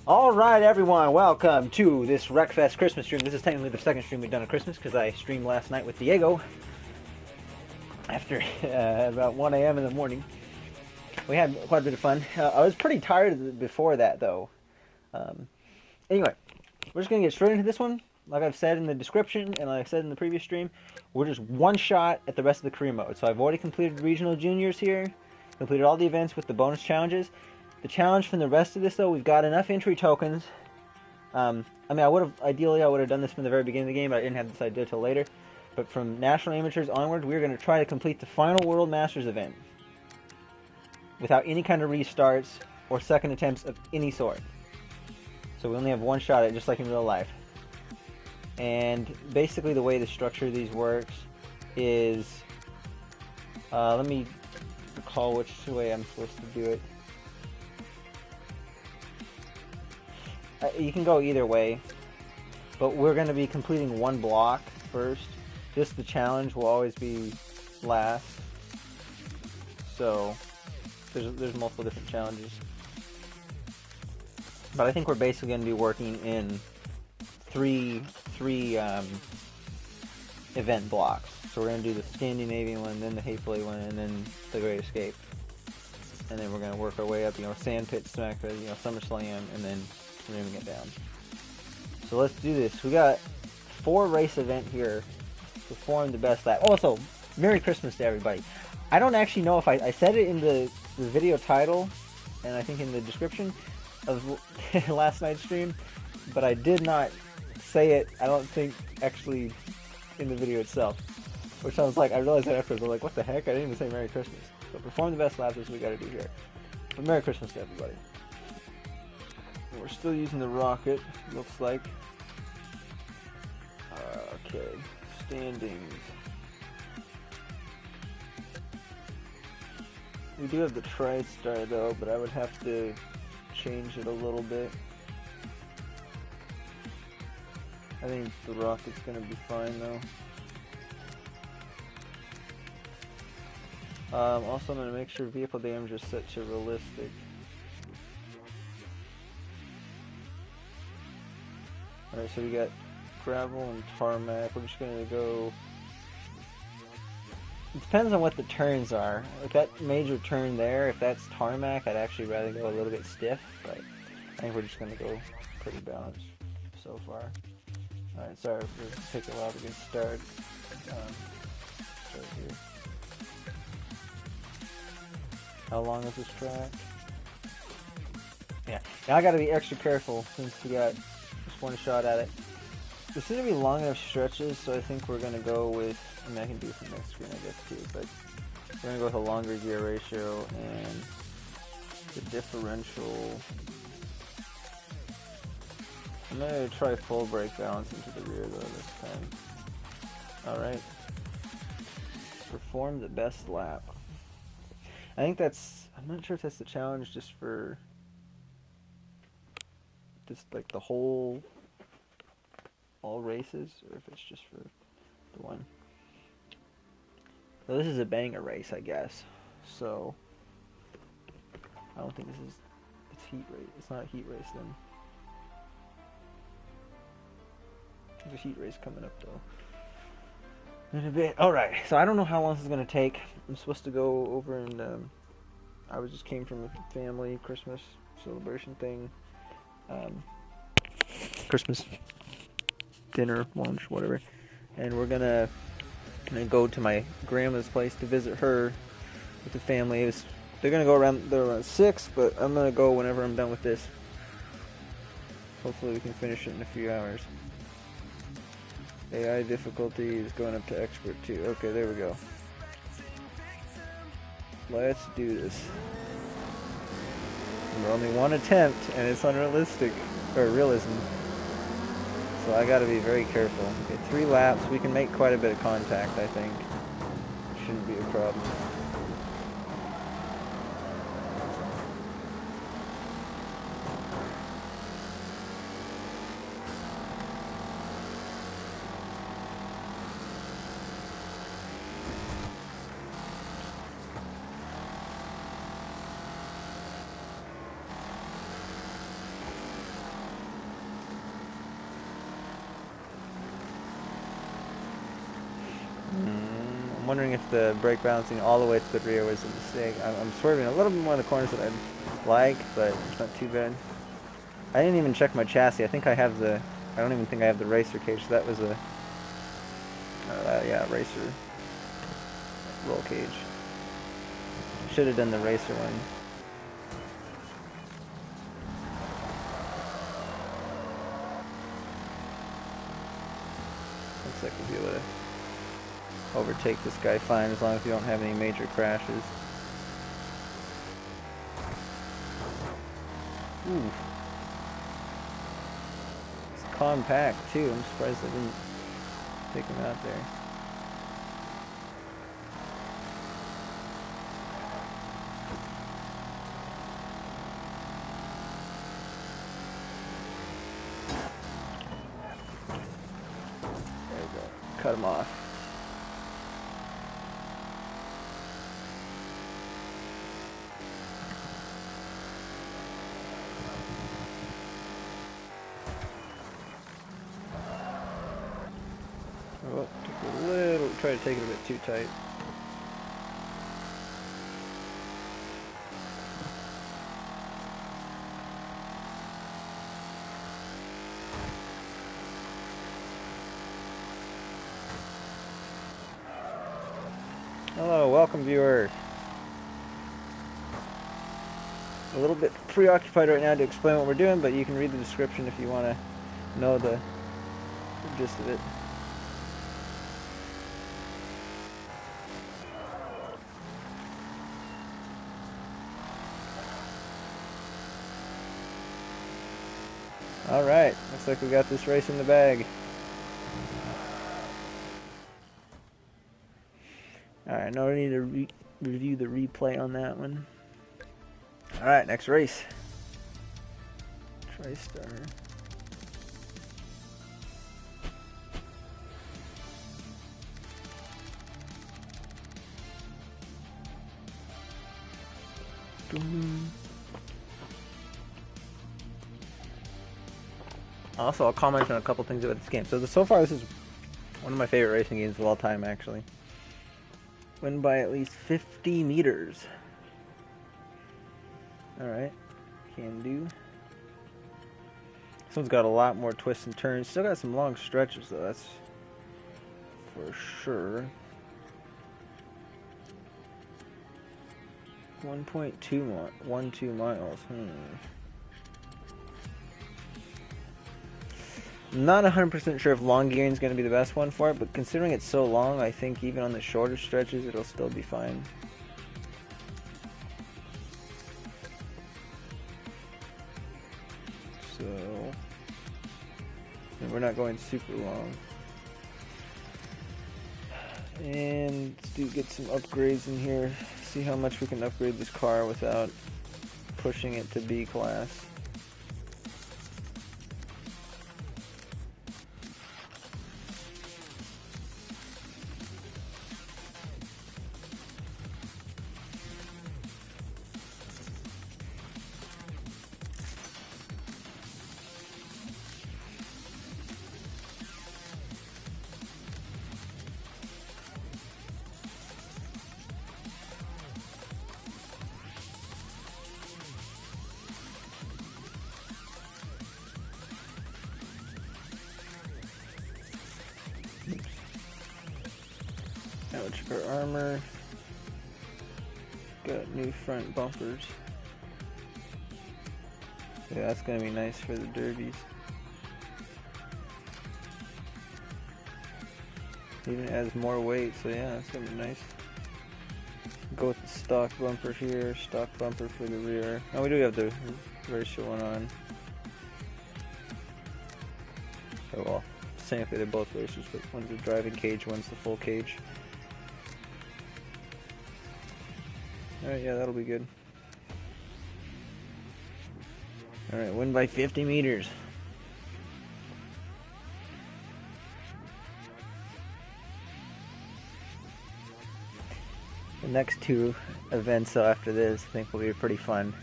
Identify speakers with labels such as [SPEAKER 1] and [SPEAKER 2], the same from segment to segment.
[SPEAKER 1] Alright everyone, welcome to this Wreckfest Christmas stream. This is technically the second stream we've done at Christmas because I streamed last night with Diego after about 1 a.m. in the morning. We had quite a bit of fun. I was pretty tired before that though. Anyway, we're just going to get straight into this one. Like I've said in the description and like I said in the previous stream, we're just one shot at the rest of the career mode. So I've already completed regional juniors here, completed all the events with the bonus challenges. The challenge from the rest of this, though, we've got enough entry tokens. I mean, ideally I would have done this from the very beginning of the game, but I didn't have this idea till later. But from National Amateurs onward, we're going to try to complete the final World Masters event without any kind of restarts or second attempts of any sort. So we only have one shot at it, just like in real life. And basically the way the structure of these works is... let me recall which way I'm supposed to do it. You can go either way, but we're going to be completing one block first. Just the challenge will always be last. So there's multiple different challenges, but I think we're basically going to be working in three event blocks. So we're going to do the Scandinavian one, then the Hatefully one, and then the Great Escape, and then we're going to work our way up. Sandpit, Smackpit, SummerSlam, and then ramming it down. So let's do this. We got 4 race event here. Perform the best lap. Also, Merry Christmas to everybody. I don't actually know if I said it in the video title, and I think in the description of last night's stream, but I did not say it, I don't think, actually in the video itself. Which I was like, I realized that afterwards. I was like, what the heck? I didn't even say Merry Christmas. So perform the best laps is what we gotta do here. But Merry Christmas to everybody. We're still using the rocket, looks like. Okay, standings. We do have the TriStar though, but I would have to change it a little bit. I think the rocket's gonna be fine though. Also, I'm gonna make sure vehicle damage is set to realistic. Alright, so we got gravel and tarmac. We're just going to go... It depends on what the turns are. Like that major turn there, if that's tarmac, I'd actually rather go a little bit stiff, but I think we're just going to go pretty balanced so far. Alright, sorry for taking a while to get started. Start here. How long is this track? Yeah, now I got to be extra careful since we got just one shot at it. This seems to be long enough stretches, so I think we're going to go with, I mean I can do some next screen I guess too, but we're going to go with a longer gear ratio and the differential. I'm going to try full brake balance into the rear though this time. Alright. Perform the best lap. I think that's, I'm not sure if that's the challenge just for like the whole, all races, or if it's just for the one. So this is a banger race, I guess. So I don't think this is, it's heat race. It's not a heat race then. There's a heat race coming up though in a bit. Alright, so I don't know how long this is going to take. I'm supposed to go over and I just came from a family Christmas celebration thing. Christmas dinner, lunch, whatever, and we're gonna go to my grandma's place to visit her with the family. They're gonna go around 6, but I'm gonna go whenever I'm done with this. Hopefully we can finish it in a few hours. AI difficulty is going up to expert too. Okay, there we go. Let's do this. We're only one attempt, and it's unrealistic, or realism. So I gotta be very careful. Okay, 3 laps. We can make quite a bit of contact, I think. Shouldn't be a problem. I'm wondering if the brake balancing all the way to the rear was a mistake. I'm swerving a little bit more in the corners than I'd like, but it's not too bad. I didn't even check my chassis. I think I have the... I don't even think I have the racer cage. So that was a... yeah, racer roll cage. Should have done the racer one. Looks like we'll be able to overtake this guy fine as long as we don't have any major crashes. Ooh. It's compact too. I'm surprised I didn't take him out there. There we go. Cut him off. Oh, took a little, try to take it a bit too tight. Hello, welcome viewers. A little bit preoccupied right now to explain what we're doing, but you can read the description if you want to know the gist of it. Alright, looks like we got this race in the bag. Alright, now we need to review the replay on that one. Alright, next race. TriStar. Also, I'll comment on a couple things about this game. So far, this is one of my favorite racing games of all time, actually. Win by at least 50 meters. Alright, can do. This one's got a lot more twists and turns. Still got some long stretches, though, that's for sure. 1.12 miles. Not 100% sure if long gearing is going to be the best one for it, but considering it's so long, I think even on the shorter stretches, it'll still be fine. So, and we're not going super long. And let's get some upgrades in here. See how much we can upgrade this car without pushing it to B class. Ouch for armor. Got new front bumpers. Yeah, that's gonna be nice for the derbies. Even adds more weight, so yeah, that's gonna be nice. Go with the stock bumper here, stock bumper for the rear. Oh, we do have the racer one on. Oh well, technically they're both racers, but one's the driving cage, one's the full cage. Alright, yeah, that'll be good. Alright, win by 50 meters. The next two events though after this I think will be pretty fun,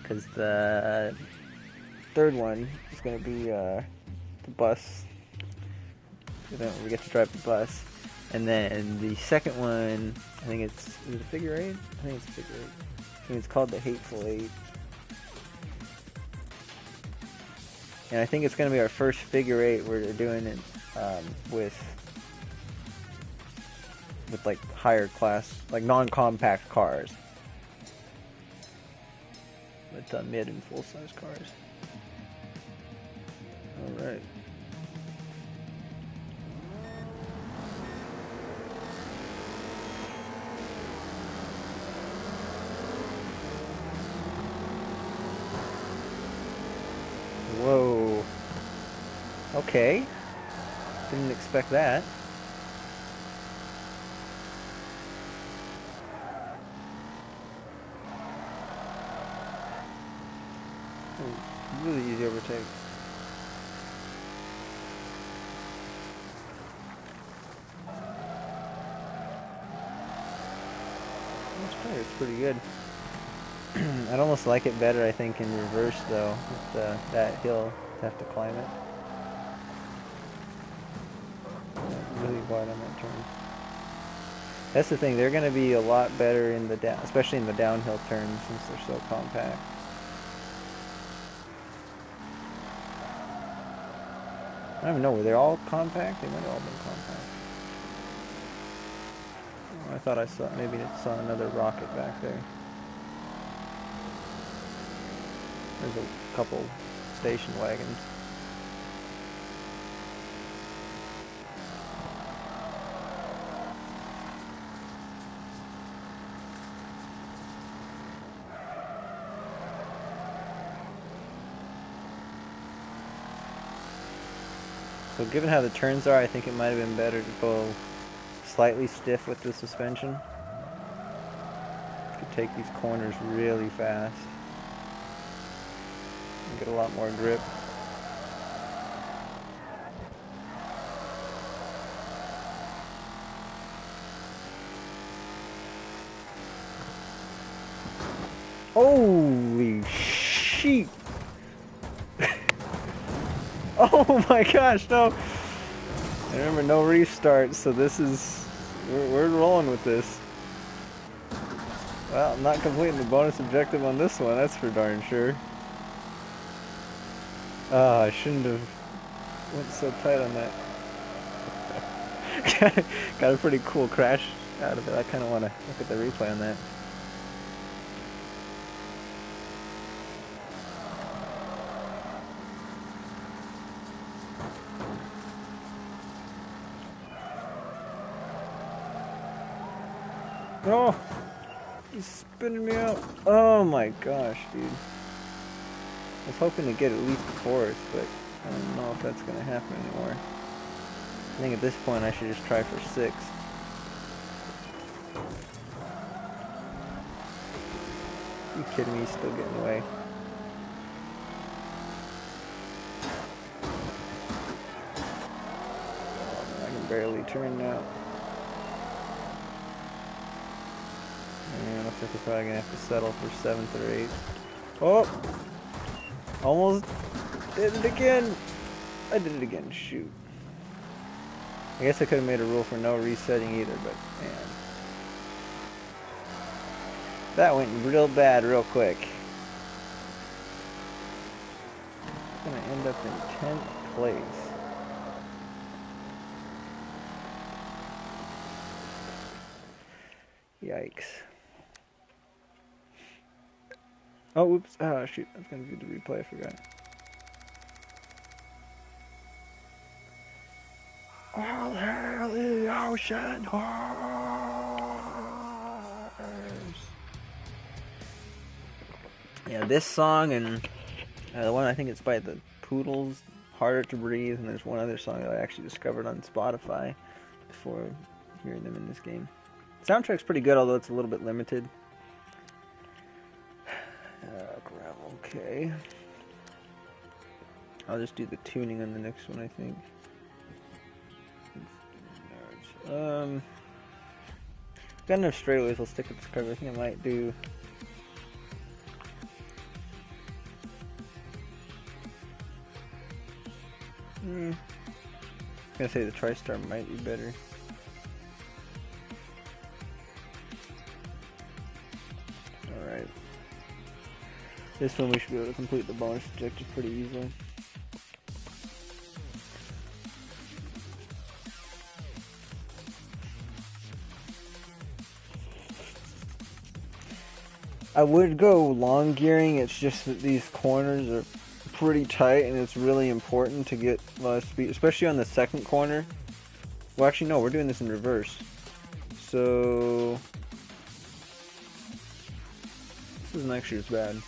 [SPEAKER 1] because the third one is going to be the bus. We get to drive the bus, And then the second one, I think is it a figure eight? I think it's a figure eight. I think it's called the Hateful Eight. And I think it's going to be our first figure eight where they're doing it with like higher class, like non-compact cars. With mid and full size cars. Alright. Whoa. Okay. Didn't expect that. Ooh, really easy overtake. It's pretty good. I'd almost like it better, I think, in reverse, though, with that hill. Have to climb it. Really wide on that turn. That's the thing, they're going to be a lot better in the down, especially in the downhill turns, since they're so compact. I don't even know, were they all compact? They might have all been compact. Oh, I thought I saw, maybe I saw another rocket back there. There's a couple station wagons. So given how the turns are, I think it might have been better to go slightly stiff with the suspension. You could take these corners really fast and get a lot more grip. Holy sheep! Oh my gosh, no! I remember no restart, so this is... We're rolling with this. Well, I'm not completing the bonus objective on this one, that's for darn sure. Oh, I shouldn't have went so tight on that. Got a pretty cool crash out of it. I kind of want to look at the replay on that. Oh! He's spinning me out. Oh my gosh, dude. I was hoping to get at least fourth, but I don't know if that's going to happen anymore. I think at this point I should just try for sixth. Are you kidding me? He's still getting away. Oh, I can barely turn now. And looks like we're probably going to have to settle for 7th or 8th. Oh! Almost did it again! I did it again, shoot. I guess I could have made a rule for no resetting either, but man. That went real bad real quick. I'm going to end up in 10th place. Yikes. Oh, oops. Oh, shoot. I was going to do the replay. I forgot. All hail the ocean horse! Yeah, this song and the one I think it's by the Poodles, Harder to Breathe, and there's one other song that I actually discovered on Spotify before hearing them in this game. Soundtrack's pretty good, although it's a little bit limited. Okay. I'll just do the tuning on the next one, I think. Got enough straightaways, I'll stick with this cover. I think I might do... I was gonna say the TriStar might be better. This one we should be able to complete the bonus objective pretty easily. I would go long gearing, it's just that these corners are pretty tight and it's really important to get a lot of speed, especially on the second corner. Well, actually no, we're doing this in reverse. So this isn't actually as bad.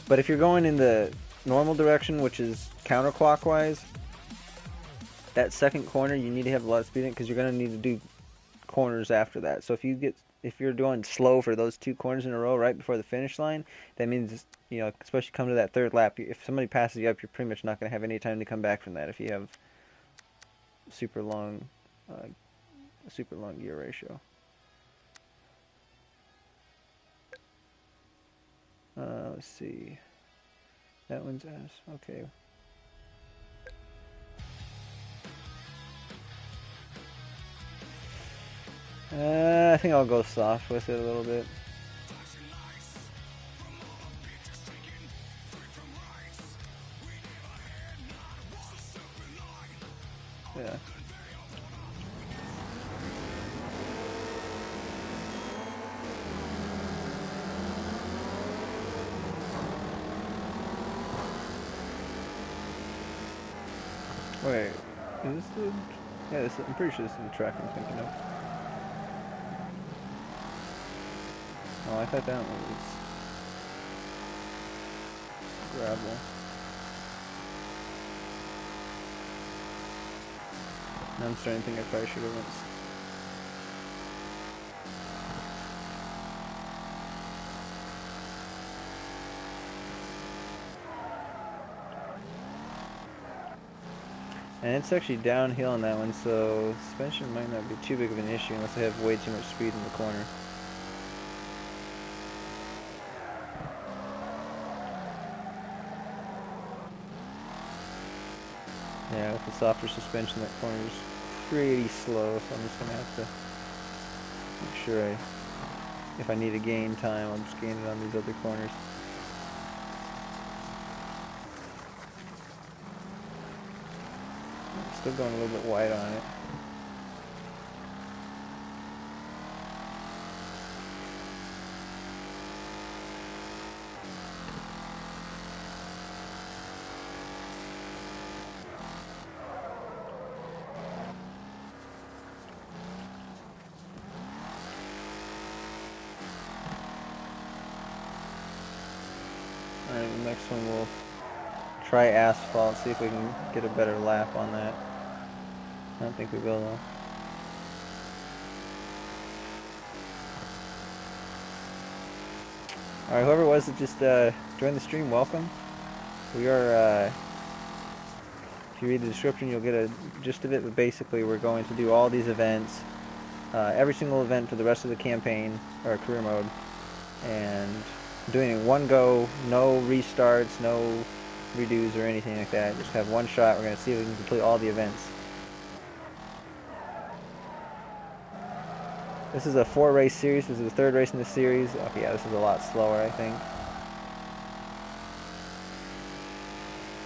[SPEAKER 1] But if you're going in the normal direction, which is counterclockwise, that second corner you need to have a lot of speed in because you're going to need to do corners after that. So if you're doing slow for those two corners in a row right before the finish line, that means, you know, especially come to that third lap, if somebody passes you up, you're pretty much not going to have any time to come back from that if you have super long gear ratio. Let's see. That one's S. Okay. I think I'll go soft with it a little bit. Yeah. Wait, is this the... Yeah, I'm pretty sure this is the track I'm thinking of. Oh, I thought that one was gravel. Now I'm starting to think I probably should have went... And it's actually downhill on that one, so suspension might not be too big of an issue unless I have way too much speed in the corner. Yeah, with the softer suspension, that corner is pretty slow, so I'm just going to have to make sure if I need to gain time, I'll just gain it on these other corners. I'm still going a little bit wide on it. Alright, the next one we'll try asphalt, see if we can get a better lap on that. I don't think we will though. Alright, whoever it was that just joined the stream, welcome. We are, if you read the description you'll get a gist of it, but basically we're going to do all these events, every single event for the rest of the campaign, or career mode, and doing it one go, no restarts, no redos or anything like that. Just have one shot. We're going to see if we can complete all the events. This is a 4-race series. This is the 3rd race in the series. Okay, yeah, this is a lot slower, I think.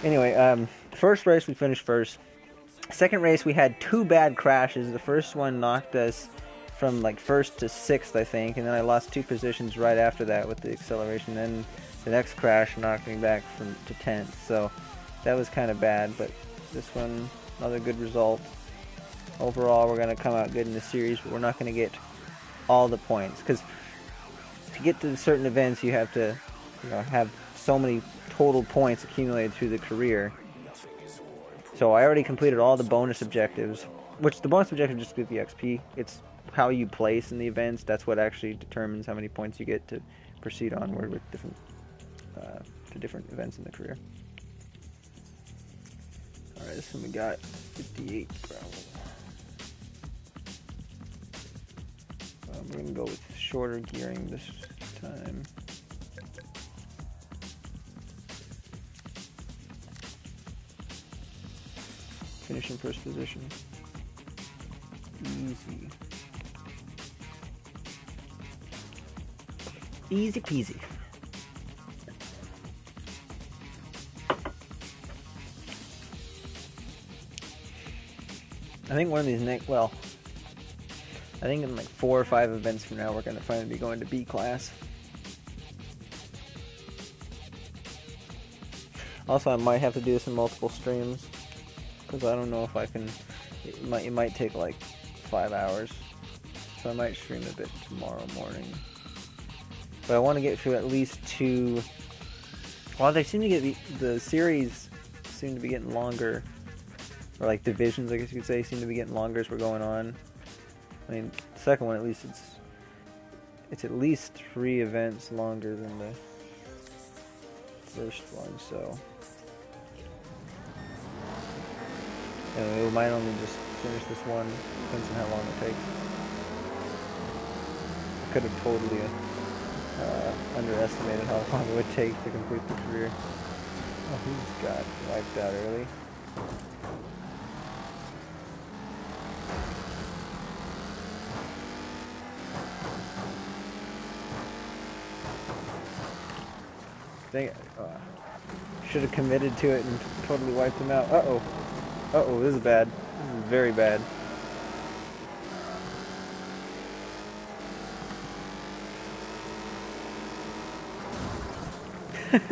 [SPEAKER 1] Anyway, first race we finished first. Second race we had 2 bad crashes. The first one knocked us from like 1st to 6th, I think, and then I lost 2 positions right after that with the acceleration. Then the next crash knocked me back to 10th, so that was kind of bad, but this one, another good result. Overall, we're going to come out good in the series, but we're not going to get all the points, because to get to certain events, you have to, you know, have so many total points accumulated through the career. So I already completed all the bonus objectives, which the bonus objective just gives you XP. It's how you place in the events. That's what actually determines how many points you get to proceed onward with different to different events in the career. Alright, this one we got 58 gravel. We're going to go with shorter gearing this time. Finish in first position. Easy. Easy peasy. I think one of these well, I think in like 4 or 5 events from now, we're going to finally be going to B class. Also, I might have to do this in multiple streams, because I don't know if I can. It might take like 5 hours, so I might stream a bit tomorrow morning. But I want to get through at least 2. Well, they seem to get the series seem to be getting longer, or like divisions, I guess you could say, seem to be getting longer as we're going on. I mean, the second one at least it's at least 3 events longer than the first one, so. Anyway, we might only just finish this one, depends on how long it takes. I could have totally underestimated how long it would take to complete the career. Oh, he just got wiped out early. Dang it. Should have committed to it and totally wiped him out. Uh-oh. Uh-oh, this is bad. This is very bad. It's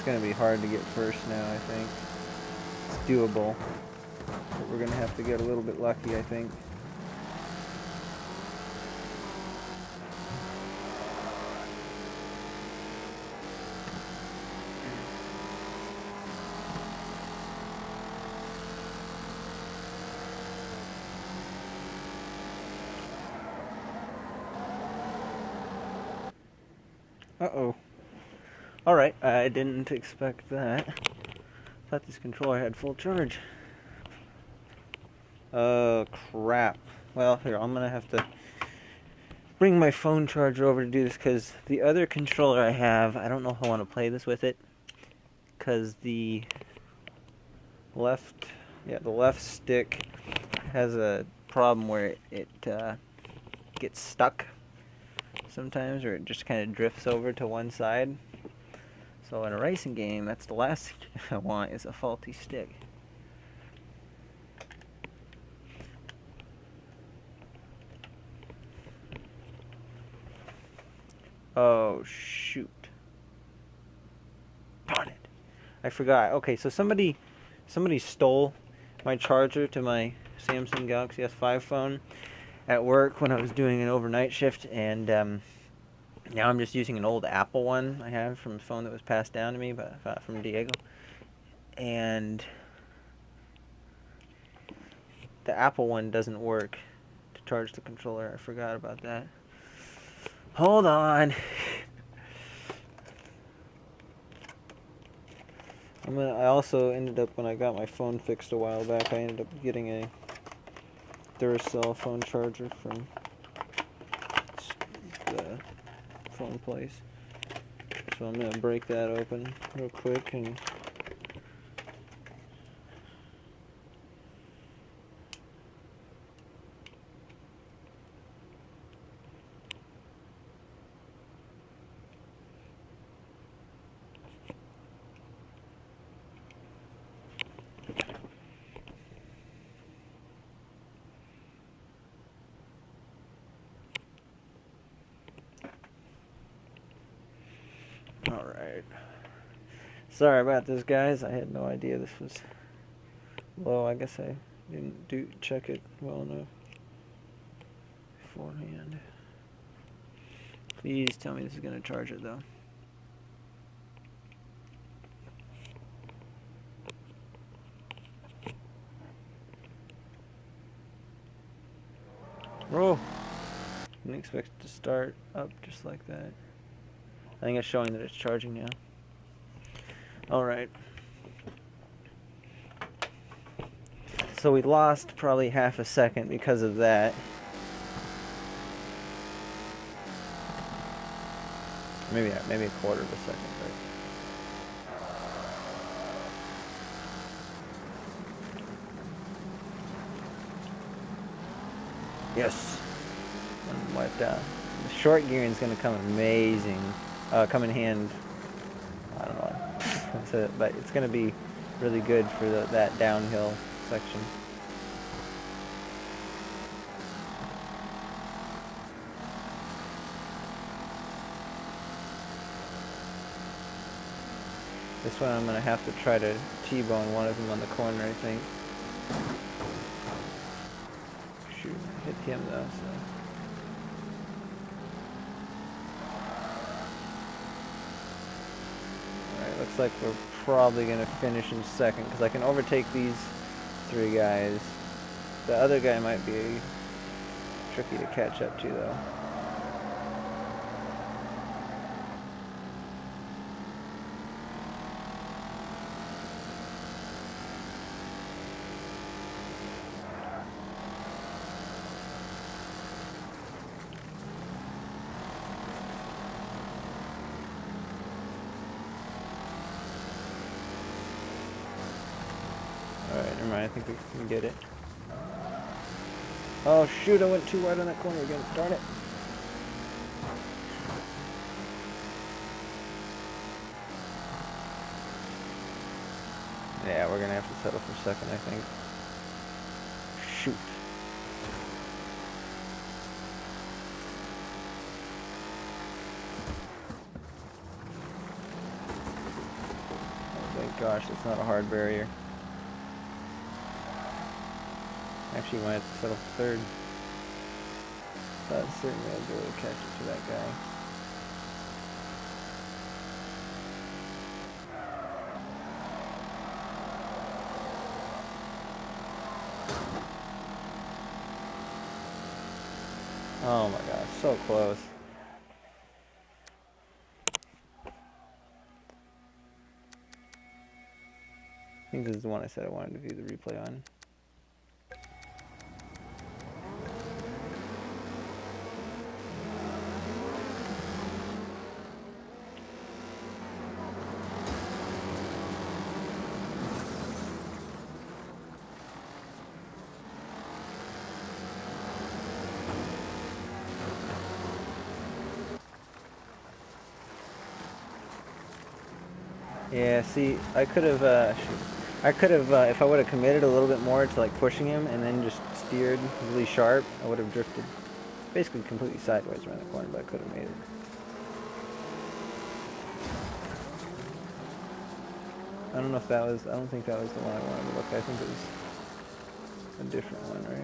[SPEAKER 1] gonna be hard to get first now, I think. It's doable. But we're gonna have to get a little bit lucky, I think. Uh-oh. Alright, I didn't expect that. Thought this controller had full charge. Oh, crap. Well, here, I'm gonna have to bring my phone charger over to do this, because the other controller I have, I don't know if I want to play this with it, because the left stick has a problem where it gets stuck sometimes, or it just kind of drifts over to one side. So in a racing game, that's the last thing I want, is a faulty stick. Oh, shoot. Darn it. I forgot. Okay, so somebody stole my charger to my Samsung Galaxy S5 phone at work when I was doing an overnight shift, and now I'm just using an old Apple one I have from a phone that was passed down to me from Diego. And the Apple one doesn't work to charge the controller. I forgot about that. Hold on. I also ended up, when I got my phone fixed a while back, I ended up getting a Duracell phone charger from the phone place. So I'm going to break that open real quick and alright. Sorry about this, guys. I had no idea this was low. I guess I didn't check it well enough beforehand. Please tell me this is going to charge it, though. Oh! Didn't expect it to start up just like that. I think it's showing that it's charging now. Alright. So we lost probably half a second because of that. Maybe a quarter of a second, right? Yes. I'm wiped out. The short gearing is going to come amazing. Come in hand but it's going to be really good for that downhill section. This one I'm going to have to try to T-bone one of them on the corner, I think. Shoot, I hit him though, so. Alright, looks like we're probably going to finish in second, because I can overtake these 3 guys. The other guy might be tricky to catch up to, though. Alright, never mind, I think we can get it. Oh shoot, I went too wide on that corner again, darn it. Yeah, we're gonna have to settle for second, I think. Shoot. Oh, thank gosh, that's not a hard barrier. Actually, might have to settle for third. But certainly I'll be able to catch it to that guy. Oh my gosh, so close. I think this is the one I said I wanted to view the replay on. Yeah, see, I could have, if I would have committed a little bit more to like pushing him and then just steered really sharp, I would have drifted basically completely sideways around the corner, but I could have made it. I don't know if that was, I don't think that was the one I wanted to look at. I think it was a different one, right?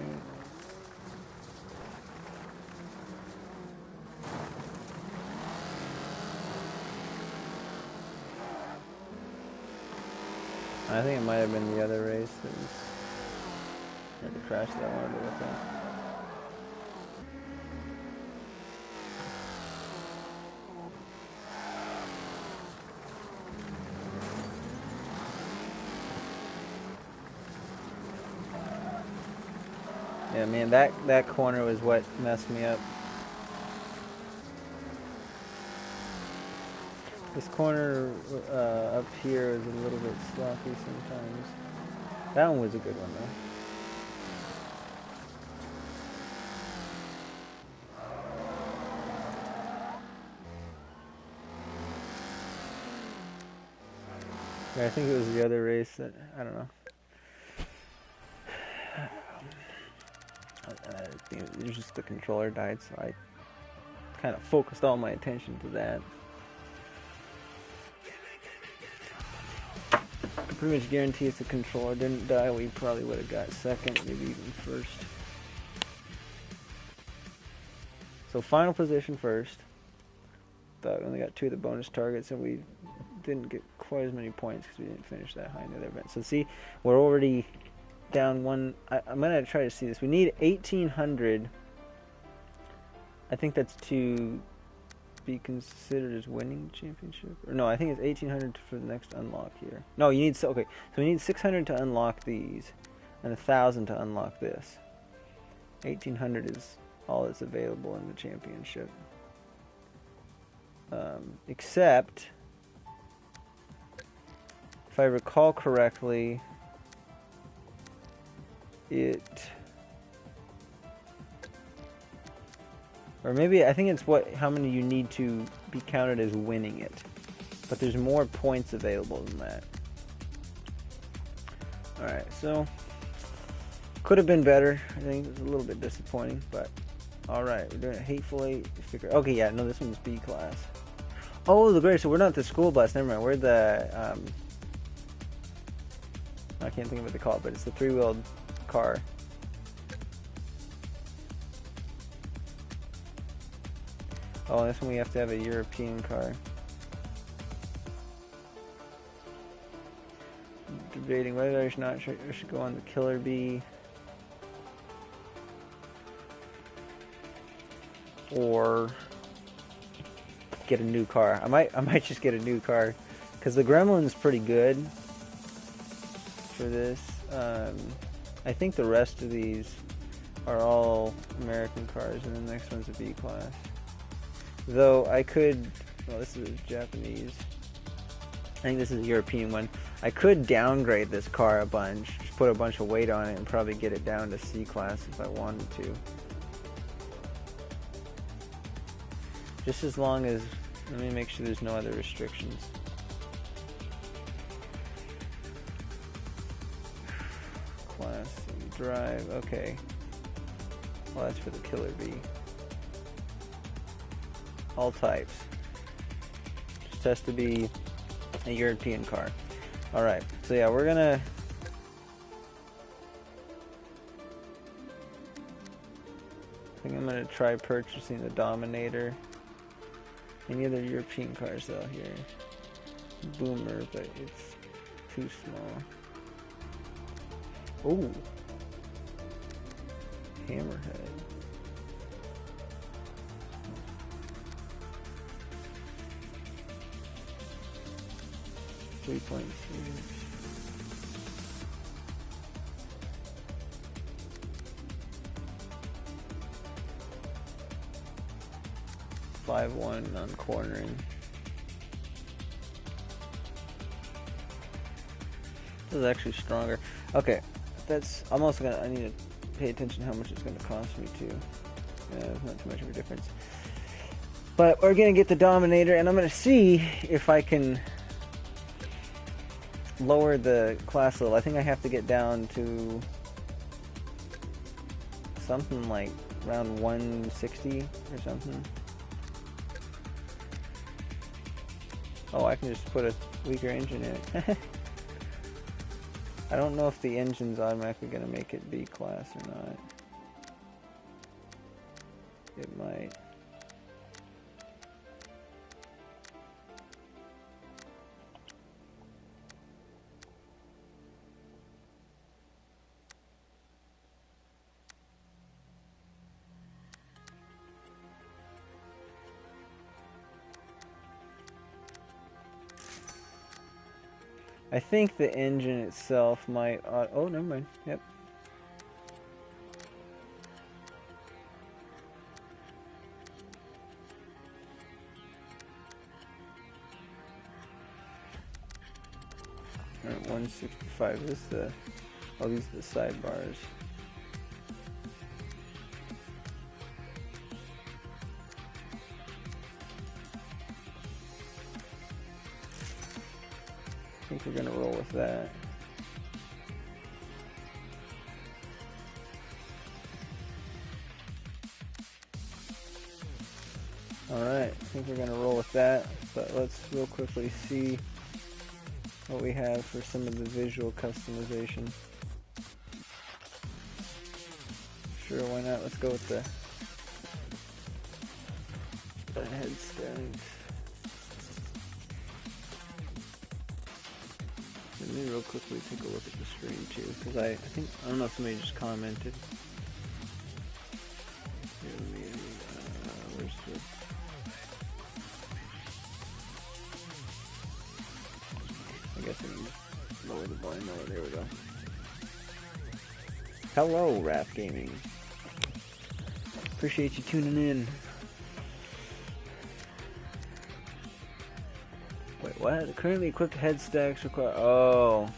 [SPEAKER 1] I think it might have been the other race that was the crash that I wanted to look at. Yeah, man, that corner was what messed me up. This corner up here is a little bit sloppy sometimes. That one was a good one though. Yeah, I think it was the other race that, I don't know. I think it was just the controller died, so I kind of focused all my attention to that. Pretty much guarantee if the controller didn't die, we probably would have got second, maybe even first. So final position first. Thought we only got 2 of the bonus targets, and we didn't get quite as many points because we didn't finish that high in the other event. So see, we're already down one. I'm gonna try to see this. We need 1800. I think that's to be considered as winning the championship, or no, I think it's 1800 for the next unlock here. No, you need, okay, so we need 600 to unlock these and 1000 to unlock this. 1800 is all that's available in the championship, except if I recall correctly, or maybe I think it's how many you need to be counted as winning it. but there's more points available than that. Alright, so could have been better. I think it was a little bit disappointing, but alright, we're doing a Hateful Eight figure. Okay, yeah, no, this one's B class. Oh, the great, so we're not the school bus, never mind. We're the, I can't think of what they call it, but it's the three-wheeled car. Oh, this one we have to have a European car. Debating whether I should go on the Killer Bee or get a new car. I might just get a new car because the Gremlin's pretty good for this. I think the rest of these are all American cars, and the next one's a B class. Though I could, well, this is Japanese. I think this is a European one. I could downgrade this car a bunch, just put a bunch of weight on it, and probably get it down to C class if I wanted to. Just as long as, let me make sure there's no other restrictions. Class C drive, okay. Well, that's for the Killer Bee. All types. Just has to be a European car. Alright, so yeah, we're gonna... I think I'm gonna try purchasing the Dominator. Any other European cars out here? Boomer, but it's too small. Ooh. Hammerhead. .3. 5.1 on cornering. This is actually stronger. Okay, that's. I'm also gonna. I need to pay attention to how much it's gonna cost me too. It's not too much of a difference. But we're gonna get the Dominator, and I'm gonna see if I can lower the class level. I think I have to get down to something like around 160 or something. Oh, I can just put a weaker engine in it. I don't know if the engine's automatically going to make it B class or not. It might. I think the engine itself might... oh, never mind. Yep. Alright, 165. This is the... oh, these are the sidebars. I think we're going to roll with that. Alright, I think we're going to roll with that, but let's real quickly see what we have for some of the visual customization. Sure, why not? Let's go with the head stand. Let me real quickly take a look at the screen too, because I don't know if somebody just commented. Here, let me, where's the... I guess I can lower the volume. Oh, there we go. Hello, Wrath Gaming. Appreciate you tuning in. Wait, what? Currently equipped head stacks require... oh.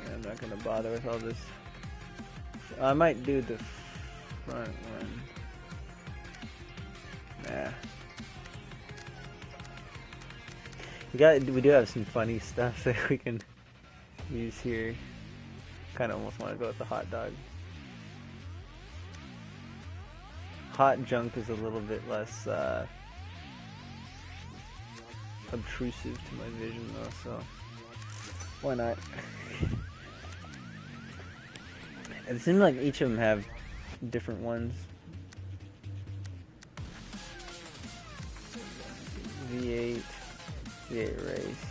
[SPEAKER 1] Yeah, I'm not gonna bother with all this. I might do the front one. Nah. We do have some funny stuff that we can use here. Kind of almost want to go with the hot dog. Hot junk is a little bit less obtrusive to my vision though, so why not? It seems like each of them have different ones. V8 race.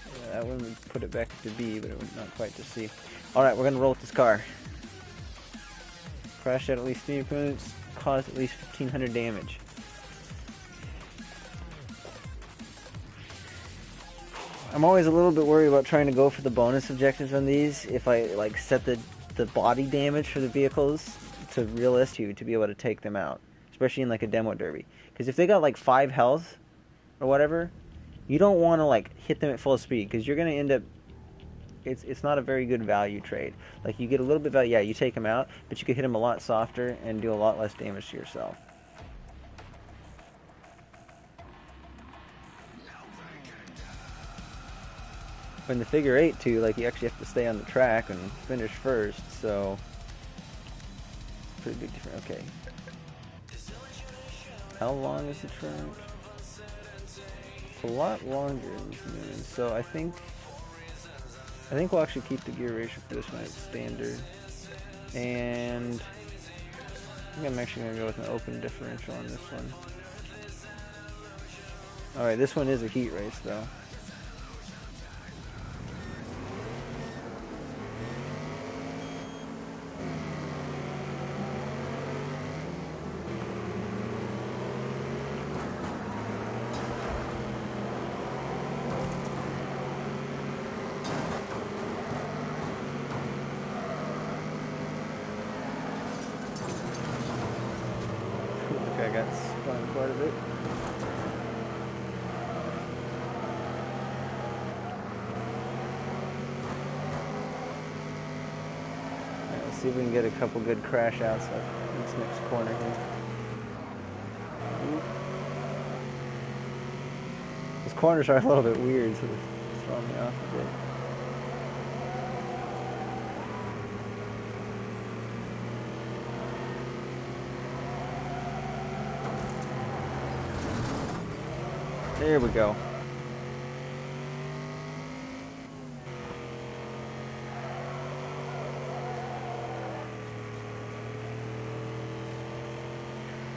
[SPEAKER 1] Yeah, that one would put it back to B, but it would not quite to C. Alright, we're gonna roll with this car. Crash at least 3 opponents, cause at least 1,500 damage. I'm always a little bit worried about trying to go for the bonus objectives on these. If I like set the body damage for the vehicles to realistic to be able to take them out, especially in like a demo derby. Because if they got like 5 health or whatever, you don't want to like hit them at full speed because you're gonna end up. It's not a very good value trade. Like you get a little bit of value, yeah, you take them out, but you could hit them a lot softer and do a lot less damage to yourself. In the figure 8 too, like you actually have to stay on the track and finish first, so pretty big difference. Okay. How long is the track? It's a lot longer in this moon, so I think we'll actually keep the gear ratio for this one at standard. And I think I'm actually gonna go with an open differential on this one. Alright, this one is a heat race though. I got spun quite a bit. Right, let's see if we can get a couple good crash outs of this next corner here. Ooh. Those corners are a little bit weird, so it's throwing me off a bit. There we go.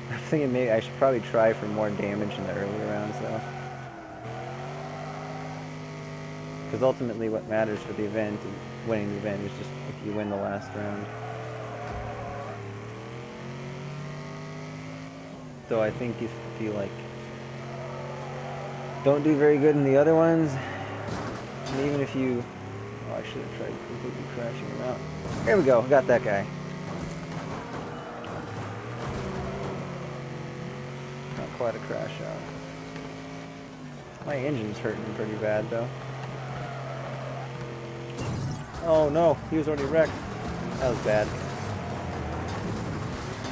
[SPEAKER 1] I'm thinking maybe I should probably try for more damage in the early rounds though. Because ultimately what matters for the event and winning the event is just if you win the last round. So I think if you like don't do very good in the other ones, and even if you... Oh, I should have tried completely crashing him out. There we go, got that guy. Not quite a crash out. My engine's hurting pretty bad though. Oh no, he was already wrecked. That was bad.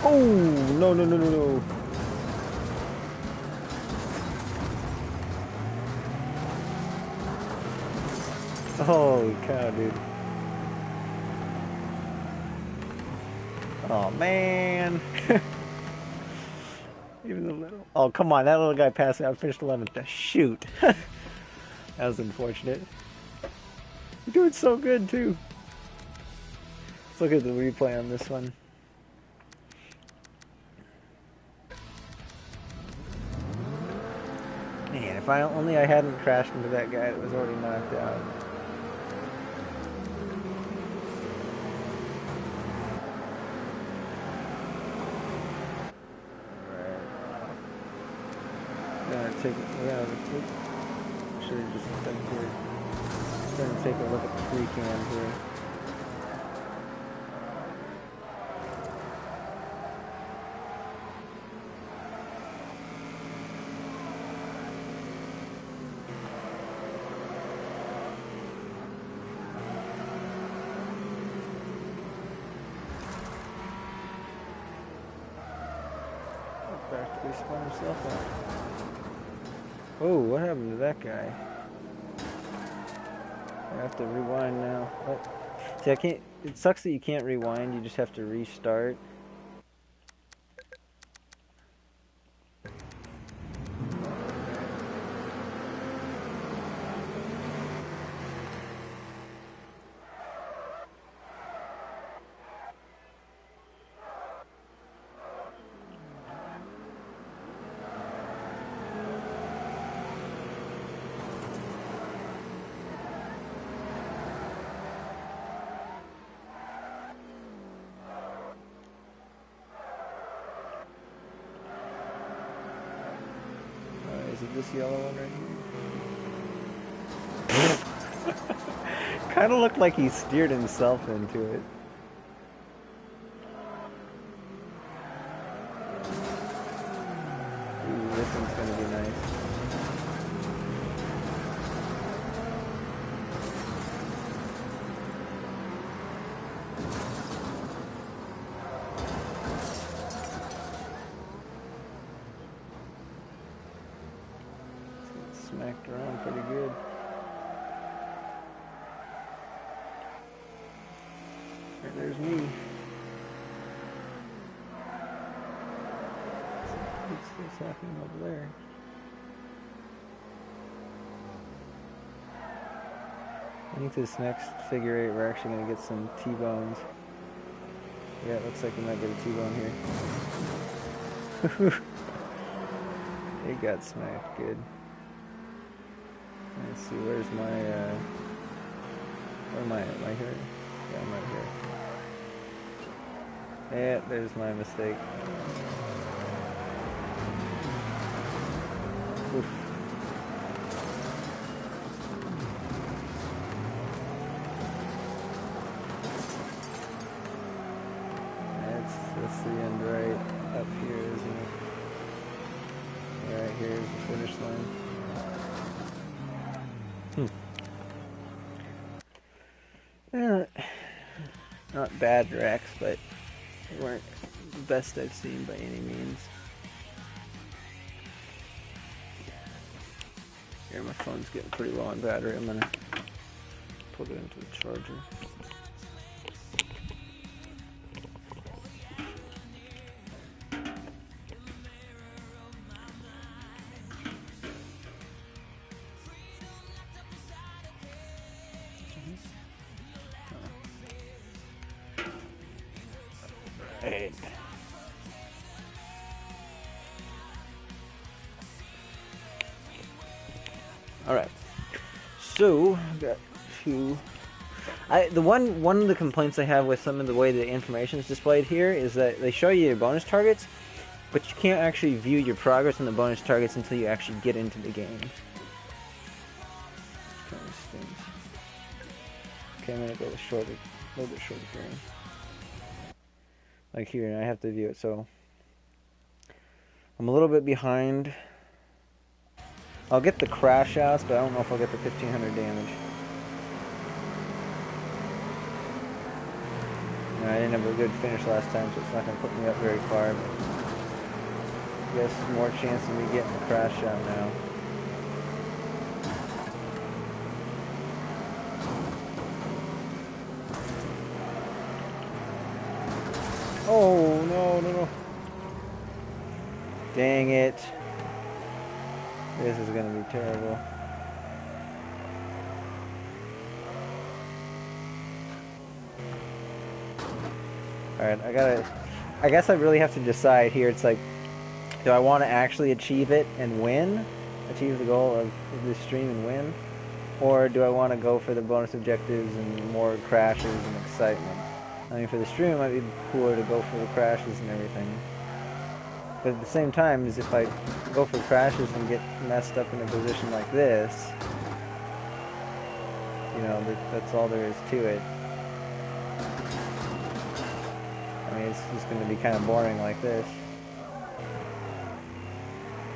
[SPEAKER 1] Oh, no, no, no, no, no. Holy cow, dude. Oh, man. Even the little... Oh, come on. That little guy passed me. I finished 11th. Shoot. That was unfortunate. You're doing so good, too. Let's look at the replay on this one. Man, if I only I hadn't crashed into that guy that was already knocked out. Take it. Should have just stuck here. Going to take a look at the free cam here. Respawn himself out. Oh, what happened to that guy? I have to rewind now. Oh. See, I can't. It sucks that you can't rewind. You just have to restart. Is it this yellow one right here? Kind of looked like he steered himself into it. Ooh, this one's gonna be nice. Smacked around pretty good. Right, there's me. What's happening over there? I think this next figure 8 we're actually going to get some T-bones. Yeah, it looks like we might get a T-bone here. It got smacked good. Let's see, where's my, where am I at? Am I here? Yeah, I'm right here. Yeah, there's my mistake. Oof. That's the end right up here, isn't it? Right here is the finish line. Not bad wrecks, but they weren't the best I've seen by any means. Here, my phone's getting pretty low on battery. I'm gonna put it into the charger. Right. All right. So I've got two. One of the complaints I have with some of the way the information is displayed here is that they show you your bonus targets, but you can't actually view your progress on the bonus targets until you actually get into the game. Kind of stinks. Okay, I'm gonna go a little bit shorter here. Like here, I have to view it, so I'm a little bit behind. I'll get the crash outs, but I don't know if I'll get the 1500 damage. No, I didn't have a good finish last time, so it's not going to put me up very far. But I guess more chance of me getting the crash out now. Oh, no. Dang it. This is going to be terrible. Alright, I guess I really have to decide here. It's like, do I want to actually achieve it and win? Achieve the goal of this stream and win? Or do I want to go for the bonus objectives and more crashes and excitement? I mean, for the stream, it might be cooler to go for the crashes and everything. But at the same time, is if I go for crashes and get messed up in a position like this, you know, that's all there is to it. I mean, it's just going to be kind of boring like this.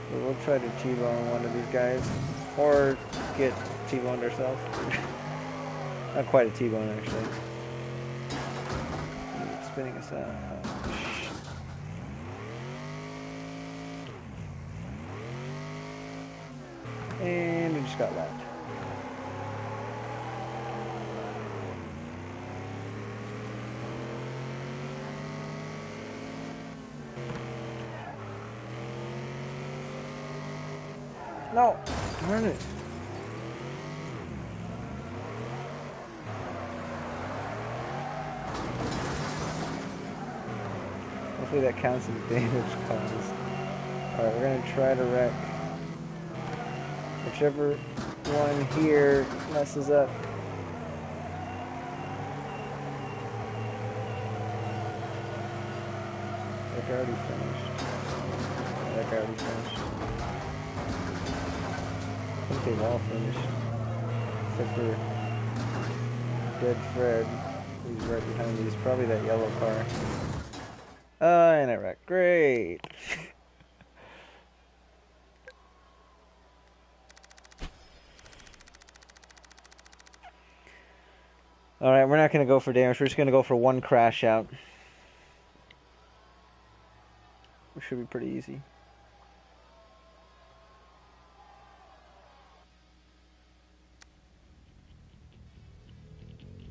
[SPEAKER 1] But we'll try to T-bone one of these guys. Or get T-boned ourselves. Not quite a T-bone, actually. Spinning us out. Oh, just got left. No! Darn it. Hopefully that counts as damage caused. Alright, we're gonna try to wreck whichever one here messes up. That guy already finished. That guy already finished. I think they've all finished. Except for Dead Fred. He's right behind me. He's probably that yellow car. And I wrecked. Great! Alright, we're not going to go for damage. We're just going to go for one crash out. Which should be pretty easy.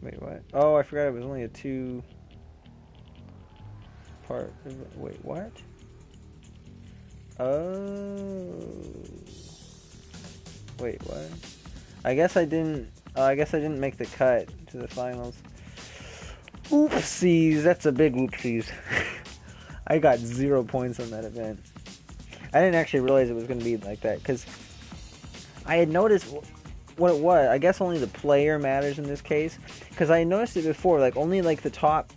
[SPEAKER 1] Wait, what? Oh, I forgot it was only a 2-part. Wait, what? Oh. Wait, what? I guess I didn't make the cut to the finals. Oopsies, that's a big oopsies. I got 0 points on that event. I didn't actually realize it was going to be like that, because I had noticed what it was. I guess only the player matters in this case, because I noticed it before, like only like the top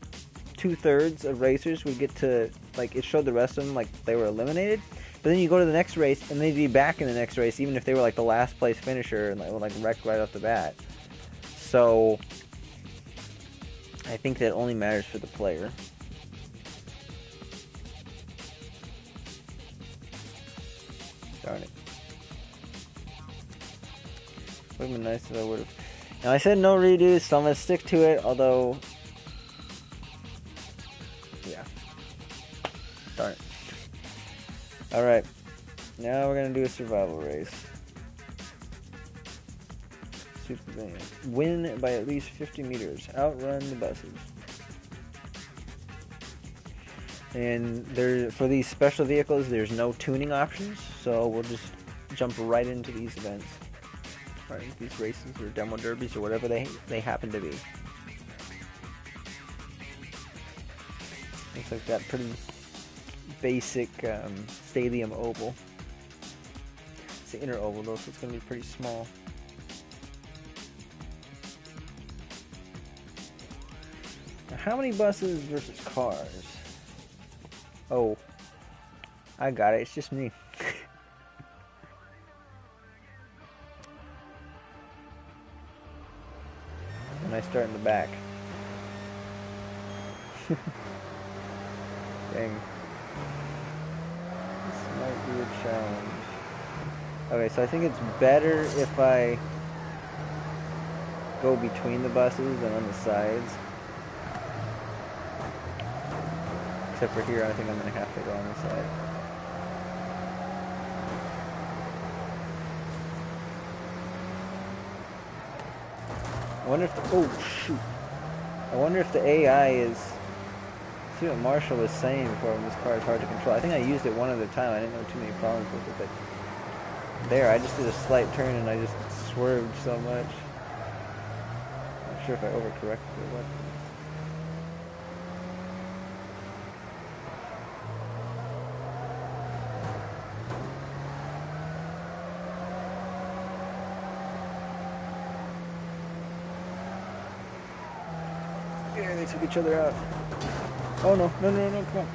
[SPEAKER 1] 2/3 of racers would get to, like, it showed the rest of them like they were eliminated. But then you go to the next race and they'd be back in the next race, even if they were like the last place finisher and like wrecked right off the bat. So I think that only matters for the player. Darn it. Would have been nice if I would have. Now I said no redos, so I'm gonna stick to it. Although, yeah. Darn it. All right. Now we're gonna do a survival race. Superman. Win by at least 50 meters. Outrun the buses. And there, for these special vehicles, there's no tuning options, so we'll just jump right into these events. Right, these races or demo derbies or whatever they happen to be. Looks like that pretty basic stadium oval. It's the inner oval though, so it's going to be pretty small. Now, how many buses versus cars? Oh, I got it. It's just me. And I start in the back. Dang. This might be a challenge. Okay, so I think it's better if I go between the buses than on the sides. Except for here, I think I'm going to have to go on the side. I wonder if the, oh shoot. I wonder if the AI is, see what Marshall was saying before when this car is hard to control. I think I used it one other time. I didn't know too many problems with it, but there, I just did a slight turn and I just swerved so much. Not sure if I overcorrected or what. Yeah, they took each other out. Oh no, no, no, no, come on.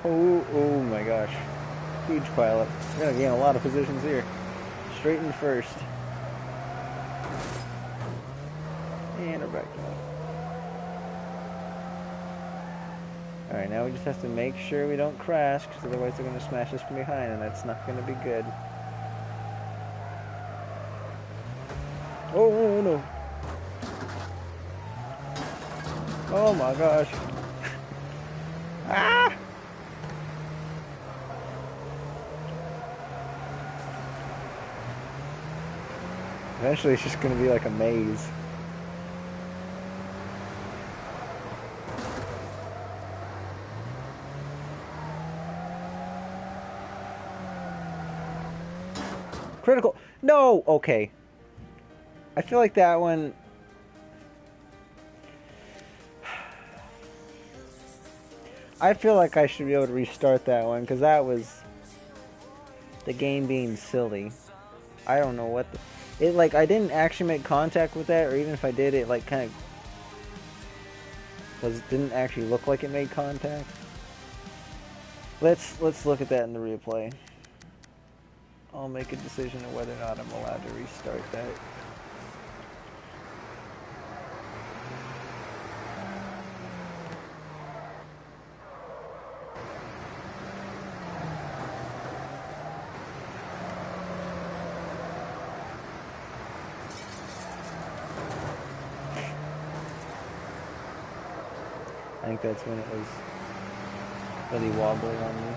[SPEAKER 1] Oh my gosh. Huge pileup. We're gonna gain a lot of positions here. Straight in first. And we're back up. Alright, now we just have to make sure we don't crash, because otherwise they're going to smash us from behind, and that's not going to be good. Oh, no. Oh my gosh. Ah! Eventually it's just going to be like a maze. Critical. No! Okay. I feel like that one... I feel like I should be able to restart that one, because that was the game being silly. I don't know what the... It, like, I didn't actually make contact with that, or even if I did, it, like, kind of... didn't actually look like it made contact. Let's look at that in the replay. I'll make a decision on whether or not I'm allowed to restart that. I think that's when it was really wobbly on me.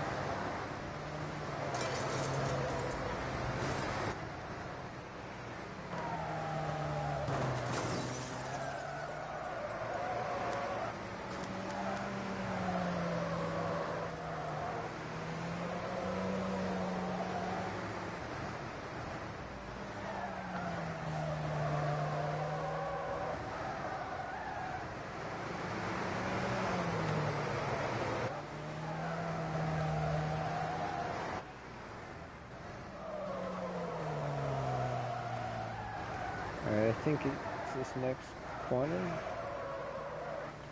[SPEAKER 1] Alright, I think it's this next corner.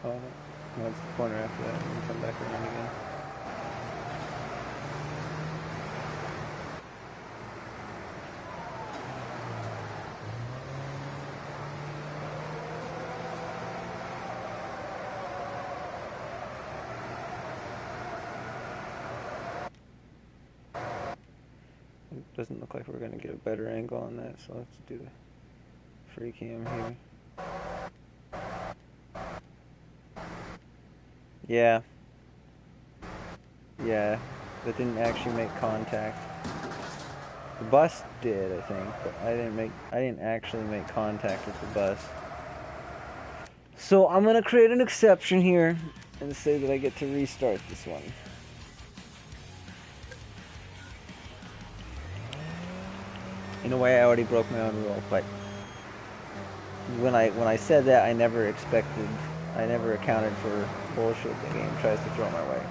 [SPEAKER 1] Oh no, no, it's the corner after that, and then come back around again. It doesn't look like we're going to get a better angle on that, so let's do the free cam here. Yeah. Yeah, that didn't actually make contact. The bus did, I think, but I didn't actually make contact with the bus. So I'm gonna create an exception here and say that I get to restart this one. In a way, I already broke my own rule, but when I said that, I never accounted for bullshit the game tries to throw my way.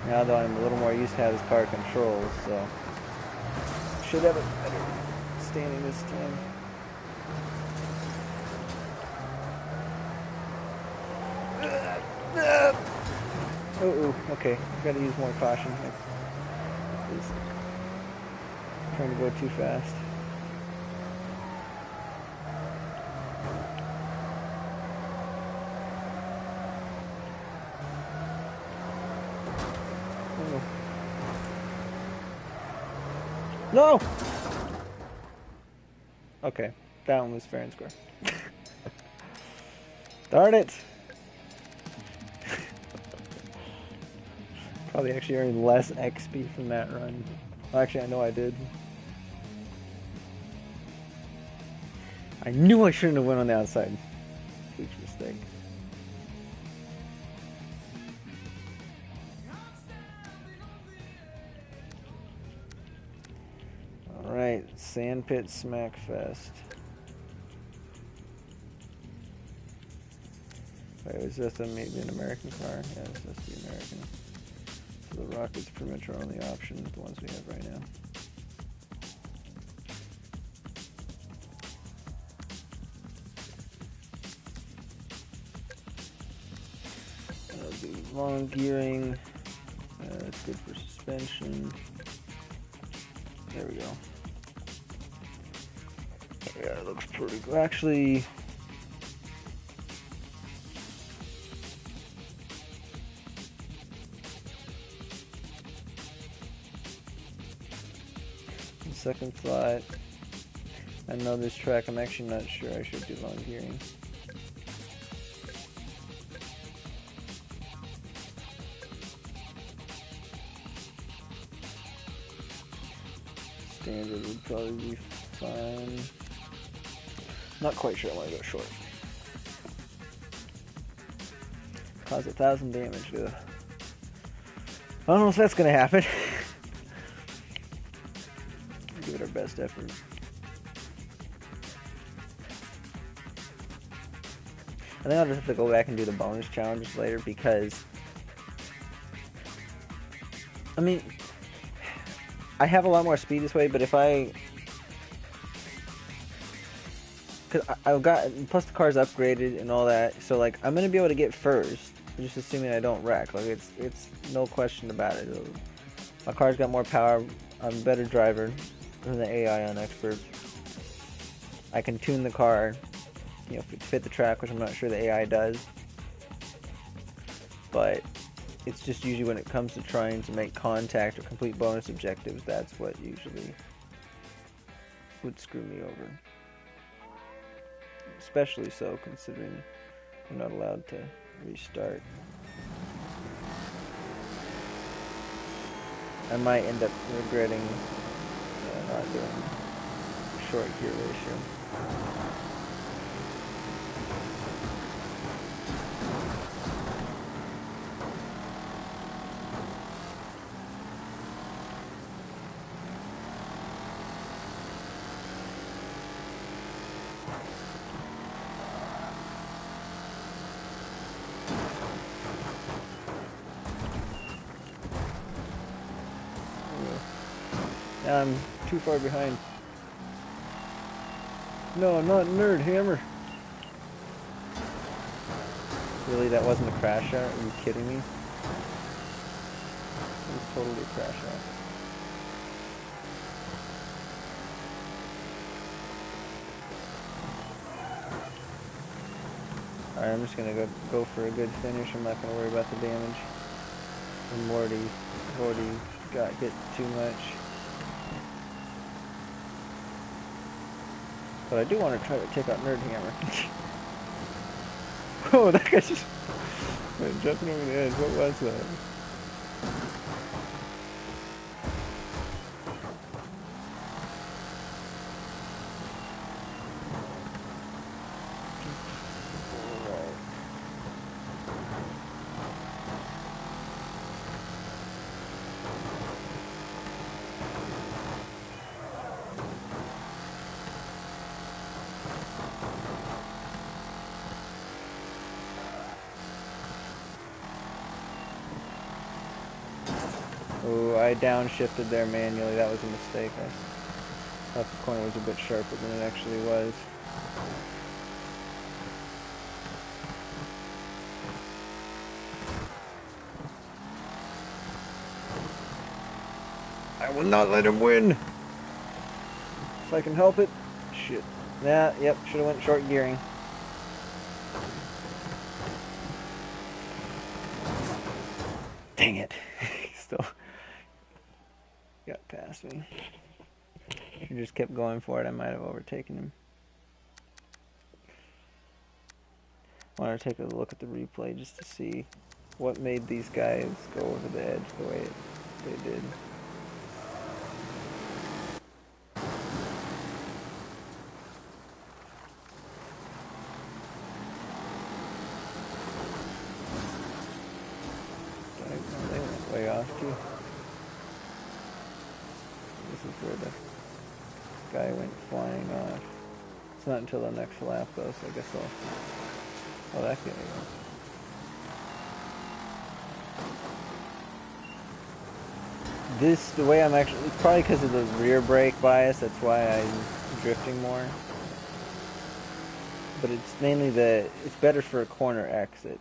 [SPEAKER 1] Now though, I'm a little more used to how this car controls, so should have a better standing this time. Oh, okay. Gotta use more caution. I'm trying to go too fast. Oh. No! Okay, that one was fair and square. Darn it! Probably actually earned less XP from that run. Well, actually, I know I did. I knew I shouldn't have went on the outside. Huge mistake. Alright, Sandpit Smackfest. Wait, was this maybe an American car? Yeah, this must be American. So the Rocket's pretty much our only option, the ones we have right now. I'll do long gearing. That's good for suspension. There we go. Yeah, it looks pretty good. Actually, second thought. I know this track, I'm actually not sure I should do long gearing. Standard would probably be fine. Not quite sure I want to go short. Cause 1,000 damage, though. I don't know if that's gonna happen. Give it our best effort. I think I'll just have to go back and do the bonus challenges later because, I mean, I have a lot more speed this way, but if because I've got, plus the car's upgraded and all that, so like I'm gonna be able to get first, just assuming I don't wreck. Like it's no question about it. My car's got more power. I'm a better driver than the AI on expert. I can tune the car, you know, to fit the track, which I'm not sure the AI does. But it's just usually when it comes to trying to make contact or complete bonus objectives, that's what usually would screw me over. Especially so considering I'm not allowed to restart. I might end up regretting not doing short gear ratio. I'm too far behind. No, I'm not nerd hammer. Really, that wasn't a crash out? Are you kidding me? It was totally a crash out. Alright, I'm just gonna go for a good finish. I'm not gonna worry about the damage. I'm already got hit too much. But I do want to try to take out Nerd Hammer. Oh, that guy just went jumping over the edge. What was that? Oh, I downshifted there manually. That was a mistake. I thought the corner was a bit sharper than it actually was. I will not let him win! If I can help it. Shit. Nah, yep, should have went short gearing. Dang it. Still got past me. If he just kept going for it, I might have overtaken him. I want to take a look at the replay just to see what made these guys go over the edge the way they did. They went way off too. This is where the guy went flying off. It's not until the next lap though, so I guess I'll... Oh, that's gonna go. This, the way I'm actually, it's probably because of the rear brake bias, that's why I'm drifting more. But it's mainly it's better for a corner exit.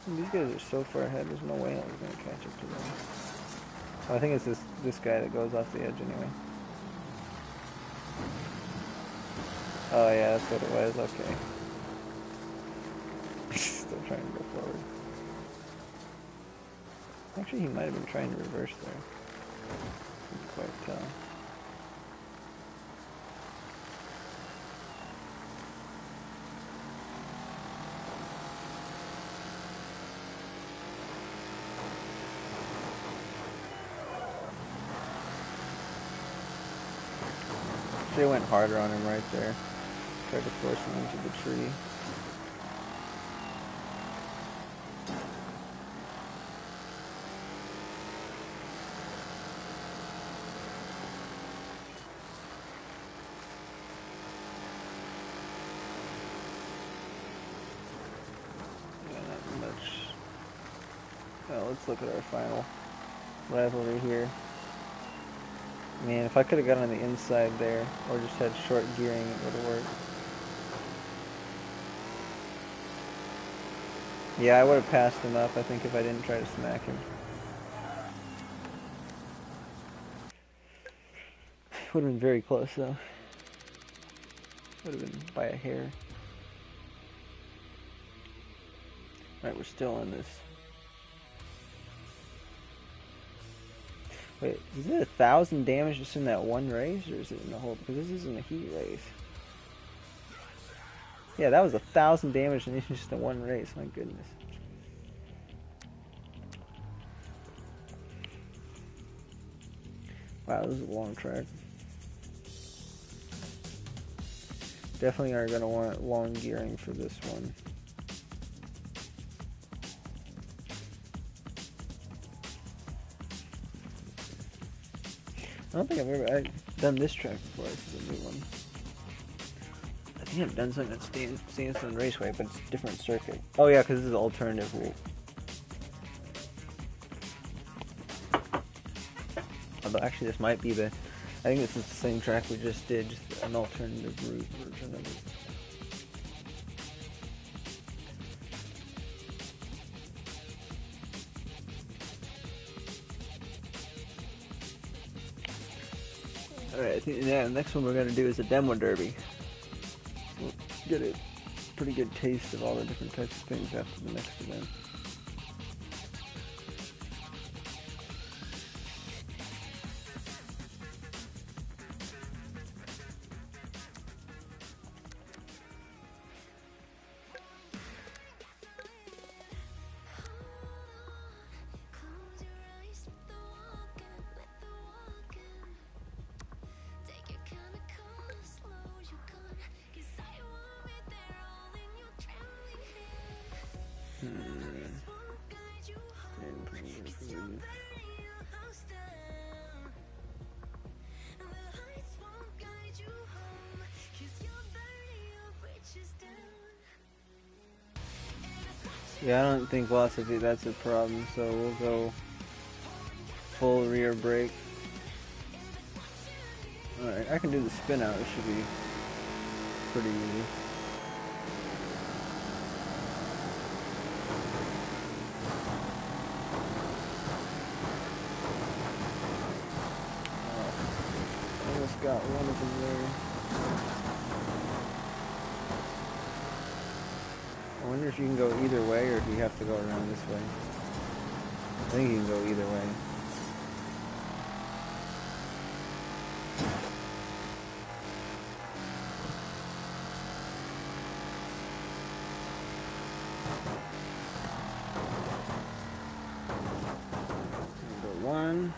[SPEAKER 1] These guys are so far ahead, there's no way I was going to catch up to them. Oh, I think it's this guy that goes off the edge anyway. Oh yeah, that's what it was, okay. still trying to go forward. Actually, he might have been trying to reverse there. Couldn't quite tell. They went harder on him right there. Tried to force him into the tree. Yeah, not much. Well, let's look at our final rivalry here. Man, if I could have got on the inside there, or just had short gearing, it would have worked. Yeah, I would have passed him up, I think, if I didn't try to smack him. Would have been very close, though. Would have been by a hair. Right, we're still in this. Wait, is it 1,000 damage just in that one race, or is it in the whole? Because this isn't a heat race. Yeah, that was 1,000 damage in just in one race. My goodness. Wow, this is a long track. Definitely are going to want long gearing for this one. I don't think I've ever done this track before. This is a new one. I think I've done something at Sandstone Raceway, but it's a different circuit. Oh yeah, because this is an alternative route. Although actually this might be the... I think this is the same track we just did, just an alternative route version of it. Alright, I think the next one we're going to do is a demo derby. We'll get a pretty good taste of all the different types of things after the next event. Yeah, I don't think velocity, that's a problem, so we'll go full rear brake. Alright, I can do the spin out, it should be pretty easy. Almost got one of them there. I wonder if you can go either way, or if you have to go around this way. I think you can go either way. Go one.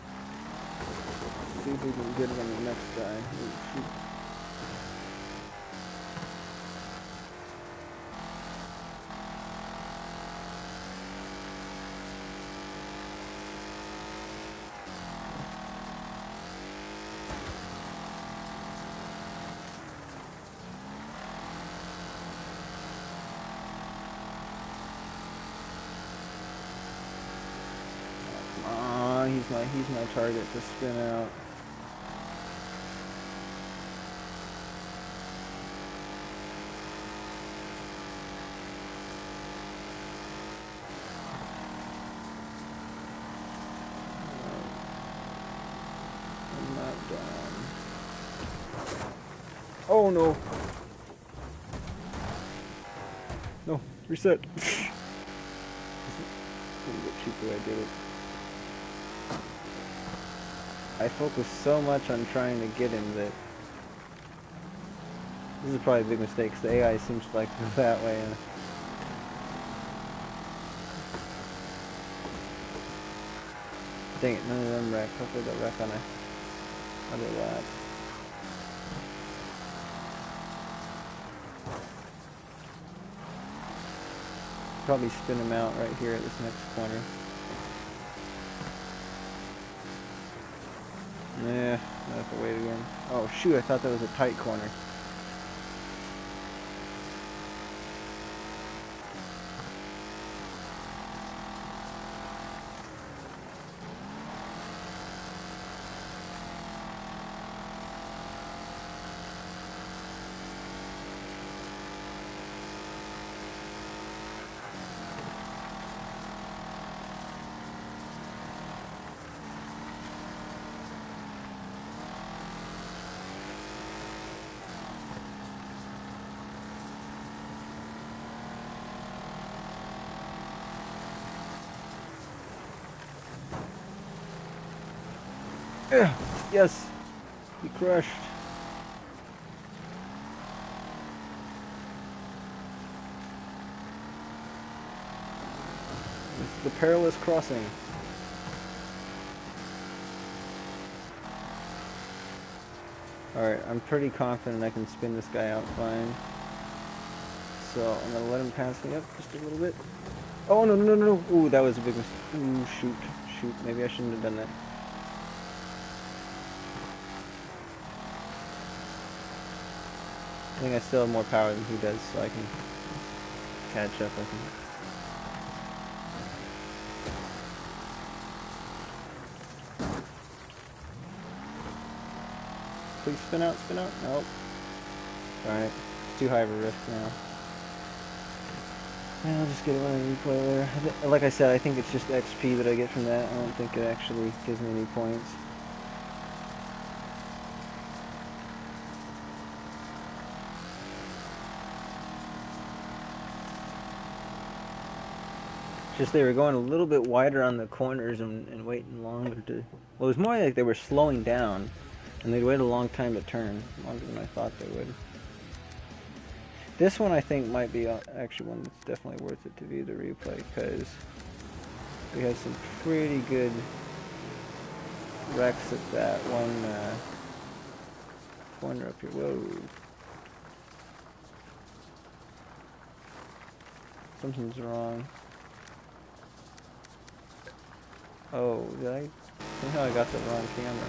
[SPEAKER 1] See if we can get it on the next guy. Shoot. He's my target to spin out. I'm not down. Oh no! No, reset. shoot the way I did it. I focused so much on trying to get him that this is probably a big mistake, because the AI seems to like to go that way. Dang it, none of them wreck. Hopefully they'll wreck on a other lap. Probably spin him out right here at this next corner. Nah, I have to wait again. Oh shoot, I thought that was a tight corner. Yes, he crushed. It's the perilous crossing. Alright, I'm pretty confident I can spin this guy out fine. So I'm gonna let him pass me up just a little bit. Oh no no no no! Ooh, that was a big mistake. Ooh, shoot. Maybe I shouldn't have done that. I think I still have more power than he does, so I can catch up, I think. Please spin out, spin out. Nope. Alright, it's too high of a risk now. And I'll just get it on a replay there. Like I said, I think it's just XP that I get from that. I don't think it actually gives me any points. Just they were going a little bit wider on the corners and waiting longer to... Well, it was more like they were slowing down, and they'd wait a long time to turn, longer than I thought they would. This one I think might be actually one that's definitely worth it to view the replay, because we have some pretty good wrecks at that one corner up here. Whoa. Something's wrong. Oh, did I? Somehow I got the wrong camera.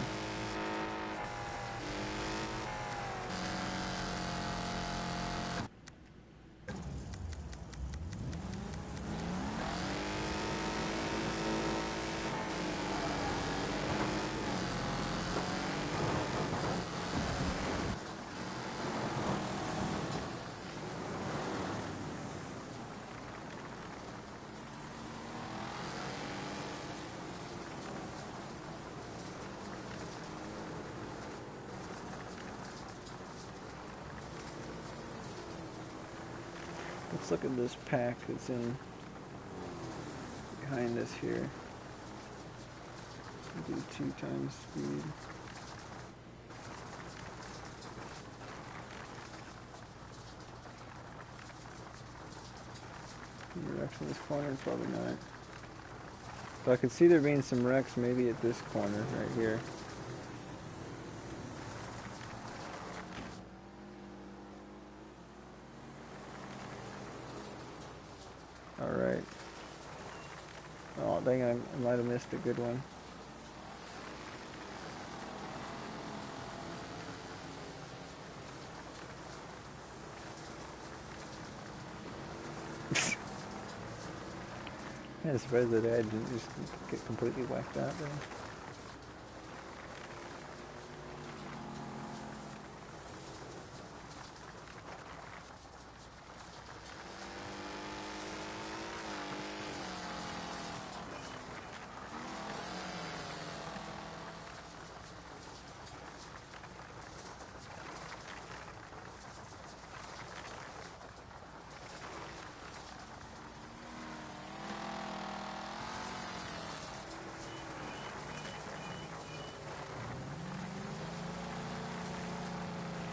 [SPEAKER 1] Let's look at this pack that's in behind us here. Do 2 times speed. Wrecks in this corner? Probably not. But I could see there being some wrecks maybe at this corner right here. Alright. Oh dang, I might have missed a good one. I'm surprised that I didn't just get completely whacked out there.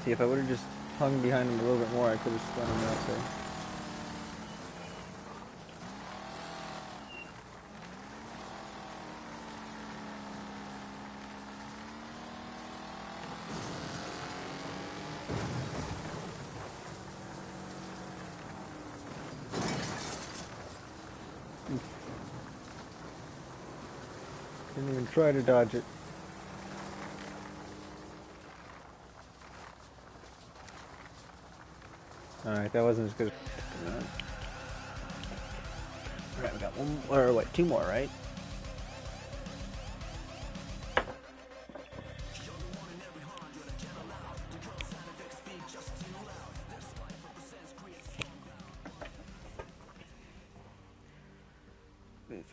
[SPEAKER 1] See, if I would have just hung behind him a little bit more, I could have spun him out there. Didn't even try to dodge it. Alright, that wasn't as good. Alright, we got one, or what, two more, right?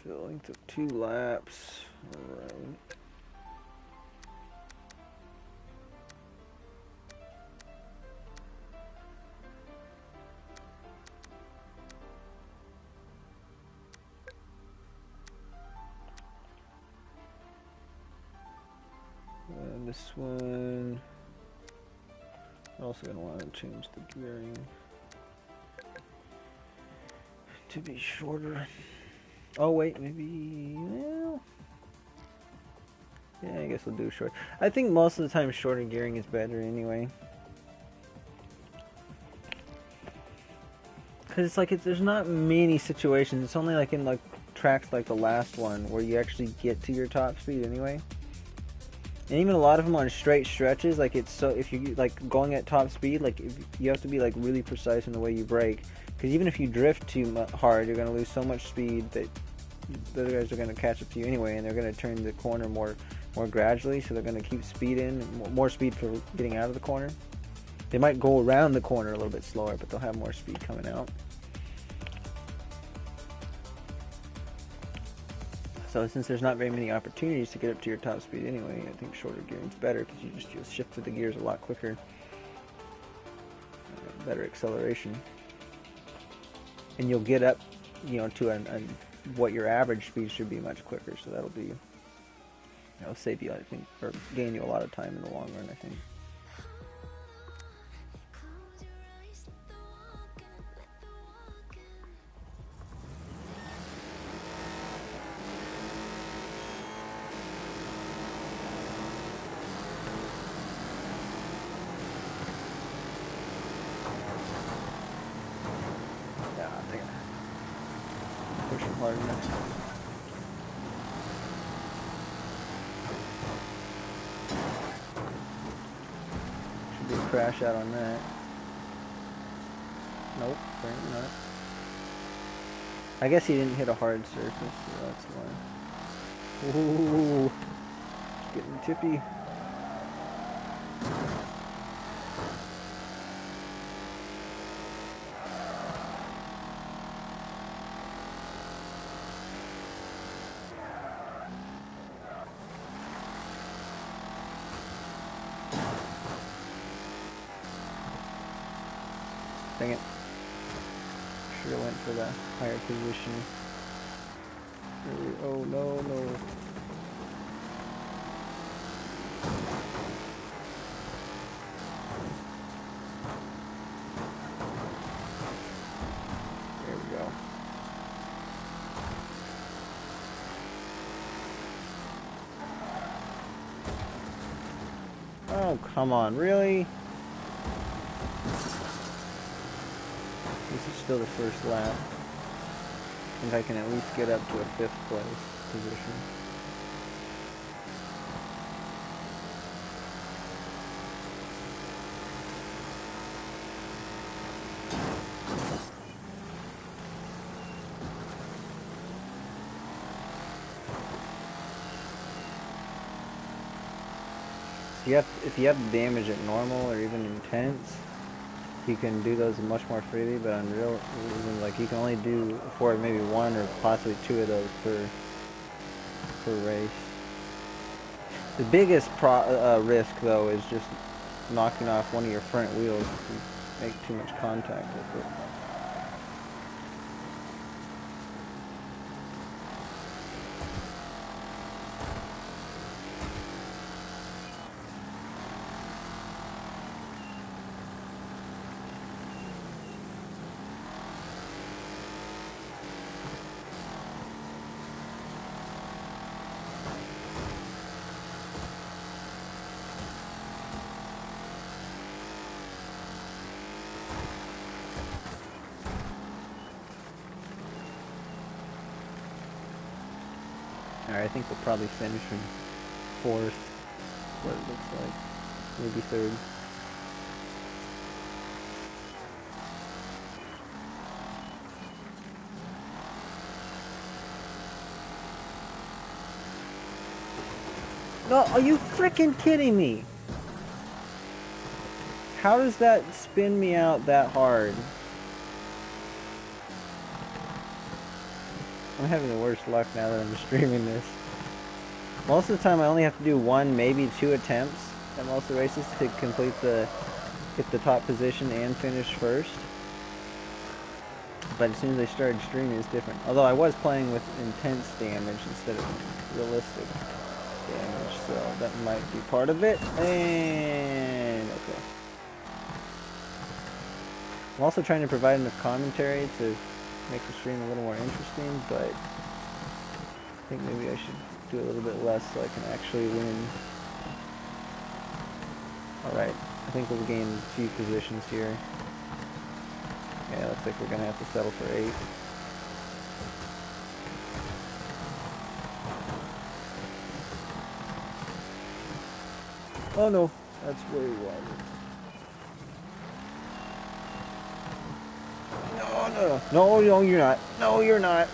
[SPEAKER 1] Filling took 2 laps. Alright. And this one, I'm also going to want to change the gearing to be shorter. Oh wait, maybe, well, yeah, I guess we'll do short. I think most of the time shorter gearing is better anyway. Because it's like, there's not many situations, it's only like in like tracks like the last one where you actually get to your top speed anyway. And even a lot of them on straight stretches, like it's so, if you like going at top speed, like if you have to be like really precise in the way you brake. Because even if you drift too hard, you're going to lose so much speed that the other guys are going to catch up to you anyway, and they're going to turn the corner more gradually, so they're going to keep speed in, more speed for getting out of the corner. They might go around the corner a little bit slower, but they'll have more speed coming out. So since there's not very many opportunities to get up to your top speed anyway, I think shorter gearing's better, because you'll shift to the gears a lot quicker. Better acceleration. And you'll get up, you know, to what your average speed should be much quicker, so that'll save you, I think, or gain you a lot of time in the long run, I think. Next time. Should be a crash out on that. Nope, apparently not. I guess he didn't hit a hard surface, so that's why. Ooh, getting tippy. Dang it. Should have went for the higher position. Oh no, no. There we go. Oh, come on, really? This is still the first lap. I think I can at least get up to a 5th place position. If you have damage at normal or even intense, you can do those much more freely, but on real, like you can only afford maybe 1 or possibly 2 of those per race. The biggest risk though is just knocking off one of your front wheels if you make too much contact with it. Alright, I think we'll probably finish in 4th. What it looks like. Maybe 3rd. No, are you freaking kidding me? How does that spin me out that hard? I'm having the worst luck now that I'm streaming this. Most of the time I only have to do 1, maybe 2 attempts at most of the races to complete get the top position and finish first. But as soon as I started streaming, it's different. Although I was playing with intense damage instead of realistic damage, so that might be part of it. And okay. I'm also trying to provide enough commentary to make the stream a little more interesting, but I think maybe I should do a little bit less so I can actually win. Alright, I think we'll gain a few positions here. Yeah, looks like we're gonna have to settle for 8. Oh no, that's way wider. No, you're not. No, you're not.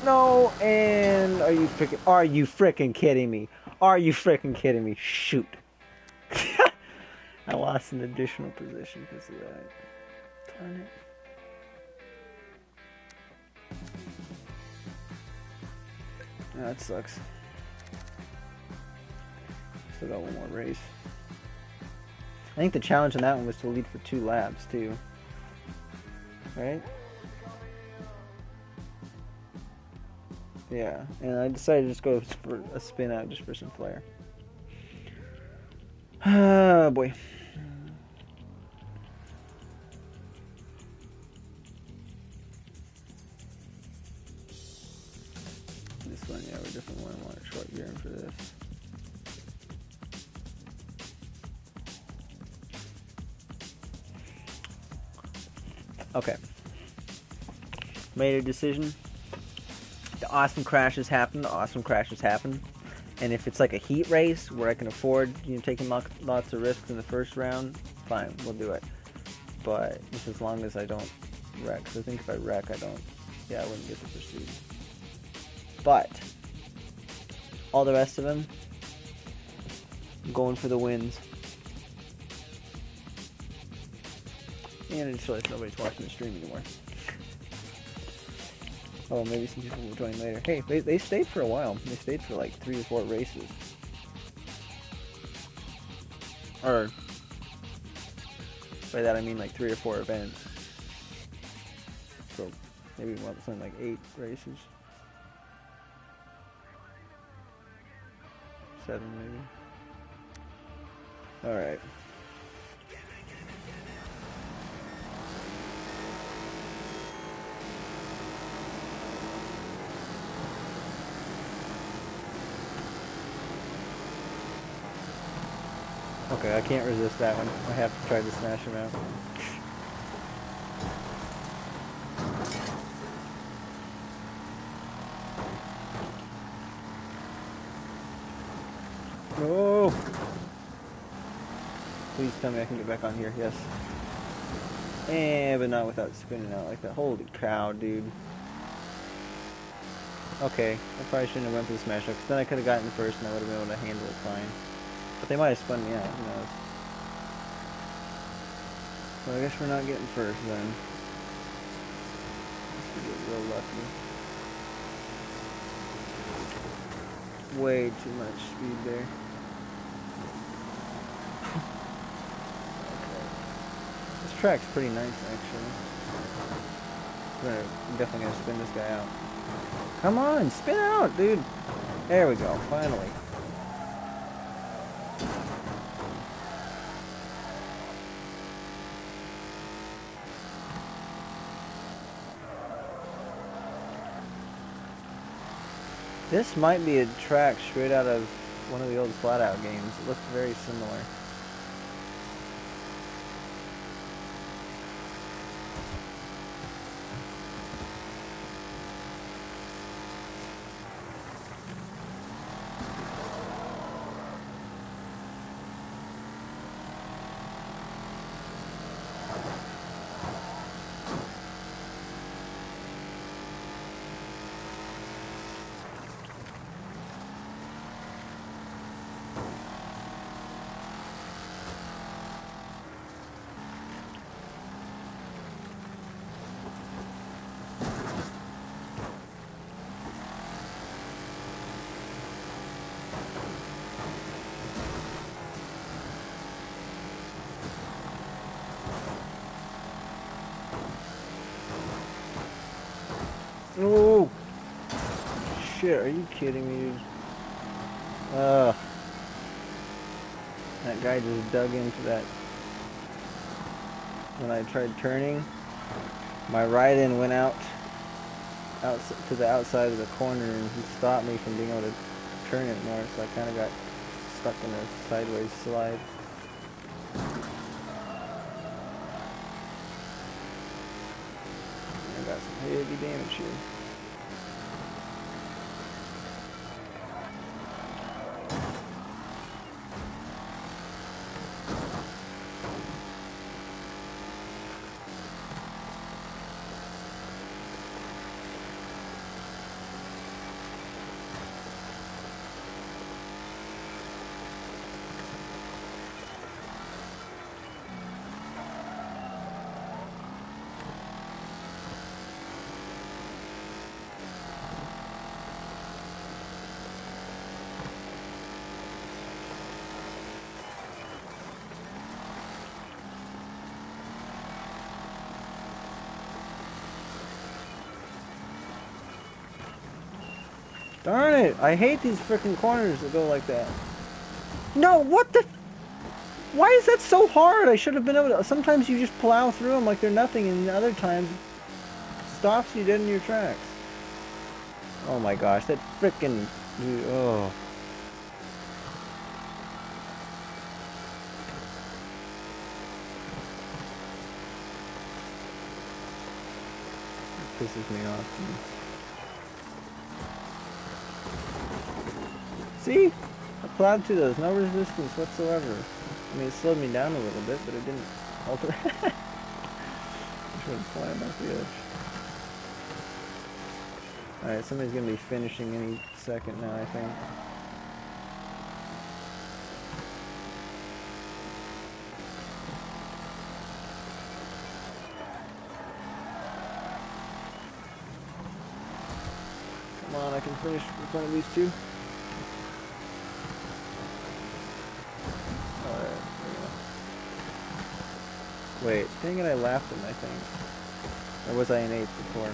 [SPEAKER 1] No, and are you freaking kidding me? Are you freaking kidding me? Shoot. I lost an additional position because of that. Darn it. Oh, that sucks. Still got one more race. I think the challenge in that one was to lead for 2 laps too. Right? Yeah, and I decided to just go for a spin out just for some flair. Oh boy. This one, yeah, we definitely want a short gearing for this. Okay. Made a decision. The awesome crashes happen. And if it's like a heat race where I can afford, taking lots of risks in the first round, fine, we'll do it. But just as long as I don't wreck. Because I think if I wreck, I wouldn't get the pursuit. But all the rest of them, I'm going for the wins. And I just realized nobody's watching the stream anymore. Oh, maybe some people will join later. Hey, they stayed for a while. They stayed for like 3 or 4 races. Or, by that I mean like 3 or 4 events. So, maybe something like 8 races. 7 maybe. Alright. Okay, I can't resist that one. I have to try to smash him out. Oh! Please tell me I can get back on here. Yes. But not without spinning out like that. Holy cow, dude. Okay, I probably shouldn't have went for the smash up, because then I could have gotten first and I would have been able to handle it fine. But they might have spun me out, who knows. Well, I guess we're not getting first then. Let's get real lucky. Way too much speed there. Okay. This track's pretty nice, actually. I'm definitely gonna spin this guy out. Come on, spin out, dude! There we go, finally. This might be a track straight out of one of the old Flat Out games. It looks very similar. Oh! Shit, are you kidding me, dude? That guy just dug into that. When I tried turning, my right end went out to the outside of the corner, and he stopped me from being able to turn it more, so I kind of got stuck in a sideways slide. I got some heavy damage here. Darn it! I hate these freaking corners that go like that. No, what the? Why is that so hard? I should have been able to. Sometimes you just plow through them like they're nothing, and other times it stops you dead in your tracks. Oh my gosh, that freaking. Oh. It pisses me off. See? I plowed through those, no resistance whatsoever. I mean, it slowed me down a little bit, but it didn't alter. Just went flying off the edge. Alright, somebody's gonna be finishing any second now, I think. Come on, I can finish in front of these two. Wait, dang it, I laughed him, I think. Or was I in 8th before?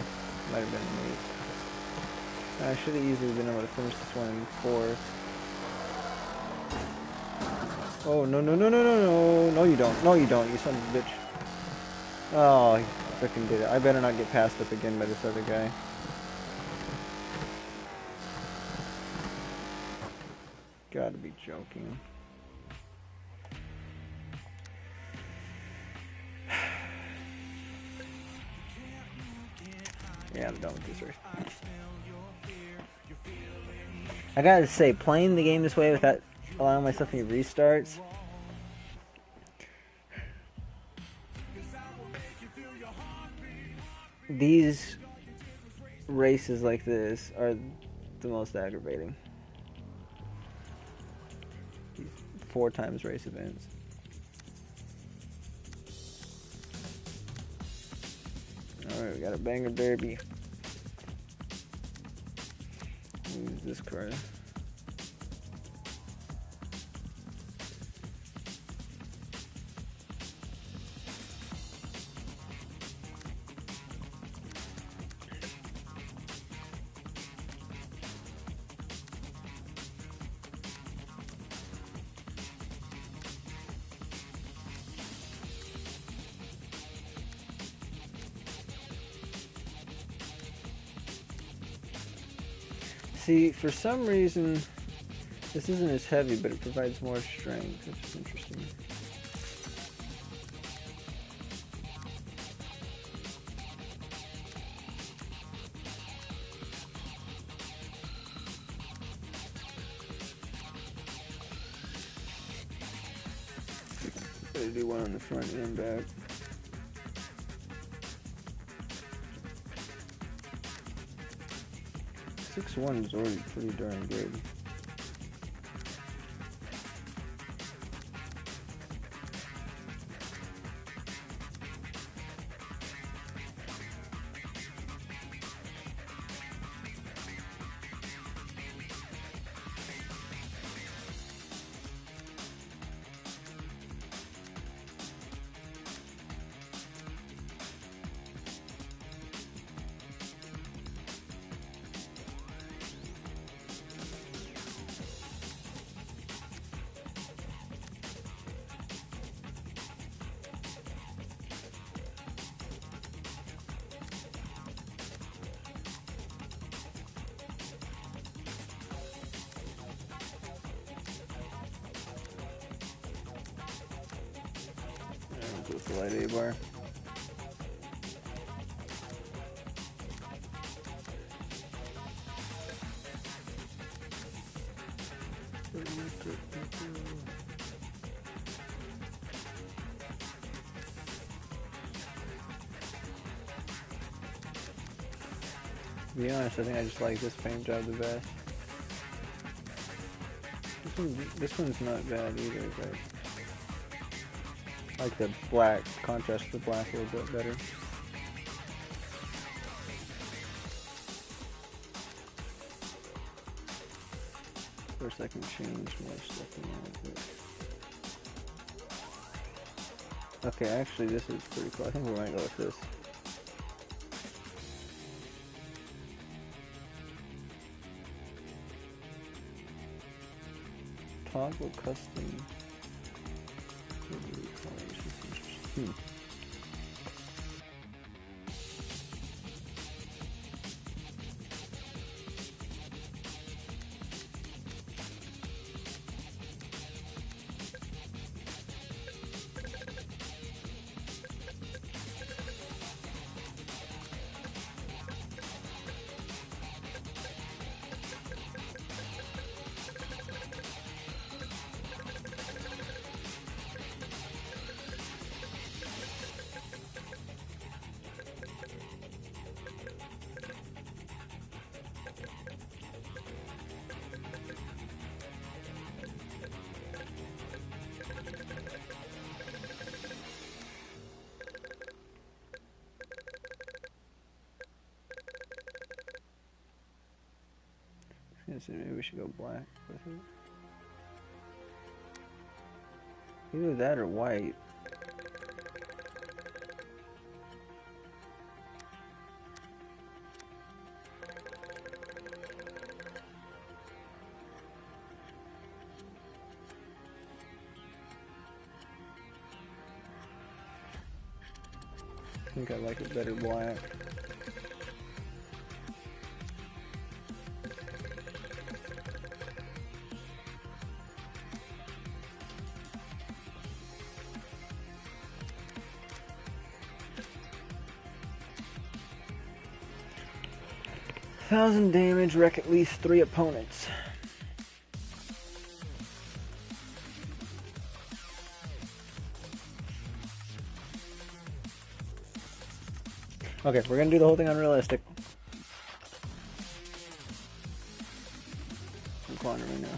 [SPEAKER 1] Might have been in 8th. I should have easily been able to finish this one in 4th. Oh, no, no, no, no, no, no. No, you don't. No, you don't, you son of a bitch. Oh, he frickin' did it. I better not get passed up again by this other guy. Gotta be joking. Yeah, I'm done with this race. I gotta say, playing the game this way without allowing myself any restarts, these races like this are the most aggravating. These 4 times race events. Alright, we got a banger derby. Use this card. See, for some reason, this isn't as heavy, but it provides more strength, which is interesting. Gotta do one on the front and back. Six-1 is already pretty darn good. the light A bar. To be honest, I think I just like this paint job the best. This one's not bad either, but I like the black, contrast to the black a little bit better. First I can change more stuff in that. Okay, actually this is pretty cool. I think we might go with this. Toggle custom. Maybe we should go black with it. Either that or white. I think I like it better black. $1,000 damage, wreck at least 3 opponents. Okay, we're gonna do the whole thing unrealistic. I'm quantum right now.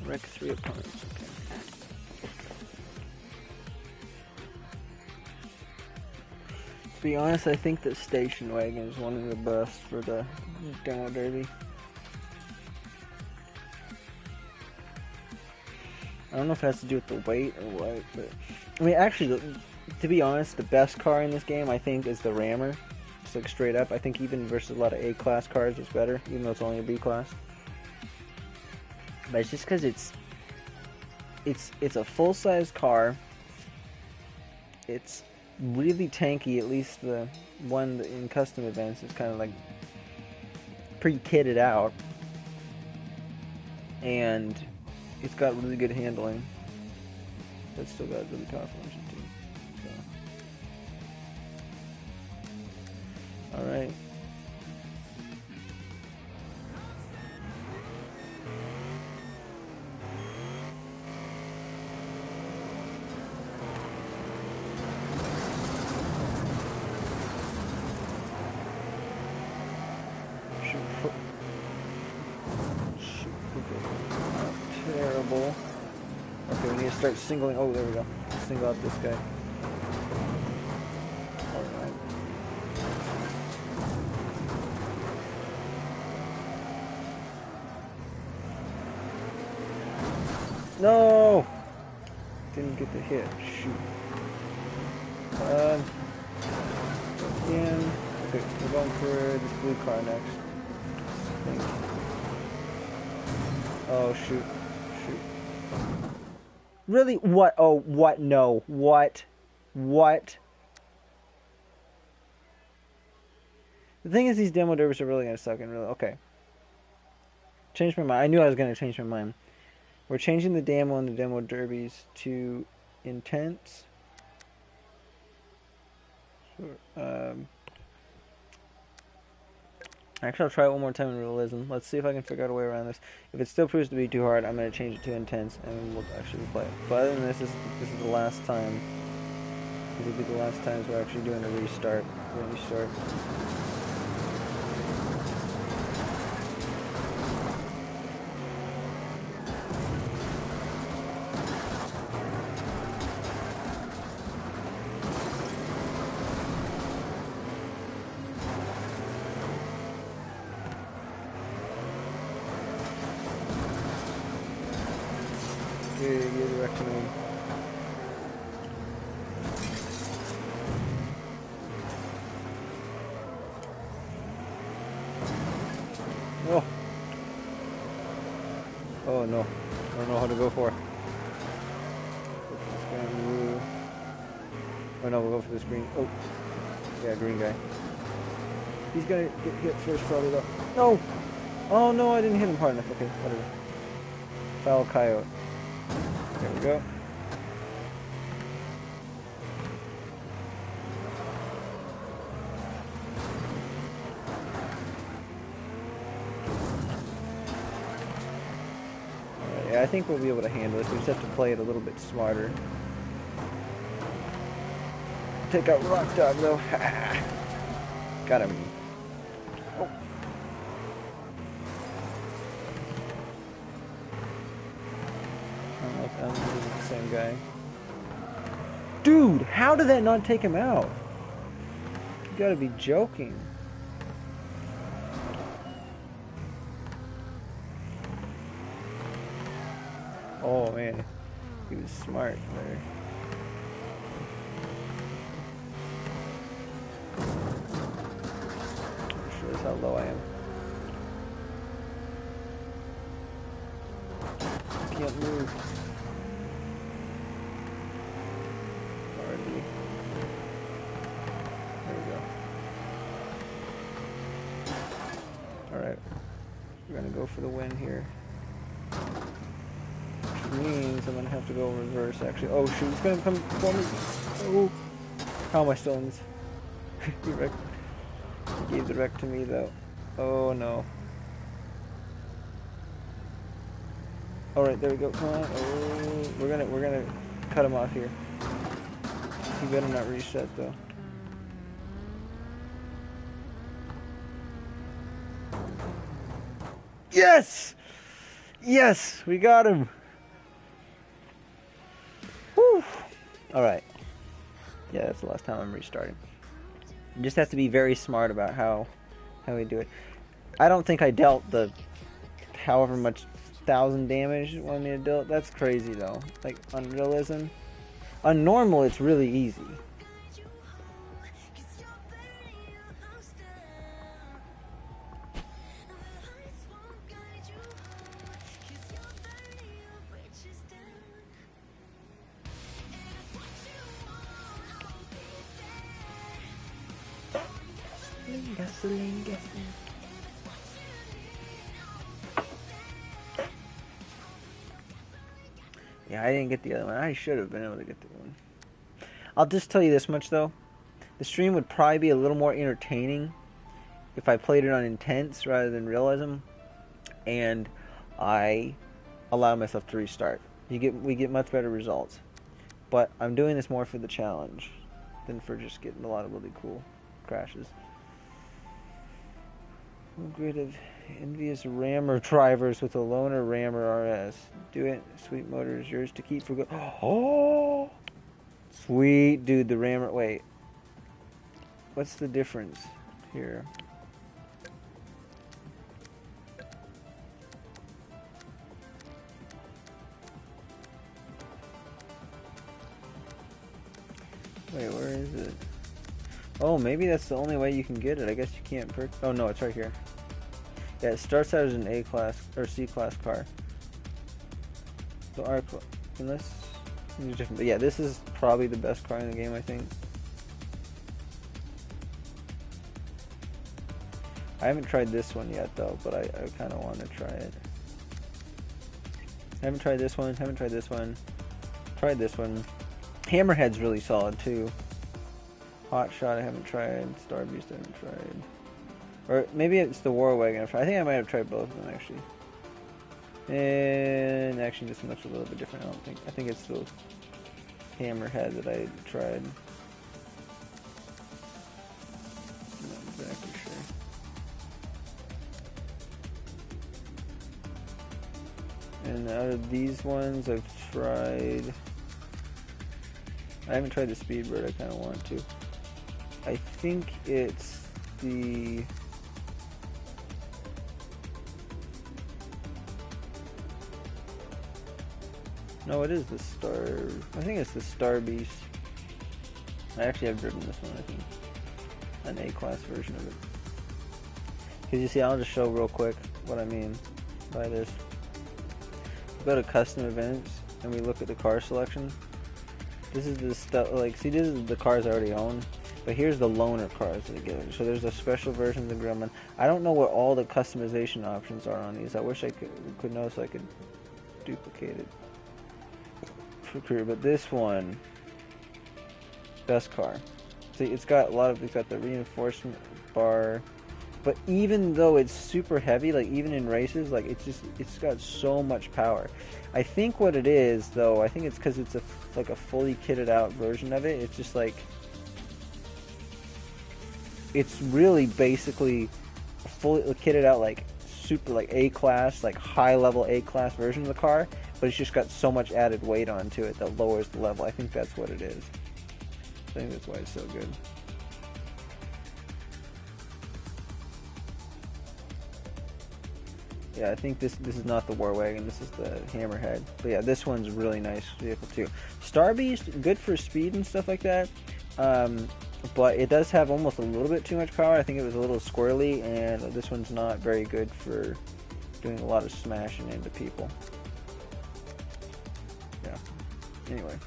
[SPEAKER 1] Wreck 3 opponents, okay. To be honest, I think the station wagon is one of the best for the demo derby. I don't know if it has to do with the weight or what, but I mean, actually, to be honest, the best car in this game I think is the Rammer. Just like straight up, I think even versus a lot of A-class cars, it's better, even though it's only a B-class. But it's just because it's a full-size car. It's really tanky. At least the one in custom events is kind of like pretty kitted out, and it's got really good handling. But it's still got really powerful engine too. So. All right. Terrible. Okay, we need to start singling. Oh, there we go. Single out this guy. Alright. No! Didn't get the hit. Shoot. scan. Okay, we're going for this blue car next. I think. Oh shoot. Shoot. Really? What? Oh, what? No. What? What? The thing is, these demo derbies are really gonna suck and really... Okay. Changed my mind. I knew I was gonna change my mind. We're changing the demo and the demo derbies to intense. Actually, I'll try it one more time in realism. Let's see if I can figure out a way around this. If it still proves to be too hard, I'm going to change it to intense, and we'll actually play it. But other than this is the last time. This will be the last times we're actually doing a restart. Oh. Oh no. I don't know how to go for. Oh no, we'll go for this green. Oh. Yeah, green guy. He's gonna get hit first probably though. No! Oh no, I didn't hit him hard enough. Okay, whatever. Foul coyote. There we go. Alright, yeah, I think we'll be able to handle this. We just have to play it a little bit smarter. Take out Rock Dog though. Got him. Oh. I don't know if I'm the same guy. Dude, how did that not take him out? You gotta be joking. Oh man, he was smart there. Shows how low I am. Can't move. Already. There we go. Alright. We're gonna go for the win here. Which means I'm gonna have to go reverse actually. Oh shoot, he's gonna come for me. Oh. How am I still in this? He wrecked. He gave the wreck to me though. Oh no. Alright, there we go. Come on. Oh, we're gonna cut him off here. He better not reset though. Yes! Yes! We got him! Whew! Alright. Yeah, that's the last time I'm restarting. You just have to be very smart about how we do it. I don't think I dealt the however much 1,000 damage you wanted me to deal. That's crazy though. Like on realism. On normal it's really easy. Gasoline, gasoline. Yeah, I didn't get the other one. I should have been able to get the other one. I'll just tell you this much though. The stream would probably be a little more entertaining if I played it on intense rather than realism, and I allow myself to restart. We get much better results. But I'm doing this more for the challenge than for just getting a lot of really cool crashes. Grid of envious rammer drivers with a loaner rammer RS. Do it. Sweet motor is yours to keep for good. Oh! Sweet, dude, the rammer. Wait. What's the difference here? Wait, where is it? Oh, maybe that's the only way you can get it. I guess you can't oh no, it's right here. Yeah, it starts out as an A class or C class car. So R class, yeah, this is probably the best car in the game, I think. I haven't tried this one yet though, but I kind of want to try it. I haven't tried this one, haven't tried this one. Tried this one. Hammerhead's really solid too. Hot Shot I haven't tried. Star Beast I haven't tried. Or maybe it's the War Wagon. I think I might have tried both of them actually. And actually this one looks a little bit different. I think it's the Hammerhead that I tried. Not exactly sure. And out of these ones I've tried, I haven't tried the Speedbird, I kind of want to. I think it's the... No, it is the Star... I think it's the Star Beast. I actually have driven this one, I think. An A-class version of it. Because you see, I'll just show real quick what I mean by this. We go to custom events, and we look at the car selection. This is the stuff, like, see, this is the cars I already own. But here's the loaner cars that I get. So there's a special version of the Grillman. I don't know what all the customization options are on these. I wish I could know so I could duplicate it for career. But this one, best car. See, it's got the reinforcement bar. But even though it's super heavy, like even in races, like it's got so much power. I think what it is, though, I think it's because it's like a fully kitted out version of it. It's just like, it's really basically fully kitted out, like super, like A-class, like high-level A-class version of the car, but it's just got so much added weight onto it that lowers the level. I think that's what it is. I think that's why it's so good. Yeah, I think this is not the War Wagon. This is the Hammerhead. But yeah, this one's a really nice vehicle too. Star Beast, good for speed and stuff like that. But it does have almost a little bit too much power. I think it was a little squirrely, and this one's not very good for doing a lot of smashing into people. Yeah. Anyway.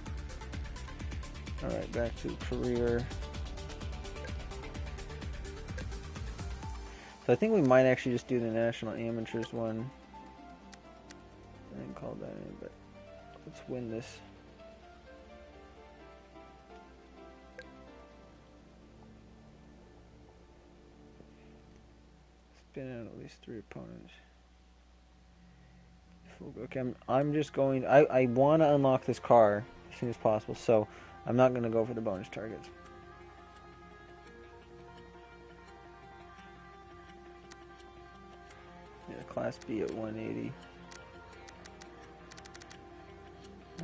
[SPEAKER 1] Alright, back to career. So I think we might actually just do the National Amateurs one. I didn't call that in, but let's win this. Spin out at least 3 opponents. Okay, I'm just going... I want to unlock this car as soon as possible, so I'm not going to go for the bonus targets. Yeah, Class B at 180.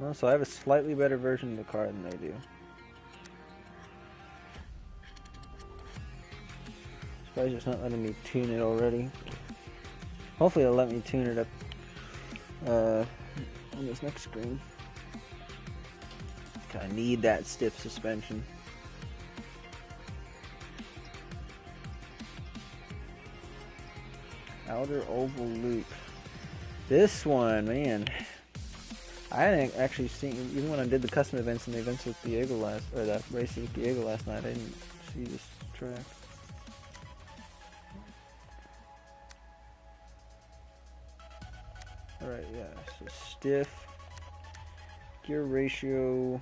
[SPEAKER 1] Well, so I have a slightly better version of the car than they do. Surprised it's not letting me tune it already. Hopefully it'll let me tune it up on this next screen. I need that stiff suspension. Outer oval loop. This one, man. I hadn't actually seen, even when I did the custom events and the events with Diego that race with Diego last night, I didn't see this track. Alright, yeah, so stiff, gear ratio,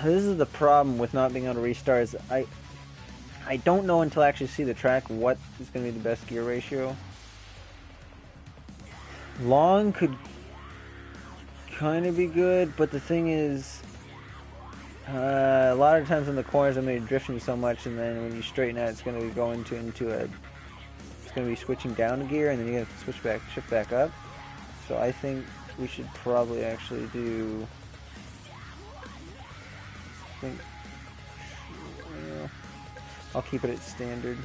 [SPEAKER 1] this is the problem with not being able to restart, is I don't know until I actually see the track what is going to be the best gear ratio. Long could kind of be good, but the thing is, a lot of times in the corners I'm going to be drifting so much, and then when you straighten out, it's going to be going it's going to be switching down a gear, and then you have to shift back up. So I think we should probably actually do, I'll keep it at standard.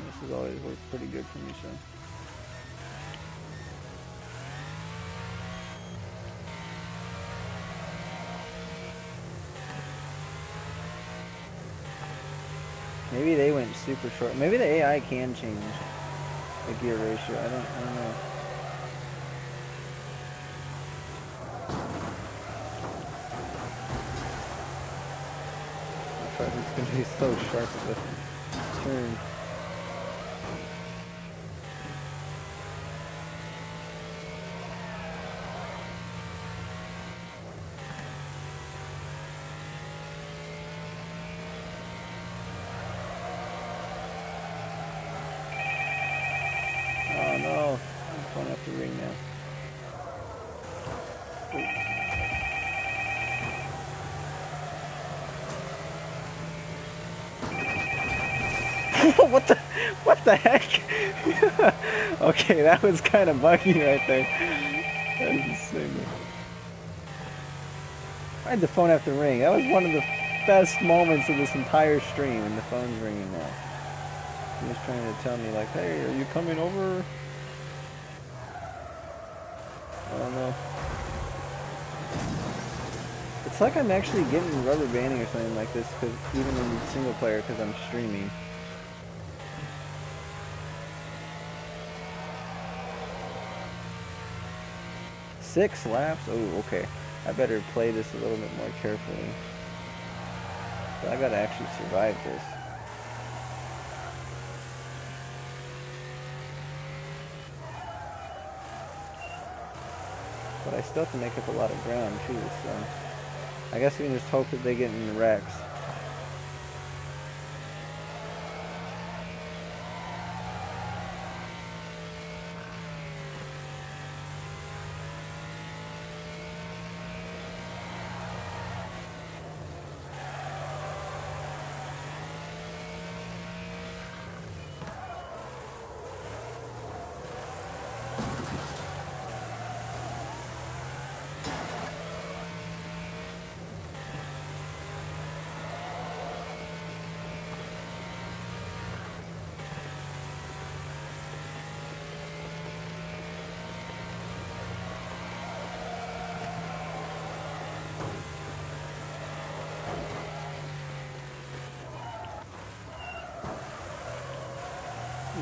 [SPEAKER 1] This has always worked pretty good for me, so. Maybe they went super short. Maybe the AI can change the gear ratio. I don't know. It's gonna be so sharp at the turn. Oh no, I'm going off the ring now. What the heck? Okay, that was kind of buggy right there. That was insane. I had the phone after ring. That was one of the best moments of this entire stream, and the phone's ringing now. He was trying to tell me, like, hey, are you coming over? I don't know. It's like I'm actually getting rubber banding or something like this, cause even in single player, because I'm streaming. Six laps? Oh, okay. I better play this a little bit more carefully. But I gotta actually survive this. But I still have to make up a lot of ground too, so I guess we can just hope that they get in the wrecks.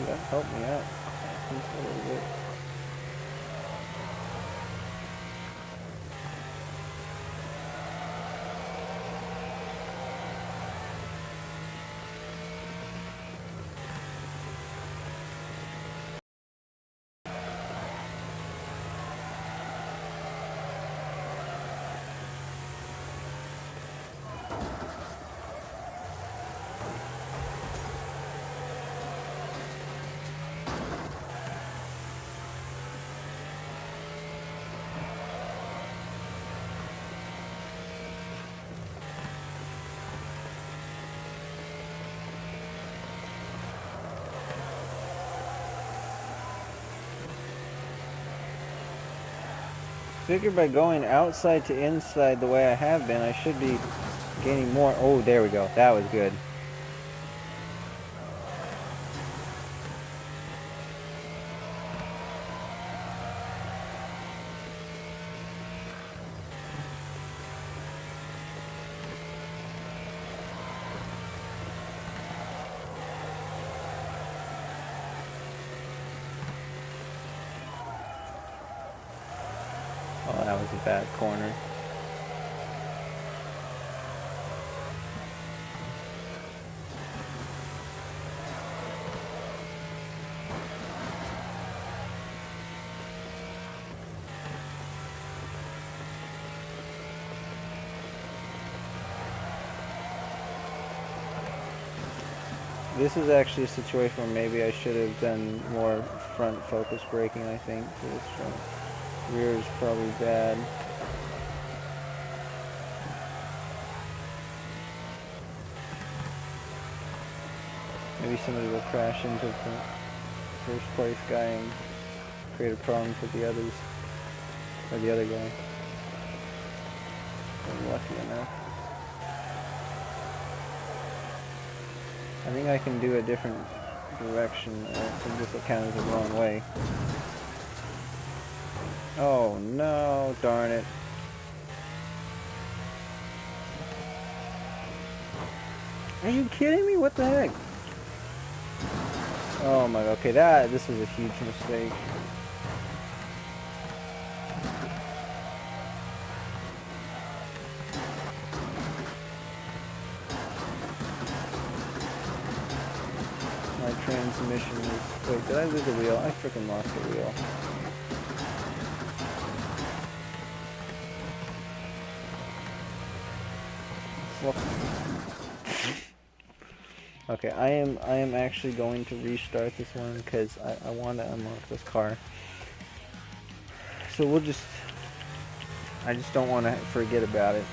[SPEAKER 1] That helped me out a little bit. Figure by going outside to inside the way I have been, I should be gaining more. Oh, there we go. That was good. Oh, that was a bad corner. This is actually a situation where maybe I should have done more front focus braking, I think, for this front. Rear is probably bad. Maybe somebody will crash into the first place guy and create a problem for the others, or the other guy. I'm lucky enough. I think I can do a different direction, or this will count as the wrong way. Oh no, darn it. Are you kidding me? What the heck? Oh my, okay, this was a huge mistake. My transmission is... Wait, did I lose the wheel? I freaking lost the wheel. Okay, I am actually going to restart this one because I want to unlock this car. So I just don't want to forget about it.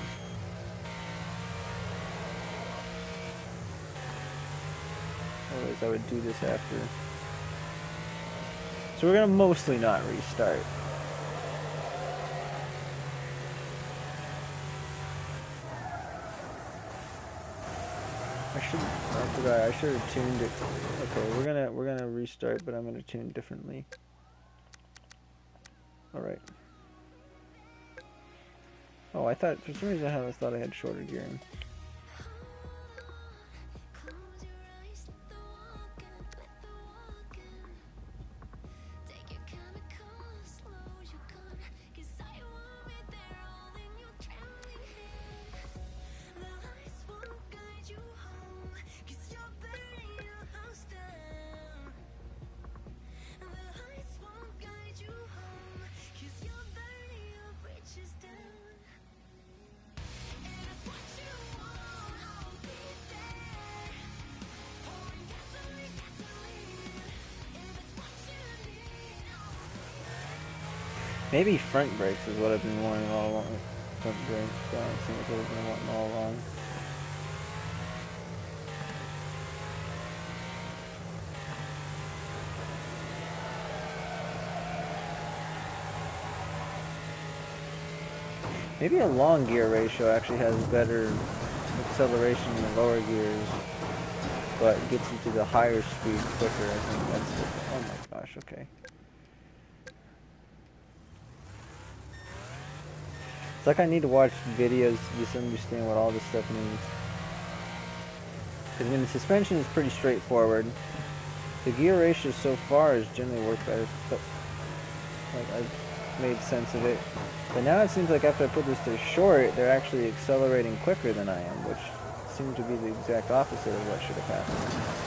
[SPEAKER 1] Otherwise I would do this after. So we're going to mostly not restart. I forgot, I should have tuned it. Okay, we're gonna restart, but I'm gonna tune differently. Alright. Oh, I thought, for some reason I thought I had shorter gearing. Maybe front brakes is what I've been wanting all along. Front brakes, seems like I've been wanting all along. Maybe a long gear ratio actually has better acceleration in the lower gears, but gets you to the higher speed quicker. I think that's the... Oh my gosh, okay. It's like I need to watch videos to just understand what all this stuff means. Because I mean, the suspension is pretty straightforward. The gear ratio so far has generally worked better. But, like, I've made sense of it. But now it seems like after I put this to short, they're actually accelerating quicker than I am, which seemed to be the exact opposite of what should have happened.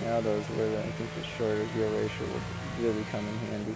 [SPEAKER 1] Now those where I think the shorter gear ratio will really come in handy.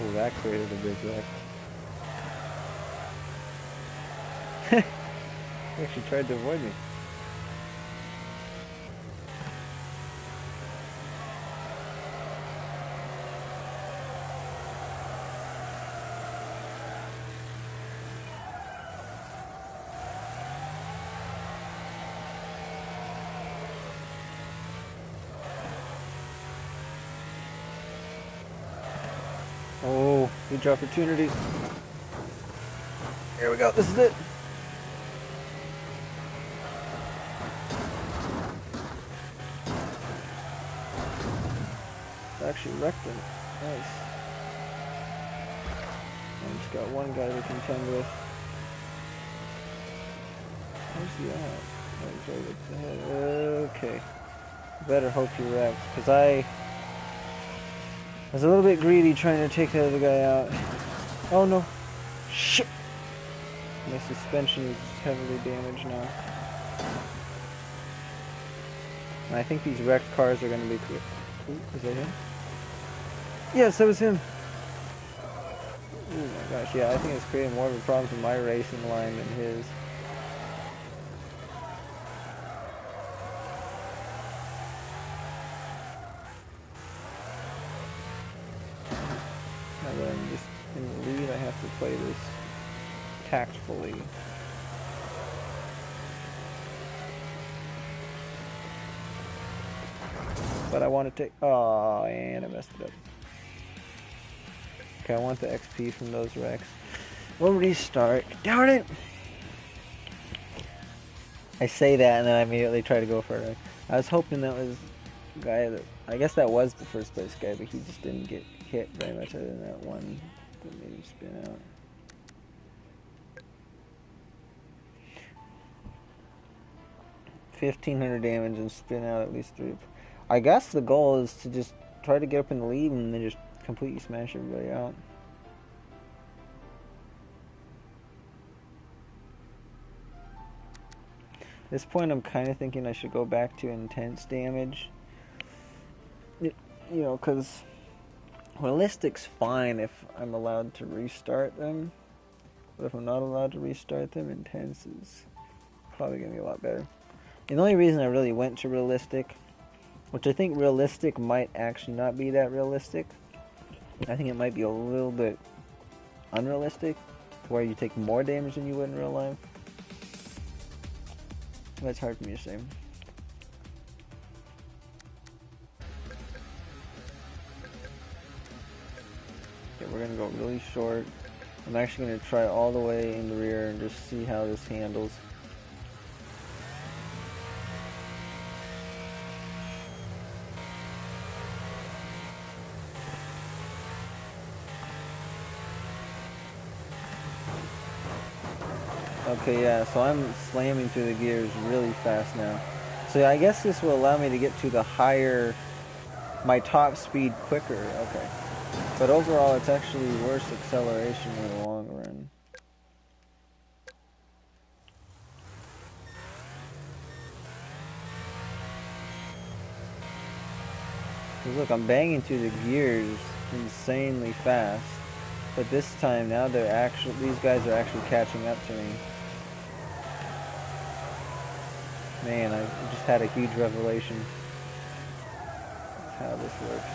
[SPEAKER 1] Oh, that created a big wreck. He actually tried to avoid me. Oh, huge opportunity. Here we go, this is it. actually wrecked him. Nice. I just got one guy to contend with. Where's he at? Oh, he's right at the head. Okay. Better hope he wrecks, because I was a little bit greedy trying to take the other guy out. Oh no. Shit! My suspension is heavily damaged now. And I think these wrecked cars are going to be quick. Ooh, is that him? Yes, that was him! Oh my gosh, yeah, I think it's creating more of a problem for my racing line than his. Now that I'm just in the lead, I have to play this tactfully. But I want to take... Oh, and I messed it up. Okay, I want the XP from those wrecks. We'll restart. Darn it! I say that and then I immediately try to go for it. I was hoping that was the guy that... I guess that was the first place guy, but he just didn't get hit very much other than that one that made him spin out. $1,500 damage and spin out at least 3. I guess the goal is to just try to get up in the lead and then just completely smash everybody out. At this point, I'm kind of thinking I should go back to intense damage. You know, because realistic's fine if I'm allowed to restart them. But if I'm not allowed to restart them, intense is probably going to be a lot better. And the only reason I really went to realistic, which I think realistic might actually not be that realistic. I think it might be a little bit unrealistic, to where you take more damage than you would in real life. That's hard for me to say. Okay, we're going to go really short. I'm actually going to try all the way in the rear and just see how this handles. Okay, yeah, so I'm slamming through the gears really fast now. So yeah, I guess this will allow me to get to the higher, my top speed quicker, okay. But overall, it's actually worse acceleration in the long run. Because look, I'm banging through the gears insanely fast. But this time, now these guys are actually catching up to me. Man, I just had a huge revelation. That's how this works.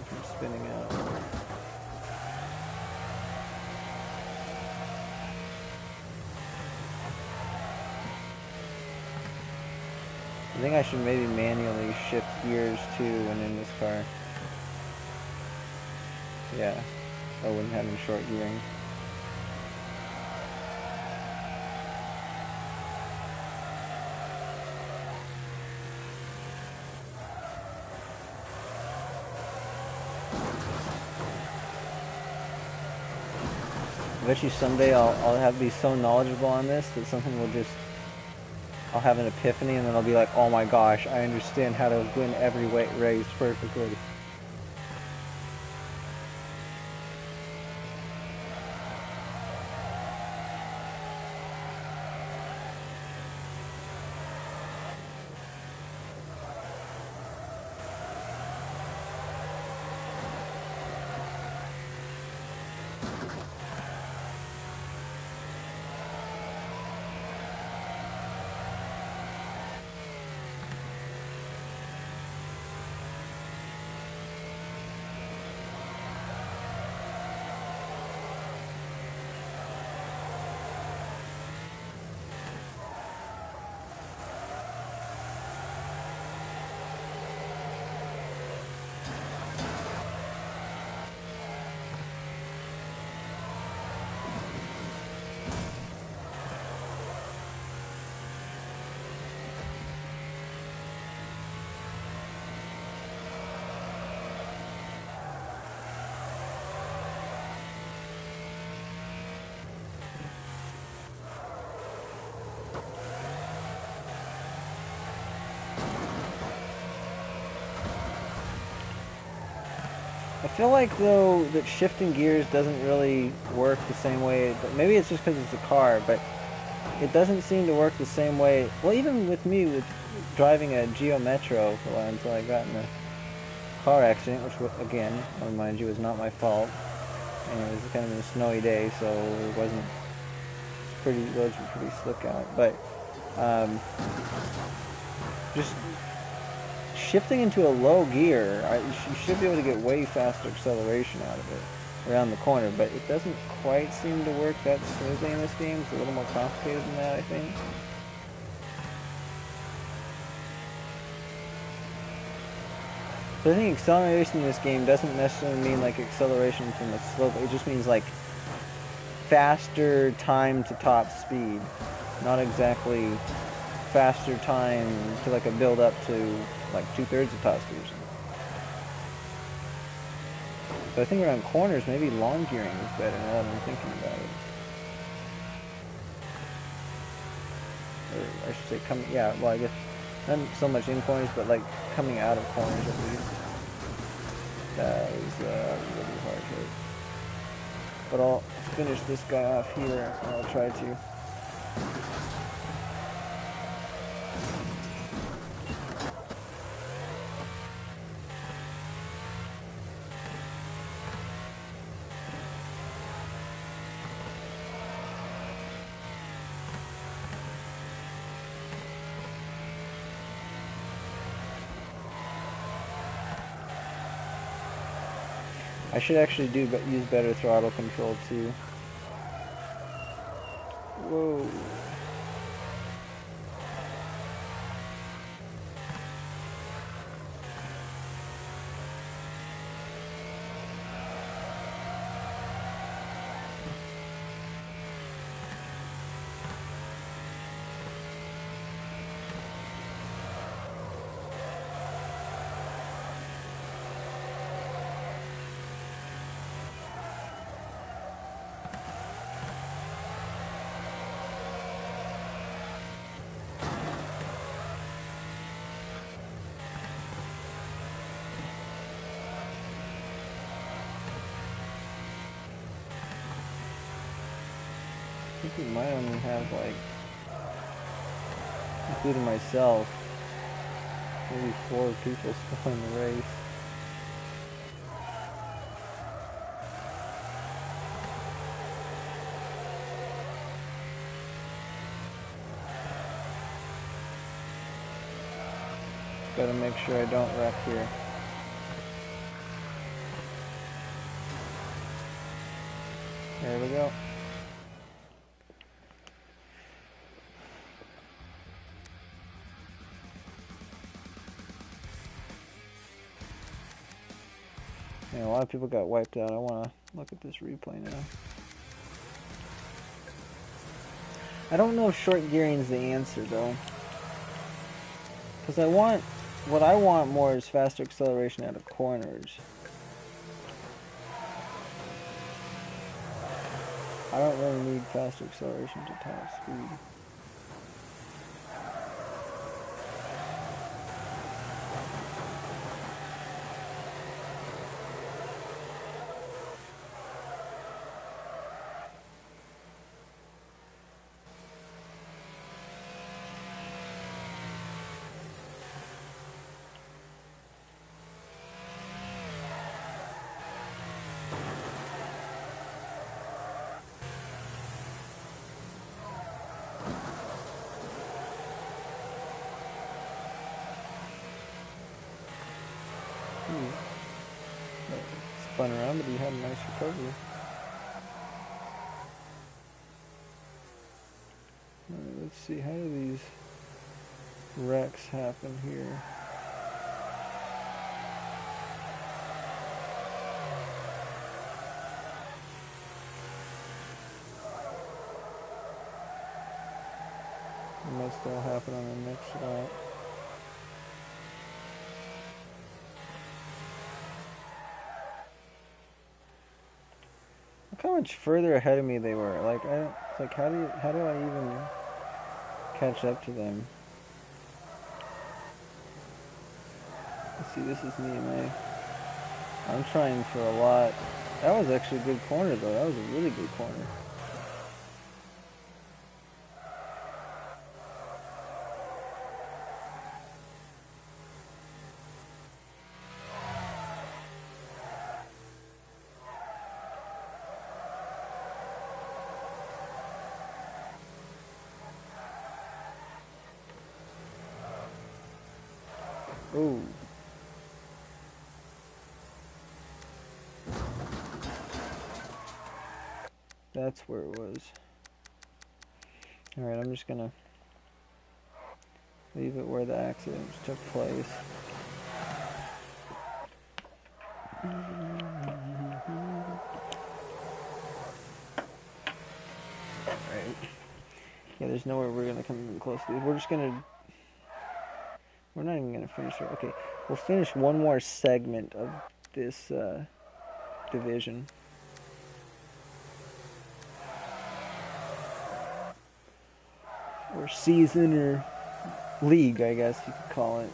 [SPEAKER 1] From spinning out. I think I should maybe manually shift gears too when in this car. Yeah, I wouldn't have any short gearing. I bet you someday I'll have be so knowledgeable on this that something will just, I'll have an epiphany and then I'll be like, oh my gosh, I understand how to win every race perfectly. I feel like though that shifting gears doesn't really work the same way, but maybe it's just because it's a car, but it doesn't seem to work the same way. Well, even with me with driving a Geo Metro for a while until I got in a car accident, which again, I'll remind you, was not my fault. And it was kind of a snowy day, so it wasn't roads were pretty slick out, but just shifting into a low gear, you should be able to get way faster acceleration out of it around the corner, but it doesn't quite seem to work that smoothly in this game. It's a little more complicated than that, I think. So I think acceleration in this game doesn't necessarily mean like acceleration from a slope. It just means like faster time to top speed, not exactly faster time to like a build up to like 2/3 of top speed or something. So I think around corners maybe long gearing is better now that I'm thinking about it. Or I should say coming, yeah, well I guess not so much in corners, but like coming out of corners at least. That was a really hard hit. But I'll finish this guy off here, and I'll try to. I should actually use better throttle control too. Whoa. I think we might only have like, including myself, maybe 4 people still in the race. Gotta make sure I don't wreck here. There we go. Yeah, a lot of people got wiped out. I want to look at this replay now. I don't know if short gearing is the answer though. Because what I want more is faster acceleration out of corners. I don't really need faster acceleration to top speed. Spun around, but he had a nice recovery. Alright, let's see, how do these wrecks happen here? It might still happen on the next lap. Look how much further ahead of me they were. Like, it's like how do I even catch up to them? Let's see, this is me and I'm trying for a lot. That was actually a good corner, though. That was a really good corner. Ooh. That's where it was. Alright, I'm just gonna leave it where the accidents took place. Alright. Yeah, there's nowhere we're gonna come even close to it. We're just gonna... We're not even gonna finish it. Okay, we'll finish one more segment of this division. Or season, or league, I guess you could call it.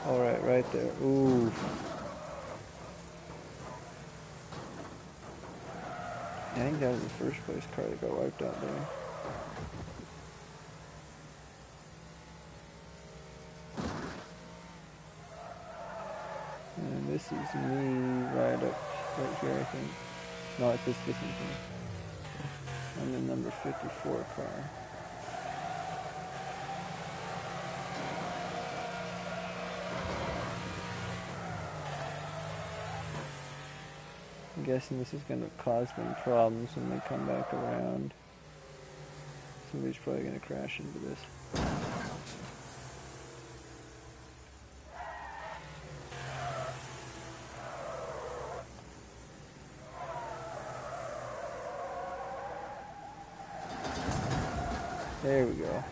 [SPEAKER 1] Alright, right there. Ooh. I think that was the first place car that got wiped out there. And this is me right here, I think. No, it's this is me. I'm the number 54 car. I'm guessing this is going to cause them problems when they come back around. Somebody's probably going to crash into this. There we go.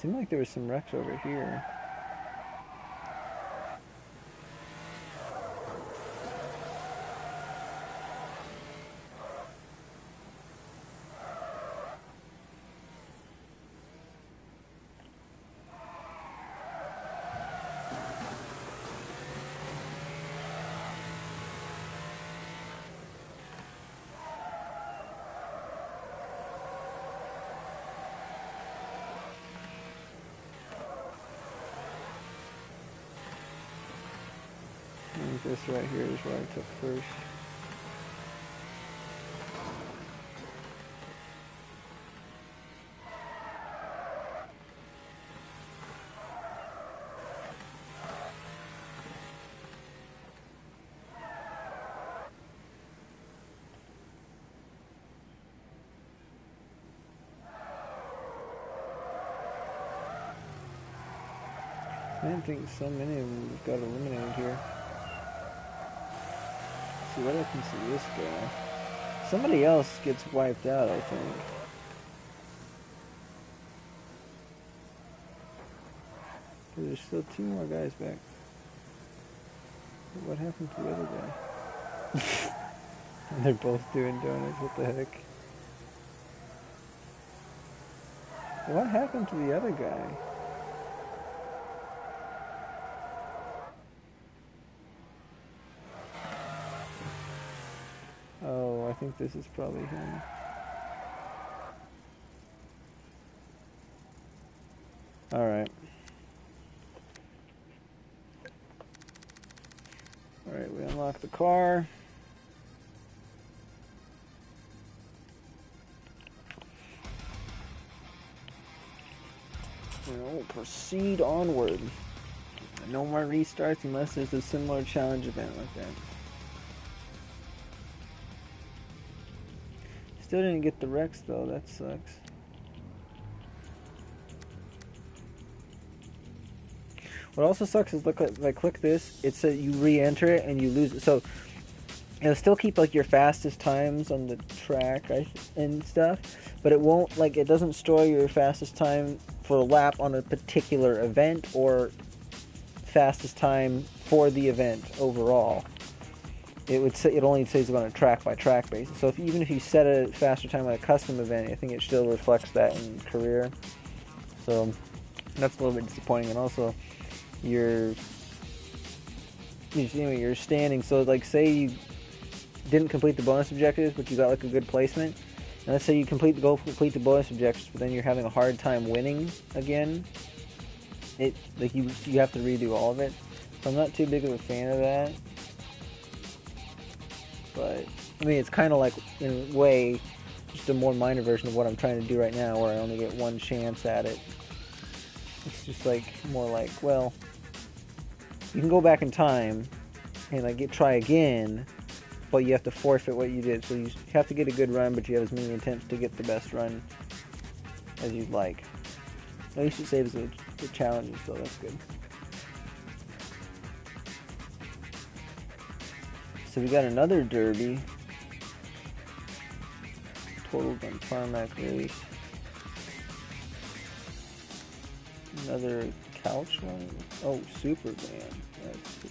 [SPEAKER 1] Seemed like there was some wrecks over here. This right here is what I took first. I didn't think so many of them got eliminated here. See what happens to this guy. Somebody else gets wiped out, I think. There's still 2 more guys back. What happened to the other guy? And they're both doing donuts, what the heck? What happened to the other guy? Oh, I think this is probably him. Alright. Alright, we unlock the car. And we'll proceed onward. No more restarts unless there's a similar challenge event like that. Still didn't get the Rex though, that sucks. What also sucks is, look, if I click this, it says you re-enter it and you lose it. So it'll still keep like your fastest times on the track and stuff, but it won't, like, it doesn't store your fastest time for a lap on a particular event or fastest time for the event overall. It would say, it only says it on a track by track basis. So even if you set a faster time on a custom event, I think it still reflects that in career. So that's a little bit disappointing. And also your standing. So like, say you didn't complete the bonus objectives, but you got like a good placement. And let's say you complete the bonus objectives, but then you're having a hard time winning again. It, like, you have to redo all of it. So I'm not too big of a fan of that. But I mean, it's kind of like, in a way, just a more minor version of what I'm trying to do right now, where I only get one chance at it. It's just like more like, well, you can go back in time and like try again, but you have to forfeit what you did. So you have to get a good run, but you have as many attempts to get the best run as you'd like. At least it saves the challenges, so that's good. So we got another derby. Total gun tarmac race. Another couch one. Oh, Superman. That's cool.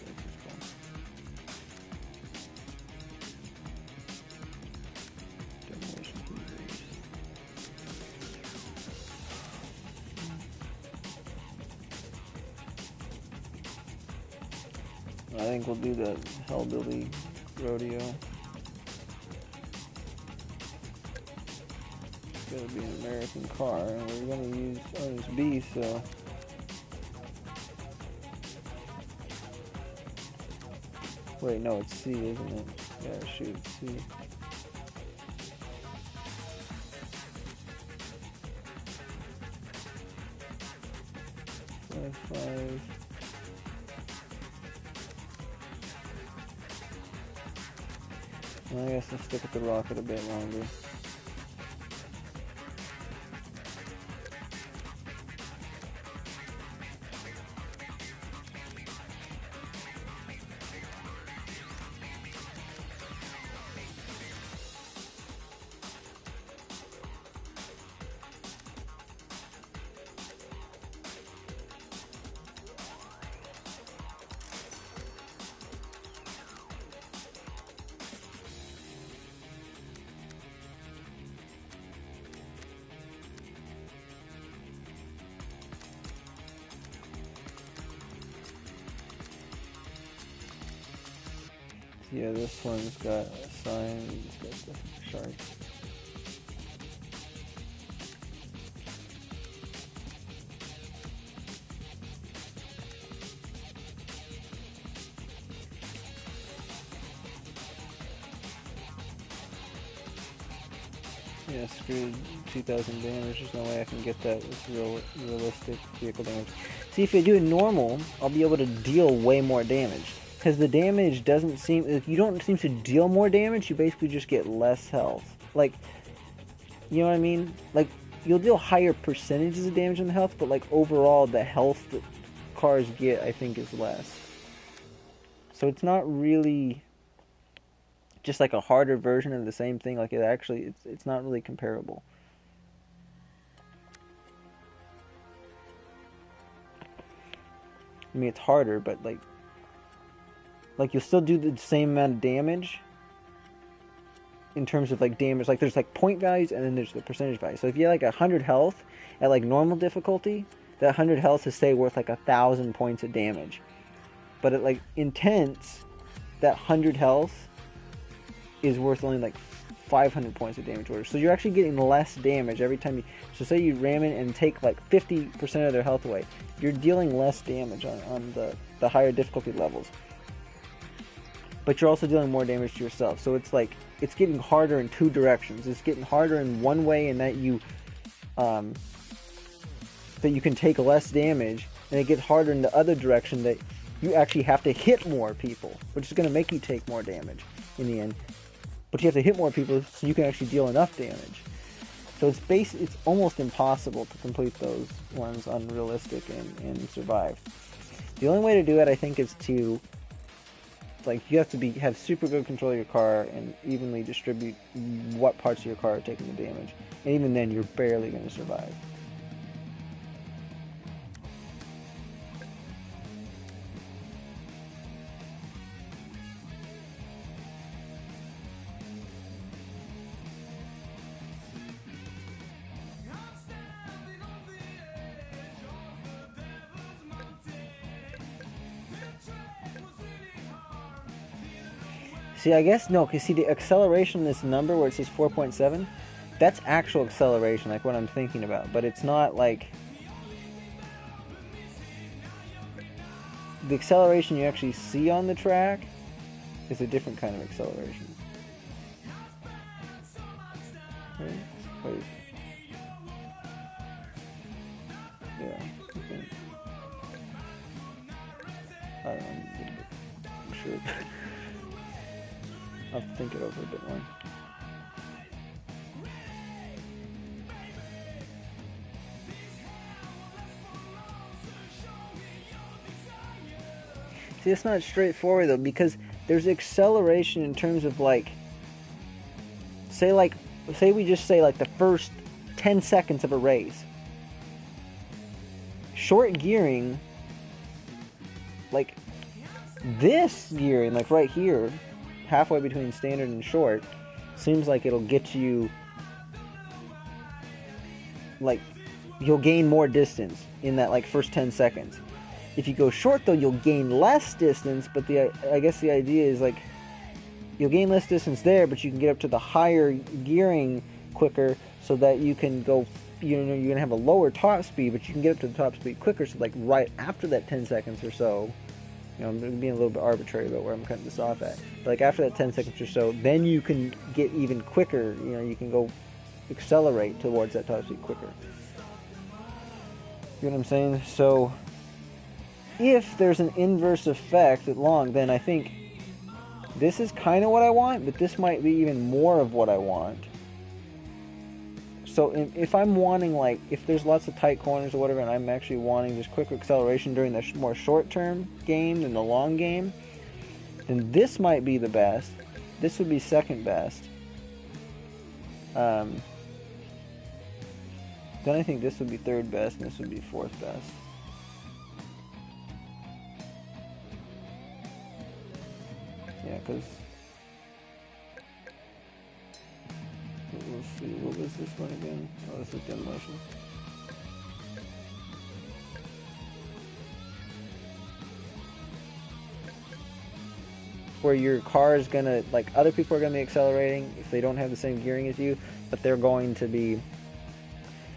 [SPEAKER 1] I think we'll do the Hellbilly Rodeo. It's gotta be an American car, and we're gonna use this B, so. Wait, no, it's C, isn't it? Yeah, shoot, it's C. Five. I guess I'll stick with the rocket a bit longer. Yeah, this one's got a sign, it's got the shark. Yeah, screwed 2,000 damage. There's no way I can get that with realistic vehicle damage. See, if I do it normal, I'll be able to deal way more damage. Because the damage doesn't seem... If you don't seem to deal more damage, you basically just get less health. Like, you know what I mean? Like, you'll deal higher percentages of damage on the health, but like overall, the health that cars get, I think, is less. So it's not really just like a harder version of the same thing. Like, it actually, it's not really comparable. I mean, it's harder, but like you'll still do the same amount of damage in terms of like damage. Like, there's like point values and then there's the percentage value. So if you have like 100 health at like normal difficulty, that 100 health is, say, worth like 1,000 points of damage. But at like intense, that 100 health is worth only like 500 points of damage order. So you're actually getting less damage every time you... So say you ram in and take like 50% of their health away. You're dealing less damage on the higher difficulty levels. But you're also dealing more damage to yourself. So it's like, it's getting harder in two directions. It's getting harder in one way in that you can take less damage, and it gets harder in the other direction that you actually have to hit more people, which is going to make you take more damage in the end. but you have to hit more people so you can actually deal enough damage. So it's almost impossible to complete those ones unrealistic and survive. The only way to do it, I think, is to, like, you have to have super good control of your car and evenly distribute what parts of your car are taking the damage. And even then, you're barely going to survive. See, I guess, no, because see, the acceleration in this number where it says 4.7, that's actual acceleration, like what I'm thinking about. But it's not like the acceleration you actually see on the track is a different kind of acceleration. Right? Wait. Yeah. Okay. I don't know. I'm sure. I'll have to think it over a bit more. See, it's not straightforward though, because there's acceleration in terms of like, say we just say like the first 10 seconds of a race. Short gearing, like this gearing, like right here, halfway between standard and short, seems like it'll get you, like, you'll gain more distance in that like first 10 seconds. If you go short though, you'll gain less distance, but I guess the idea is like you'll gain less distance there, but you can get up to the higher gearing quicker, so that you can go, you know, you're gonna have a lower top speed, but you can get up to the top speed quicker. So like right after that 10 seconds or so, you know, I'm being a little bit arbitrary about where I'm cutting this off at. But like after that 10 seconds or so, then you can get even quicker. You know, you can go accelerate towards that top speed quicker. You know what I'm saying? So if there's an inverse effect at long, then I think this is kind of what I want, but this might be even more of what I want. So if I'm wanting, like, if there's lots of tight corners or whatever, and I'm actually wanting just quick acceleration during the more short-term game than the long game, then this might be the best. This would be second best. Then I think this would be third best, and this would be fourth best. Yeah, because we'll see. What was this one again? Oh, this is demolition. Where your car is gonna, like, other people are gonna be accelerating if they don't have the same gearing as you, but they're going to be.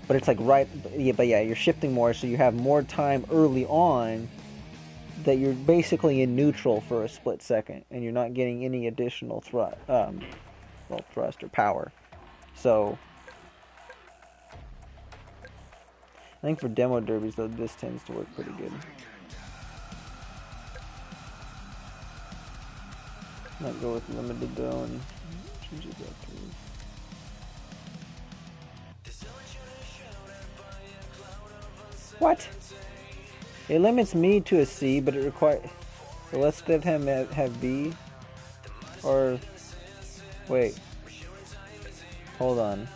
[SPEAKER 1] But it's like right, yeah, but yeah, you're shifting more, so you have more time early on that you're basically in neutral for a split second, and you're not getting any additional thrust or power. So I think for demo derbies though, this tends to work pretty good. Might go with limited though and change it back to. What? It limits me to a C, but it requires. So let's let him have B. Or wait. Hold on.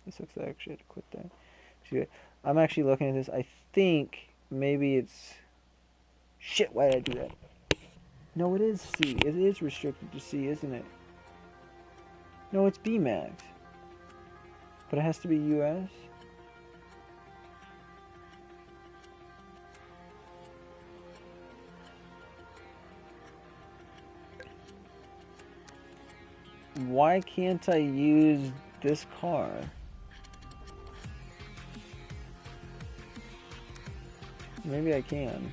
[SPEAKER 1] This looks like I actually had to quit that. I'm actually looking at this. I think maybe it's. Shit, why did I do that? No, it is C. It is restricted to C, isn't it? No, it's B max. But it has to be US. Why can't I use this car? Maybe I can.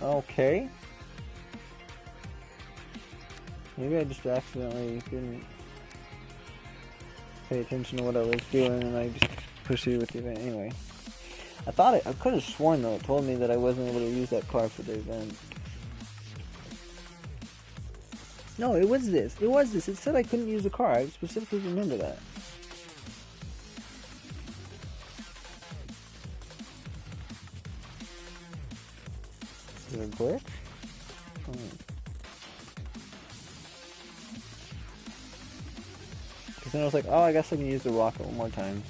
[SPEAKER 1] Okay. Maybe I just accidentally didn't pay attention to what I was doing, and I just proceed with the event anyway. I could have sworn though it told me that I wasn't able to use that car for the event. No, it was this. It was this. It said I couldn't use the car. I specifically remember that. Is it a glitch? Because then I was like, oh, I guess I can use the rocket one more time.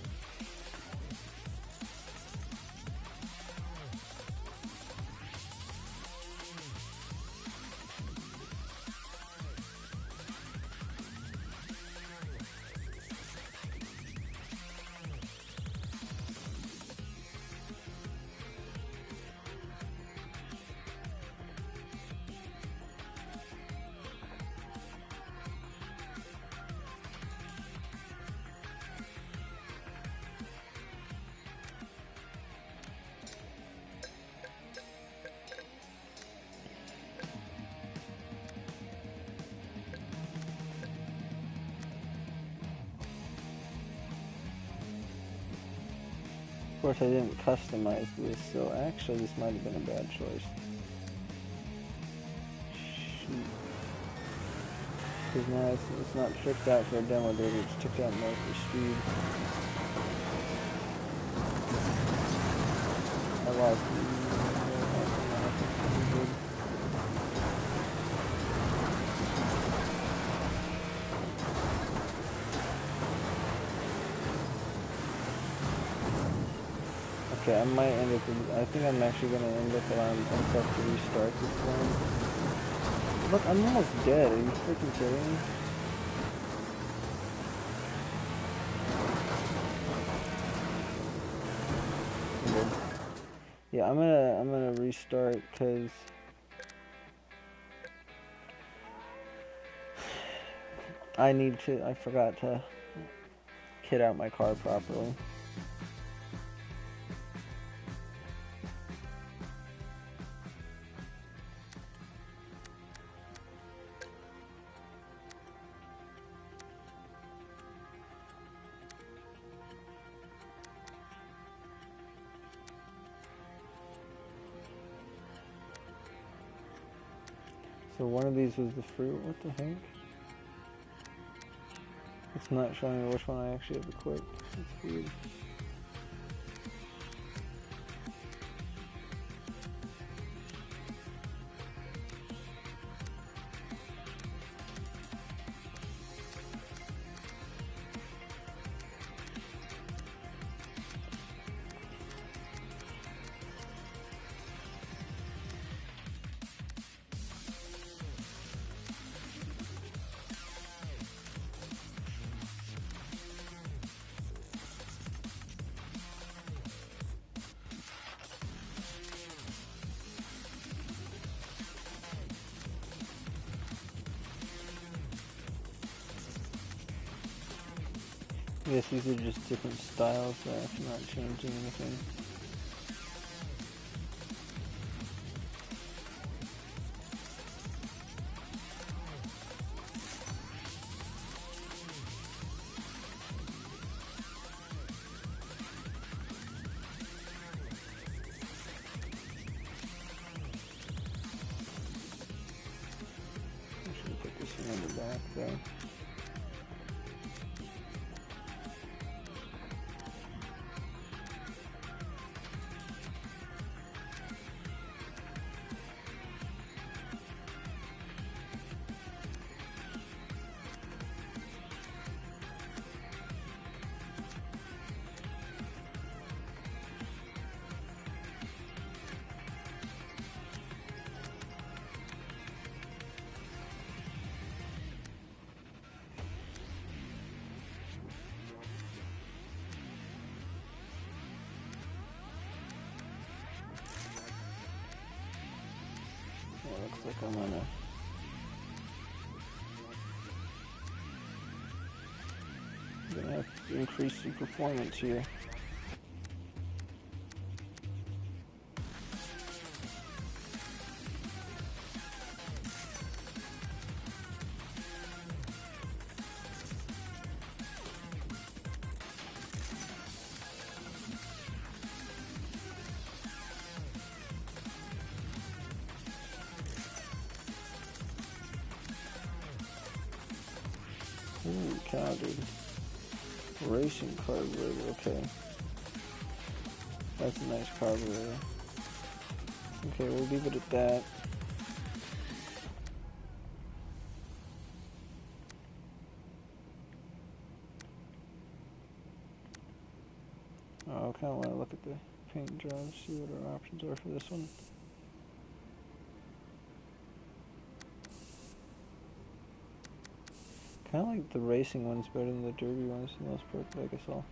[SPEAKER 1] Of course, I didn't customize this, so actually this might have been a bad choice. Shoot. Because now it's not tricked out for a demo data, it's tricked out more for speed. I lost. Okay, I might end up. I think I'm actually gonna end up allowing myself to restart this one. Look, I'm almost dead. Are you freaking kidding me? Good. Yeah, I'm gonna restart because I forgot to kit out my car properly. So one of these was the fruit. What the heck? It's not showing me which one I actually have equipped. That's weird. Yes, these are just different styles, I'm not changing anything. I should put this one in the back there. Looks like I'm gonna have to increase the performance here. Ooh, cow, dude. Racing carburetor, okay. That's a nice carburetor. Okay, we'll leave it at that. Oh, I kind of want to look at the paint job, see what our options are for this one. Kind of like the racing ones better than the derby ones for the most part, but I guess I'll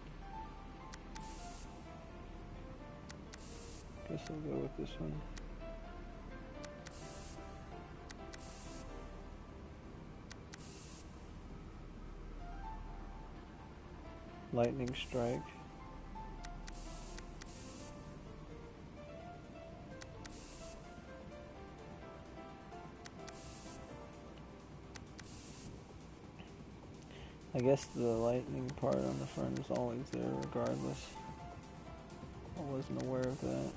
[SPEAKER 1] go with this one. Lightning strike. I guess the lightning part on the front is always there regardless. I wasn't aware of that.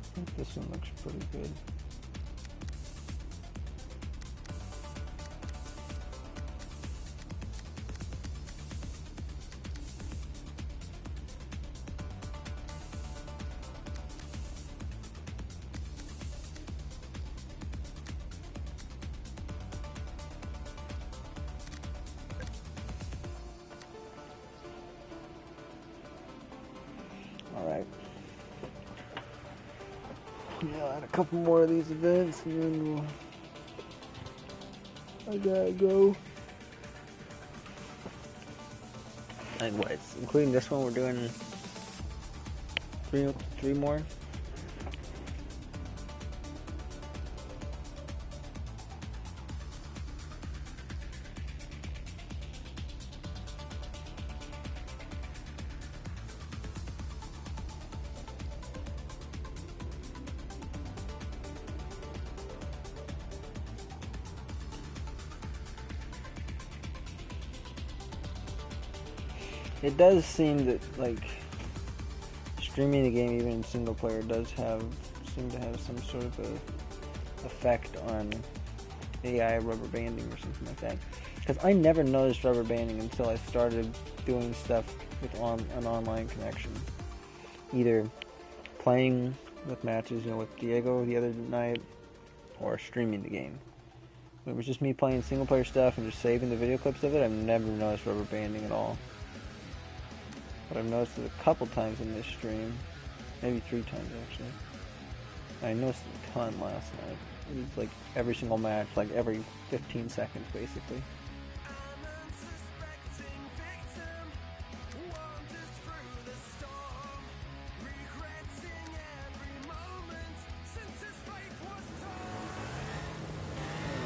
[SPEAKER 1] I think this one looks pretty good. Alright. Yeah, I'll add a couple more of these events and then I gotta go. And what? Including this one, we're doing three more. It does seem that, like, streaming the game, even in single player, does seem to have some sort of a effect on AI rubber banding or something like that. Because I never noticed rubber banding until I started doing stuff with an online connection. Either playing with matches, with Diego the other night, or streaming the game. When it was just me playing single player stuff and just saving the video clips of it, I've never noticed rubber banding at all. But I've noticed it a couple times in this stream. Maybe 3 times, actually. I noticed it a ton last night. It was like every single match, like every 15 seconds, basically.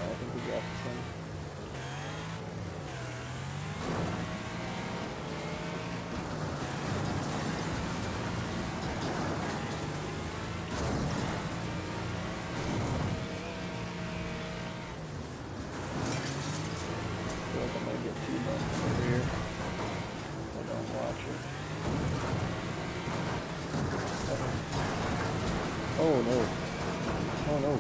[SPEAKER 1] I think we got this one. Oh no. Oh no.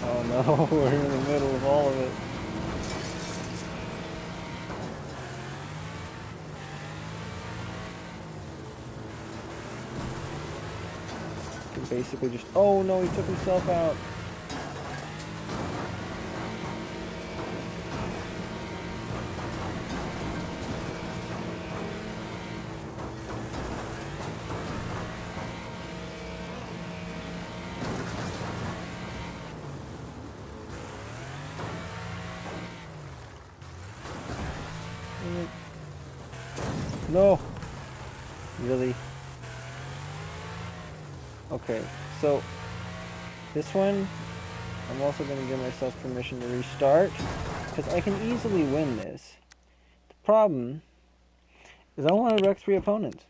[SPEAKER 1] Oh no, we're in the middle of all of it. Can basically just, oh no, he took himself out. No. Really? Okay, so this one, I'm also going to give myself permission to restart, because I can easily win this. The problem is I want to wreck 3 opponents.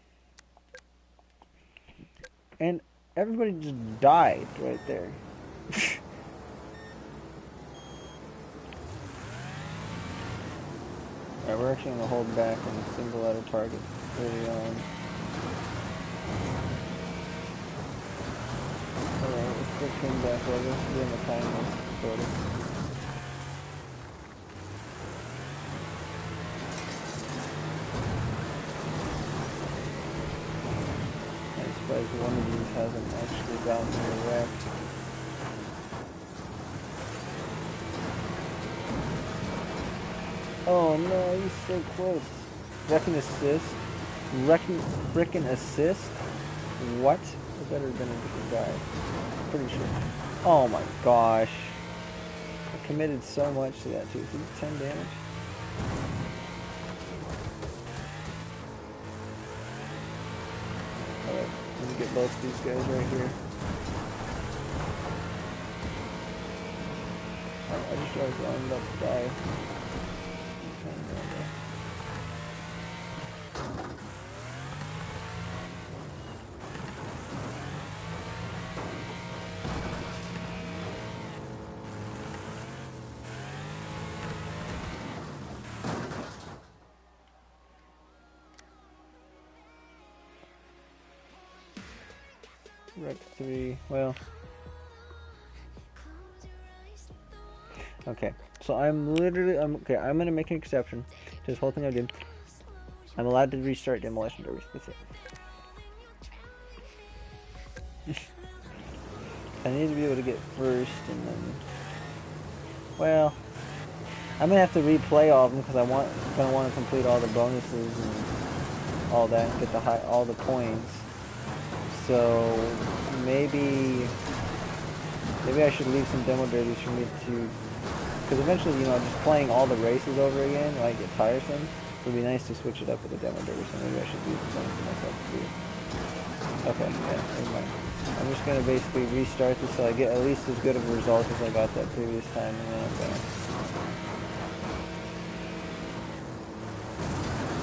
[SPEAKER 1] And everybody just died right there. Alright, we're actually going to hold back and single out a target early on. Alright, let's put him back over. Give him a kindness photo. I'm surprised one of these hasn't actually gotten to the wreck. Oh no, he's so close. Wrecking assist. Frickin' assist? What? It better have been a different guy. Pretty sure. Oh my gosh. I committed so much to that too. Is it 10 damage? Alright, let me get both these guys right here. Oh, I just realized I'm about to die. Wreck 3, well. Okay, so I'm gonna make an exception to this whole thing I did. I'm allowed to restart demolition derbies, that's it. I need to be able to get first, and then, well, I'm gonna have to replay all of them because I'm gonna want to complete all the bonuses and all that, and get all the coins. So maybe I should leave some demo derbies for me to, because eventually, you know, just playing all the races over again might get tiresome. It would be nice to switch it up with a demo derby, so maybe I should leave something for myself to do. Okay, yeah, never mind. I'm just gonna basically restart this so I get at least as good of a result as I got that previous time, and then I'm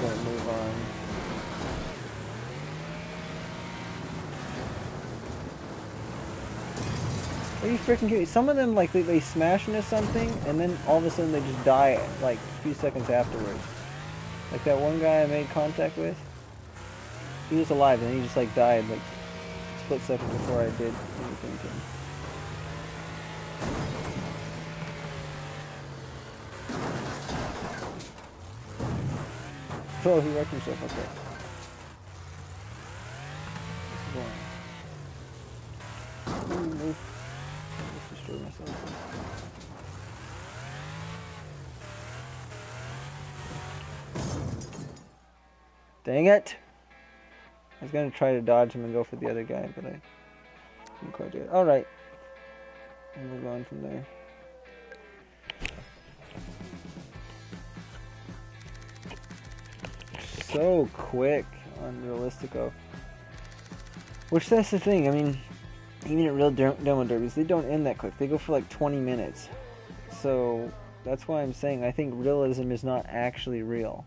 [SPEAKER 1] gonna move on. Are you freaking kidding me? Some of them, like, they smash into something, and then all of a sudden they just die, like, a few seconds afterwards. Like that one guy I made contact with. He was alive, and then he just, like, died, like, a split second before I did anything to him. Oh, he wrecked himself, okay. Move. Destroy myself. Dang it! I was gonna try to dodge him and go for the other guy, but I didn't quite do it. Alright. We'll move on from there. So quick on Realistico. Which, that's the thing, I mean, even at real demo derbies, they don't end that quick. They go for like 20 minutes. So, that's why I'm saying I think realism is not actually real.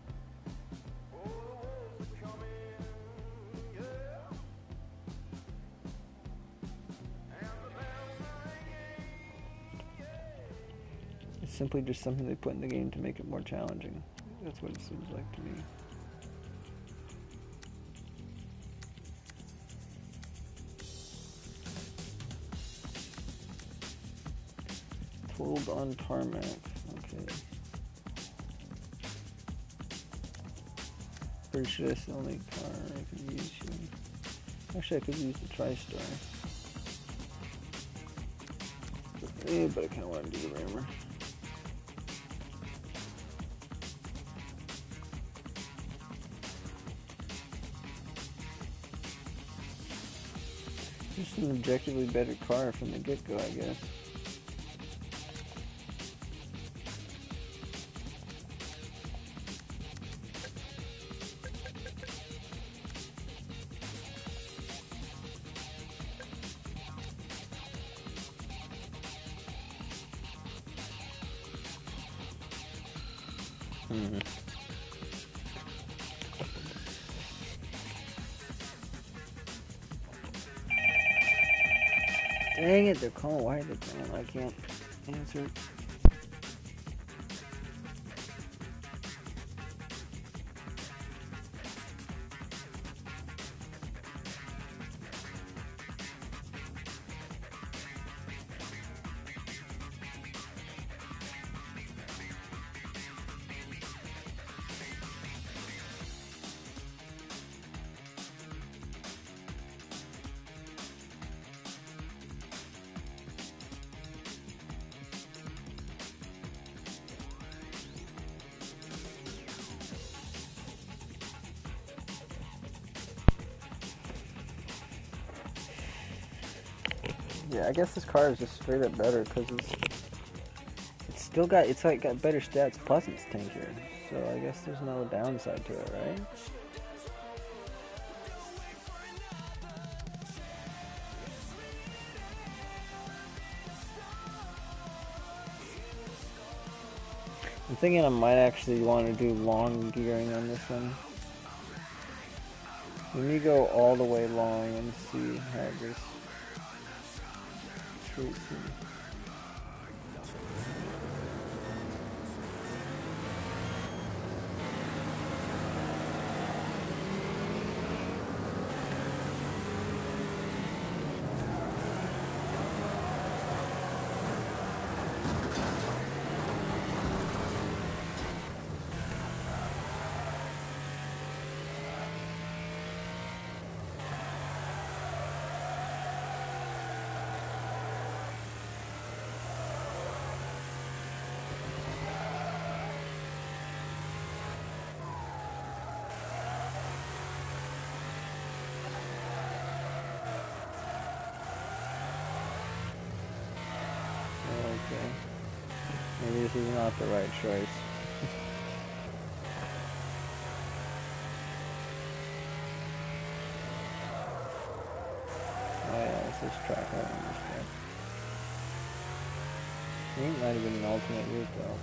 [SPEAKER 1] It's simply just something they put in the game to make it more challenging. That's what it seems like to me. Totaled on tarmac. Okay. Pretty sure that's the only car I can use here. Actually, I could use the TriStar. But I kind of want to do the rammer. Just an objectively better car from the get-go, I guess. Dang it, they're calling. Why are they calling? I can't answer. Yeah, I guess this car is just straight up better because it's still got, it's like got better stats plus it's tankier. So I guess there's no downside to it, right? I'm thinking I might actually want to do long gearing on this one. Let me go all the way long and see how this treats me. Okay. Maybe this is not the right choice. Oh yeah, let's just track out on this guy. I think it might have been an alternate route though.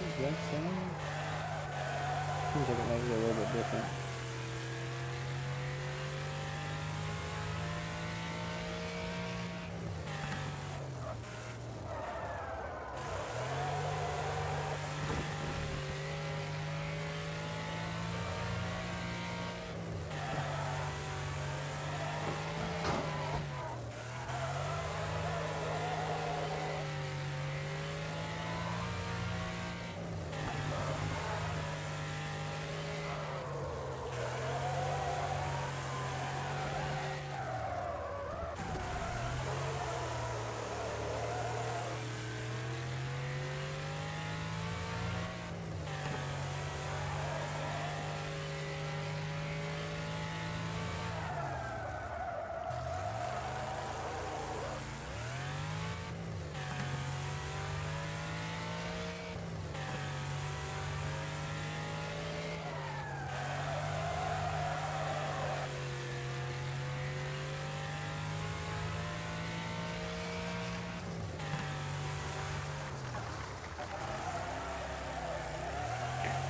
[SPEAKER 1] Is that same? Seems like it might be a little bit different.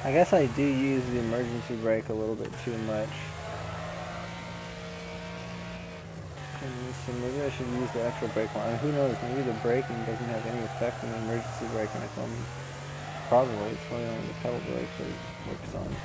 [SPEAKER 1] I guess I do use the emergency brake a little bit too much. So maybe I should use the extra brake one. I mean, who knows, maybe the braking doesn't have any effect on the emergency braking if I'm... Probably, it's probably only the pedal brake that it works on.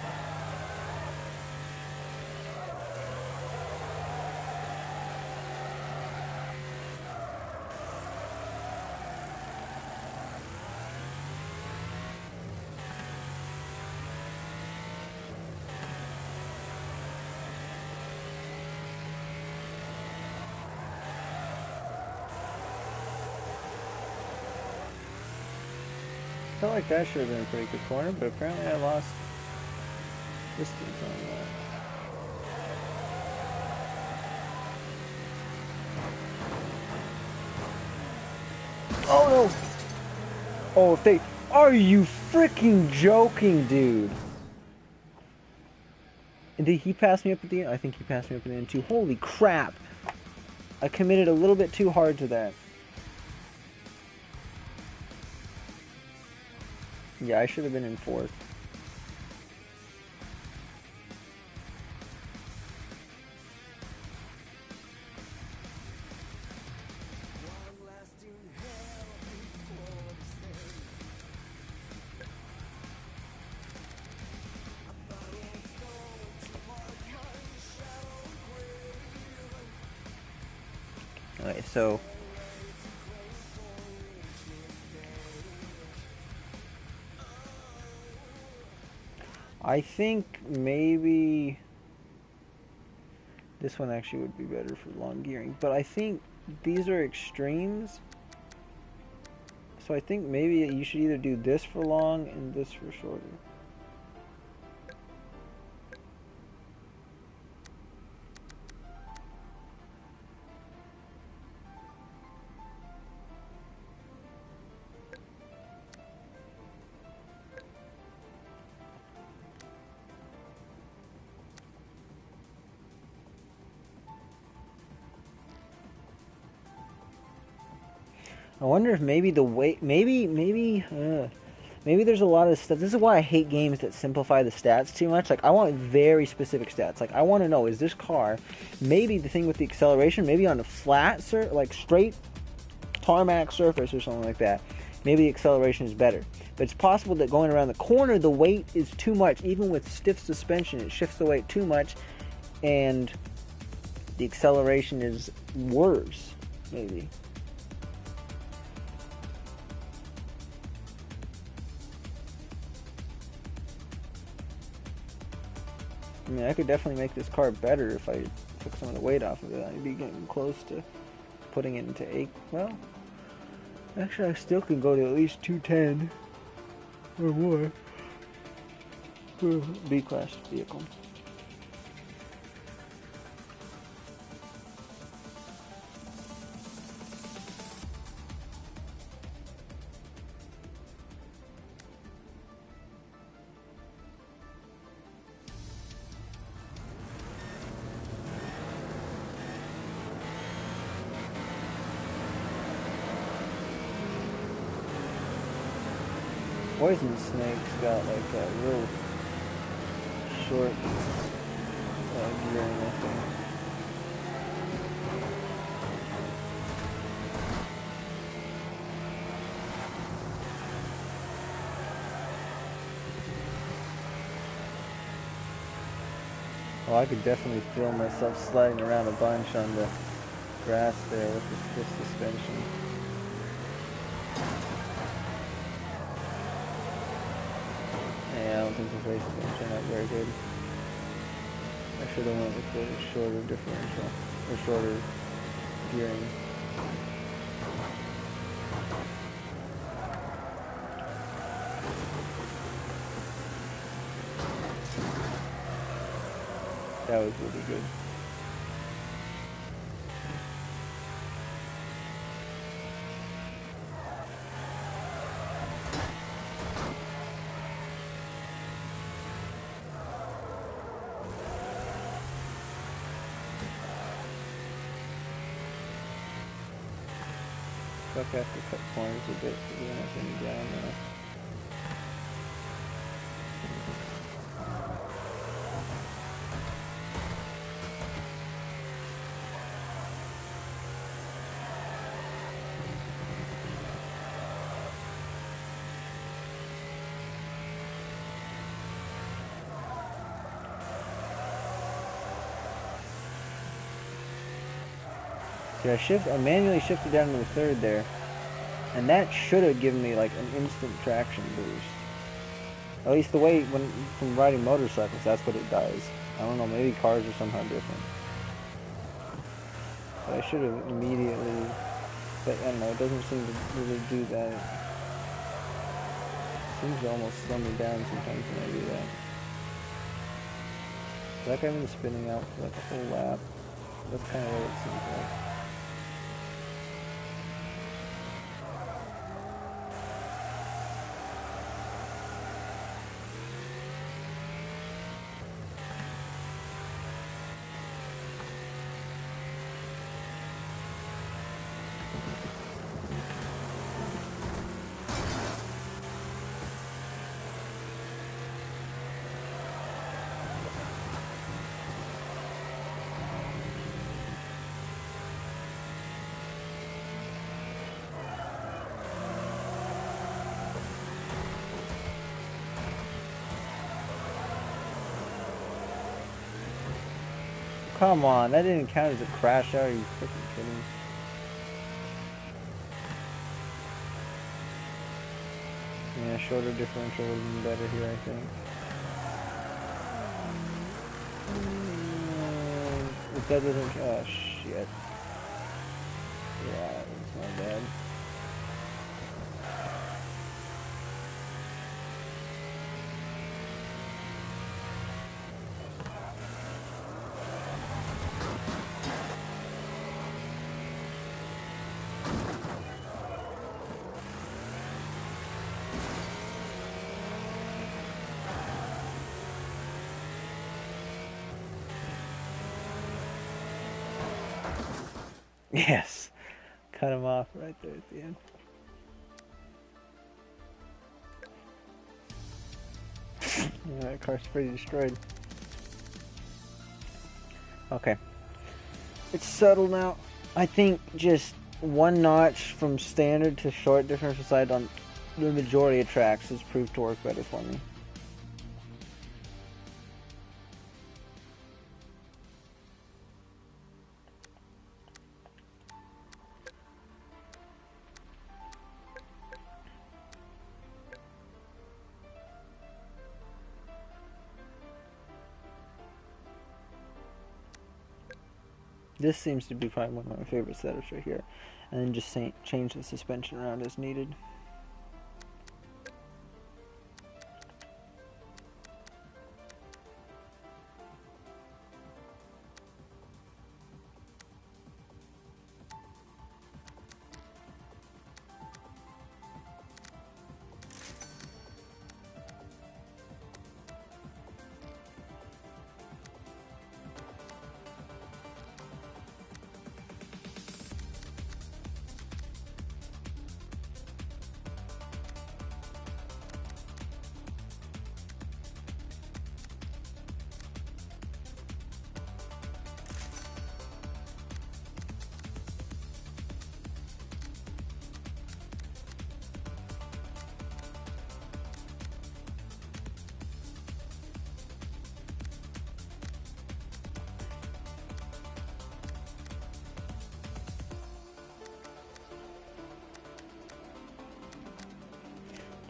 [SPEAKER 1] I felt like that should have been a pretty good corner, but apparently I lost distance on that. Oh no! Oh, if they... Are you freaking joking, dude? And did he pass me up at the end? I think he passed me up at the end too. Holy crap! I committed a little bit too hard to that. Yeah, I should have been in fourth. Okay, so... I think maybe this one actually would be better for long gearing, but I think these are extremes. So I think maybe you should either do this for long and this for shorter. I wonder if maybe the weight, maybe there's a lot of stuff. This is why I hate games that simplify the stats too much. Like, I want very specific stats. Like, I want to know, is this car, maybe the thing with the acceleration, maybe on a flat, like straight tarmac surface or something like that, maybe the acceleration is better. But it's possible that going around the corner, the weight is too much. Even with stiff suspension, it shifts the weight too much, and the acceleration is worse, maybe. I mean, I could definitely make this car better if I took some of the weight off of it. I'd be getting close to putting it into 8. Well, actually, I still can go to at least 210 or more for a B-class vehicle. Poison Snake's got like a real short gearing, I think. Well, I could definitely feel myself sliding around a bunch on the grass there with this suspension. Yeah, I don't think the race is going to turn out very good. I should have went with the shorter differential, or shorter gearing. That was really good. Fuck, I have to cut corners a bit because we don't have any down now. See, I manually shifted down to the third there, and that should have given me like an instant traction boost. At least the way from riding motorcycles, that's what it does. I don't know, maybe cars are somehow different. But I should have immediately, but I don't know, it doesn't seem to really do that. It seems to almost slow me down sometimes when I do that. Like I've been spinning out for like a whole lap. That's kind of what it seems like. Come on, that didn't count as a crash out. Are you freaking kidding me? Yeah, shorter differential would have been better here, I think. If that doesn't... Oh, shit. Yeah, that's my bad. Yes. cut him off right there at the end. Yeah, that car's pretty destroyed. Okay. It's settled now. I think just one notch from standard to short differential side on the majority of tracks has proved to work better for me. This seems to be probably one of my favorite setups right here. And then just change the suspension around as needed.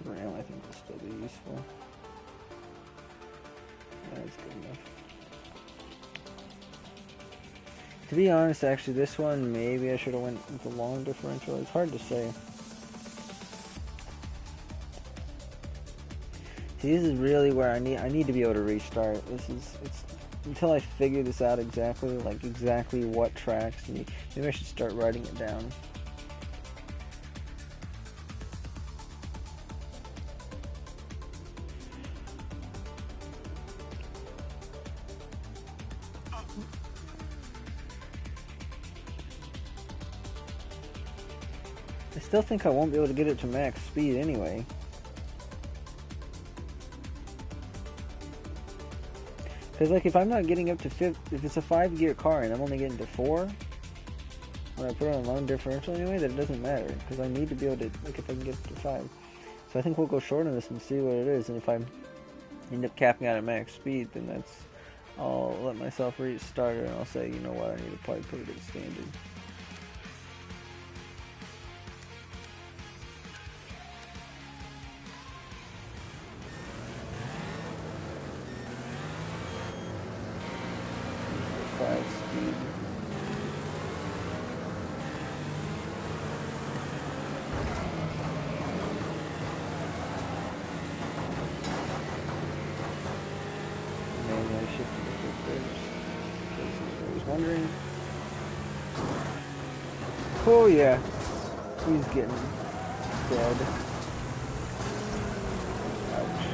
[SPEAKER 1] Rail, I think will still be useful. That's good enough. To be honest, actually, this one maybe I should have went with the long differential. It's hard to say. See, this is really where I need to be able to restart. It's until I figure this out exactly, like exactly what tracks. Maybe I should start writing it down. I still think I won't be able to get it to max speed anyway. Because like if I'm not getting up to if it's a 5-gear car and I'm only getting to 4, when I put it on long differential anyway, then it doesn't matter. Because I need to be able to, like if I can get to 5. So I think we'll go short on this and see what it is. And if I end up capping out at max speed, then I'll let myself restart it and I'll say, you know what, I need to probably put it at standard. Oh yeah, he's getting dead. Ouch.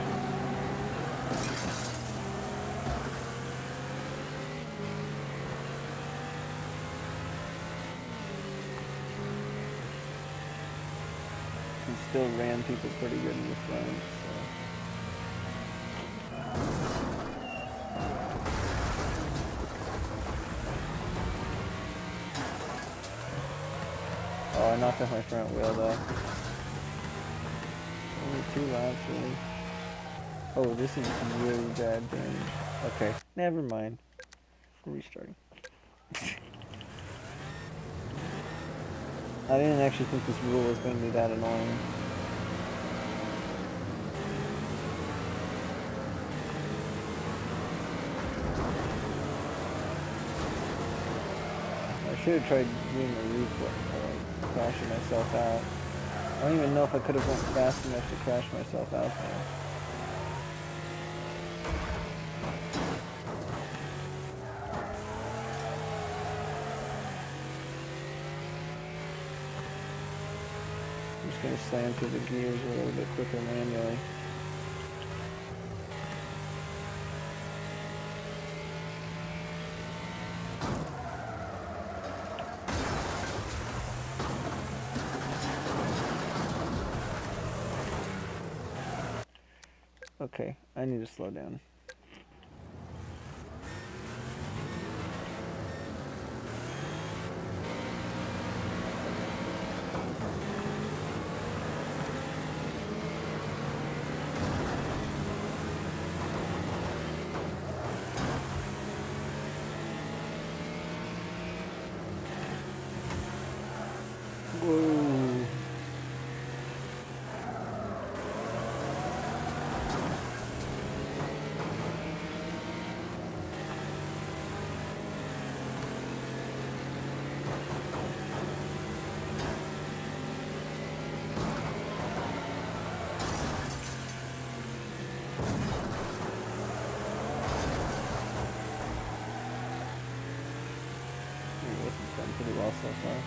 [SPEAKER 1] He still ran people pretty good in the front. Oh, I knocked off my front wheel though. Only 2 laps really. Oh, this is really bad damage. Okay, never mind. Restarting. I didn't actually think this rule was going to be that annoying. I should have tried doing the roof crashing myself out. I don't even know if I could have went fast enough to crash myself out there. I'm just going to slam through the gears a little bit quicker manually. Okay, I need to slow down. Whoa. This has done pretty well so far.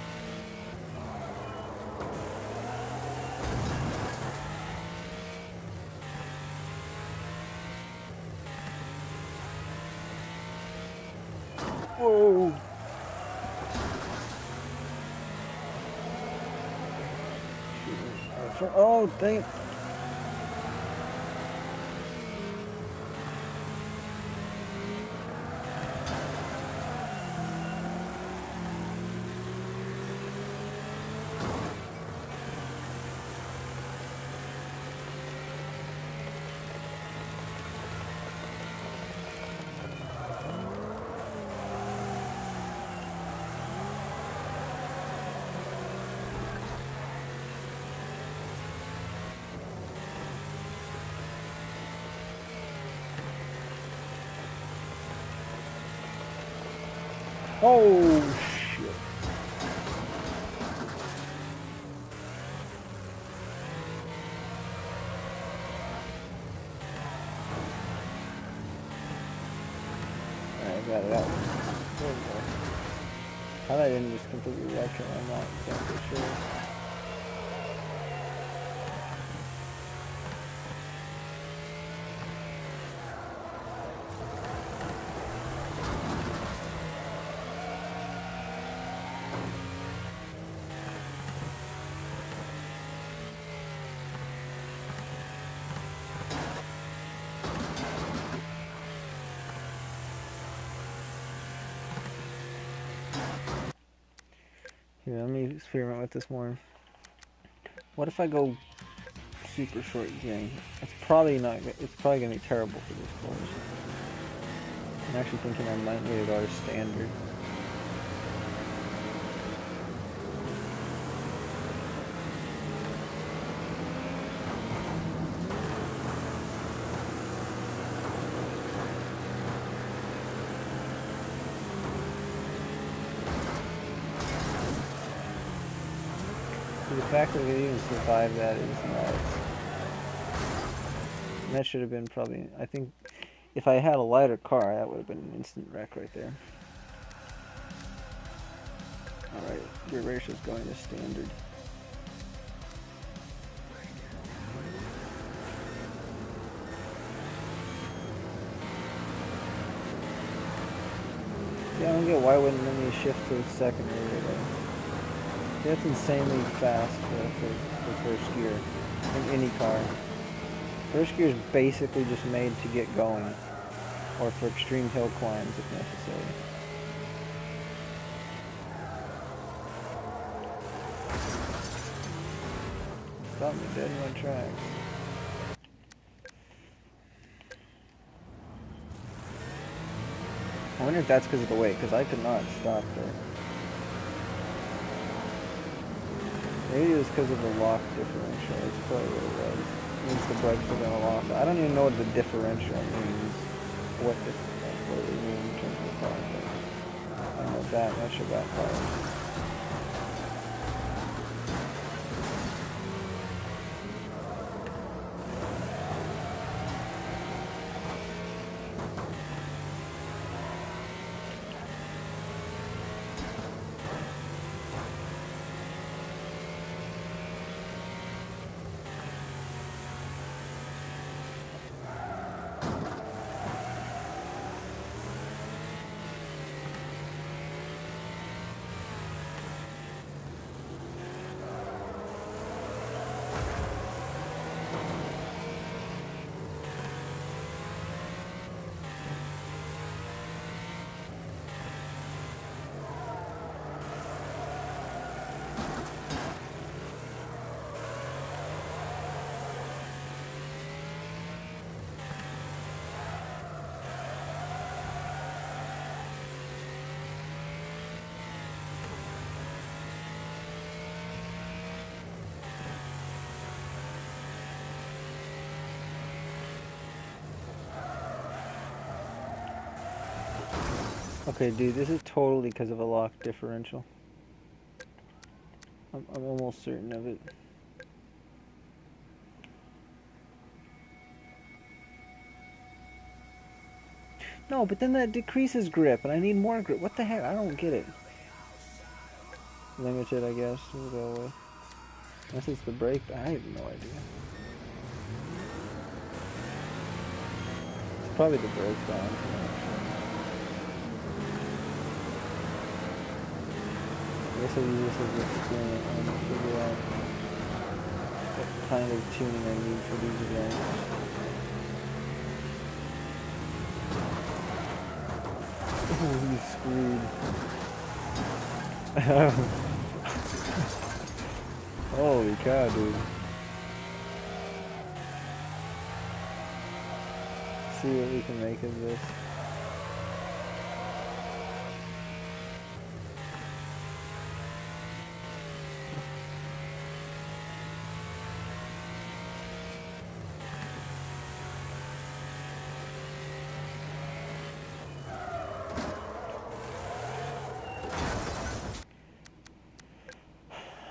[SPEAKER 1] Whoa! Oh, dang it! Oh, shit. Alright, I got it out. There we go. How that didn't just completely wreck it, I'm not exactly sure. Here, let me experiment with this more. What if I go super short gain? It's probably not. It's probably gonna be terrible for this course. I'm actually thinking I might need to go to standard. The fact that we even survived that is nuts. And that should have been probably, I think, if I had a lighter car, that would have been an instant wreck right there. Alright, your race is going to standard. Yeah, I don't get why wouldn't let me shift to second earlier though. That's insanely fast for first gear in any car. First gear is basically just made to get going, or for extreme hill climbs if necessary. Stop me dead in my tracks. I wonder if that's because of the weight, because I could not stop there. Maybe it was because of the lock differential. That's probably what it was. It means the brakes were going to lock. I don't even know what the differential means. What it would mean in terms of the car. But I know that much about cars. Okay, dude, this is totally because of a lock differential. I'm almost certain of it. No, but then that decreases grip, and I need more grip. What the heck? I don't get it. Limited, I guess, we'll go with. Unless it's the brake, I have no idea. It's probably the brake balance. I guess I'll use this as an experiment and figure out what kind of tuning I need for these events. Oh, he's screwed. Holy cow, dude. See what we can make of this.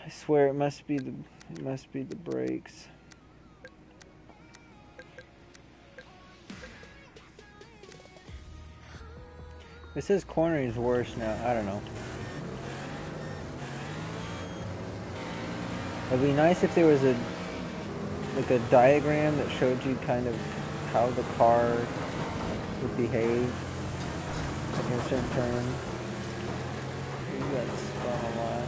[SPEAKER 1] I swear it must be the brakes. It says cornering is worse now. I don't know. It'd be nice if there was a diagram that showed you kind of how the car would behave like in a certain turn. You got spun a lot.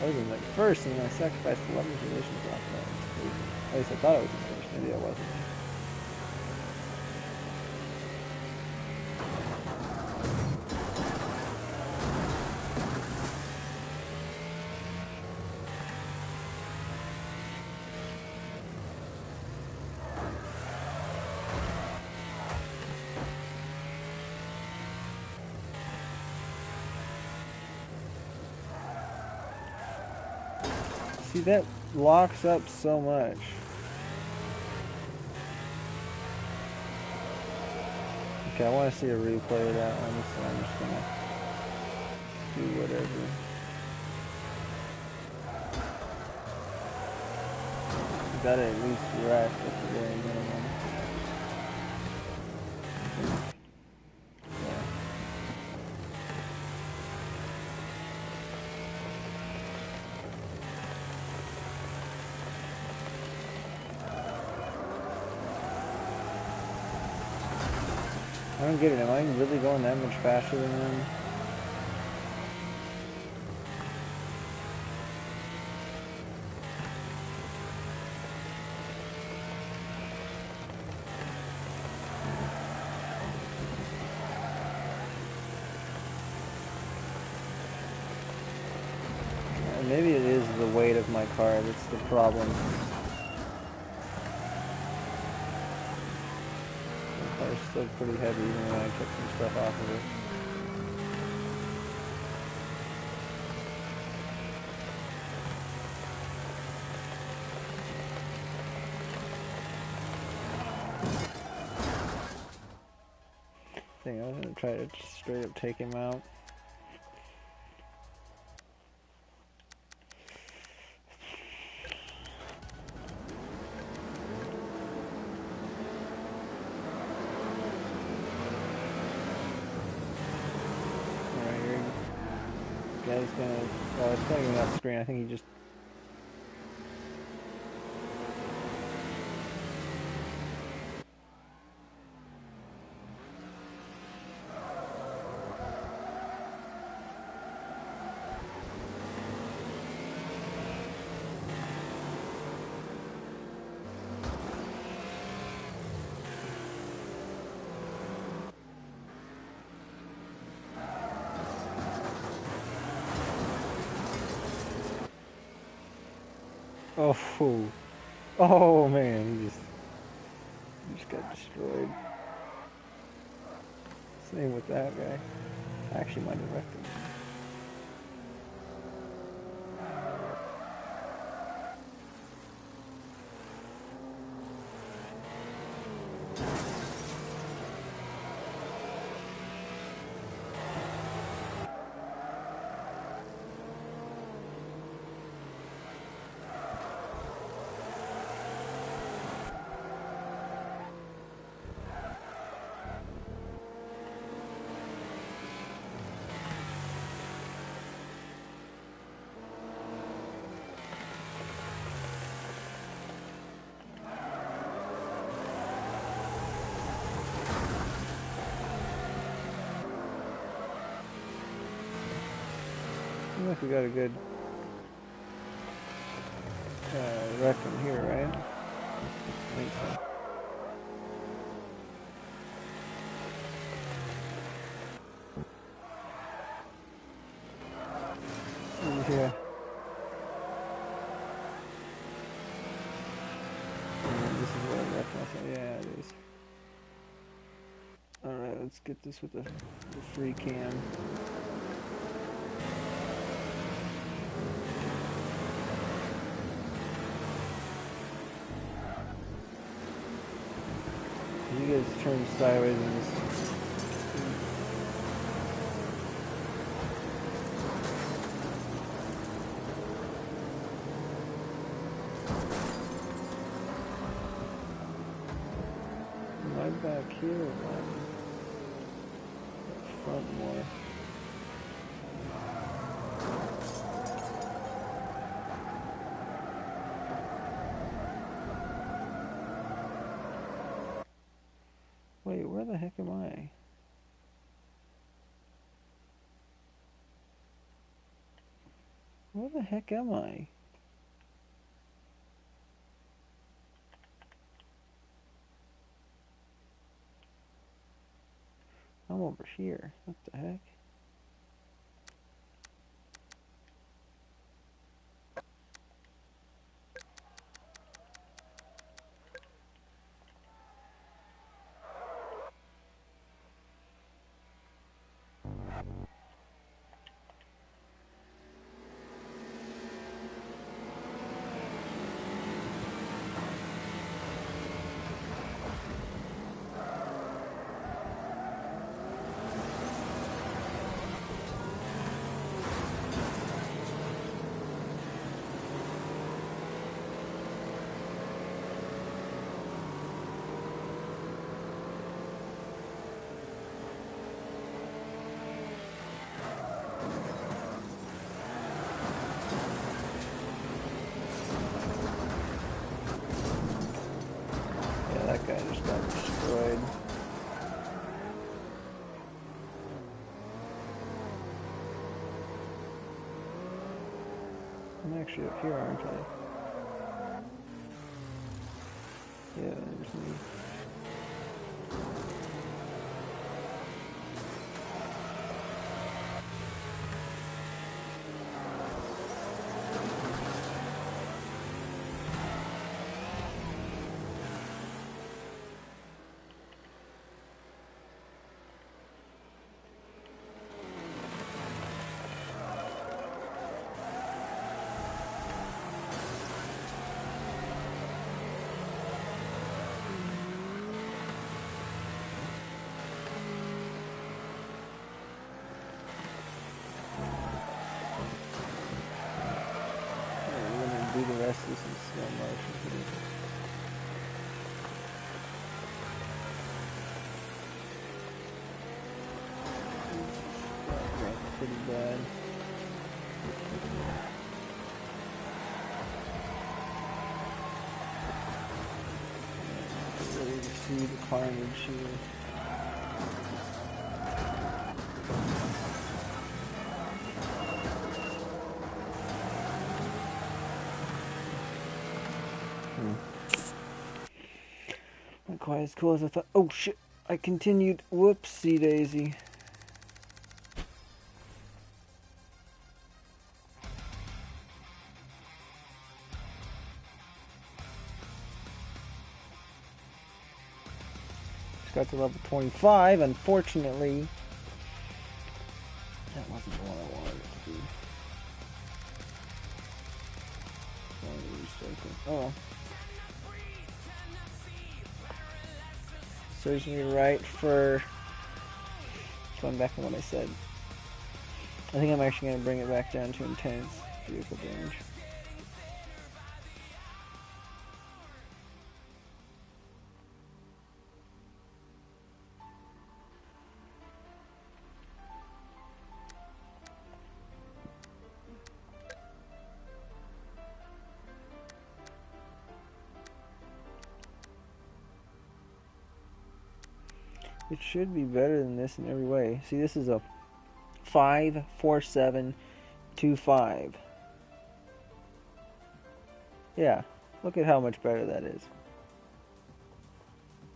[SPEAKER 1] I was in like first, and then I sacrificed 11 positions off that. At least I thought I was in first. Maybe I wasn't. See, that locks up so much. Okay, I want to see a replay of that one, so I'm just gonna do whatever. You gotta at least rest at the very minimum. I don't get it. Am I really going that much faster than them? Maybe it is the weight of my car that's the problem. The car's still pretty heavy even when I took some stuff off of it. I think I was gonna try to straight up take him out. He's gonna, well, it's not even off screen. I think he just. Oh, oh man, he just got destroyed. Same with that guy. I actually might have wrecked him. I think we got a good wreck in here, right? I think so. Yeah. This is where I wrecked myself. Yeah, it is. Alright, let's get this with the free cam. You guys turn sideways and just... Right back here, man. Front more. Wait, where the heck am I? Where the heck am I? I'm over here. What the heck? That guy just got destroyed. I'm actually up here, aren't I? Yeah, there's me. Do the rest of this in slow motion, please. That's pretty bad. Really see the carnage here. Not quite as cool as I thought. Oh shit! I continued. Whoopsie daisy. Just got to level 25. Unfortunately, Oh. Serves me right for going back on what I said. I think I'm actually going to bring it back down to intense vehicle damage. It should be better than this in every way. See, this is a 5.4725. Yeah, look at how much better that is.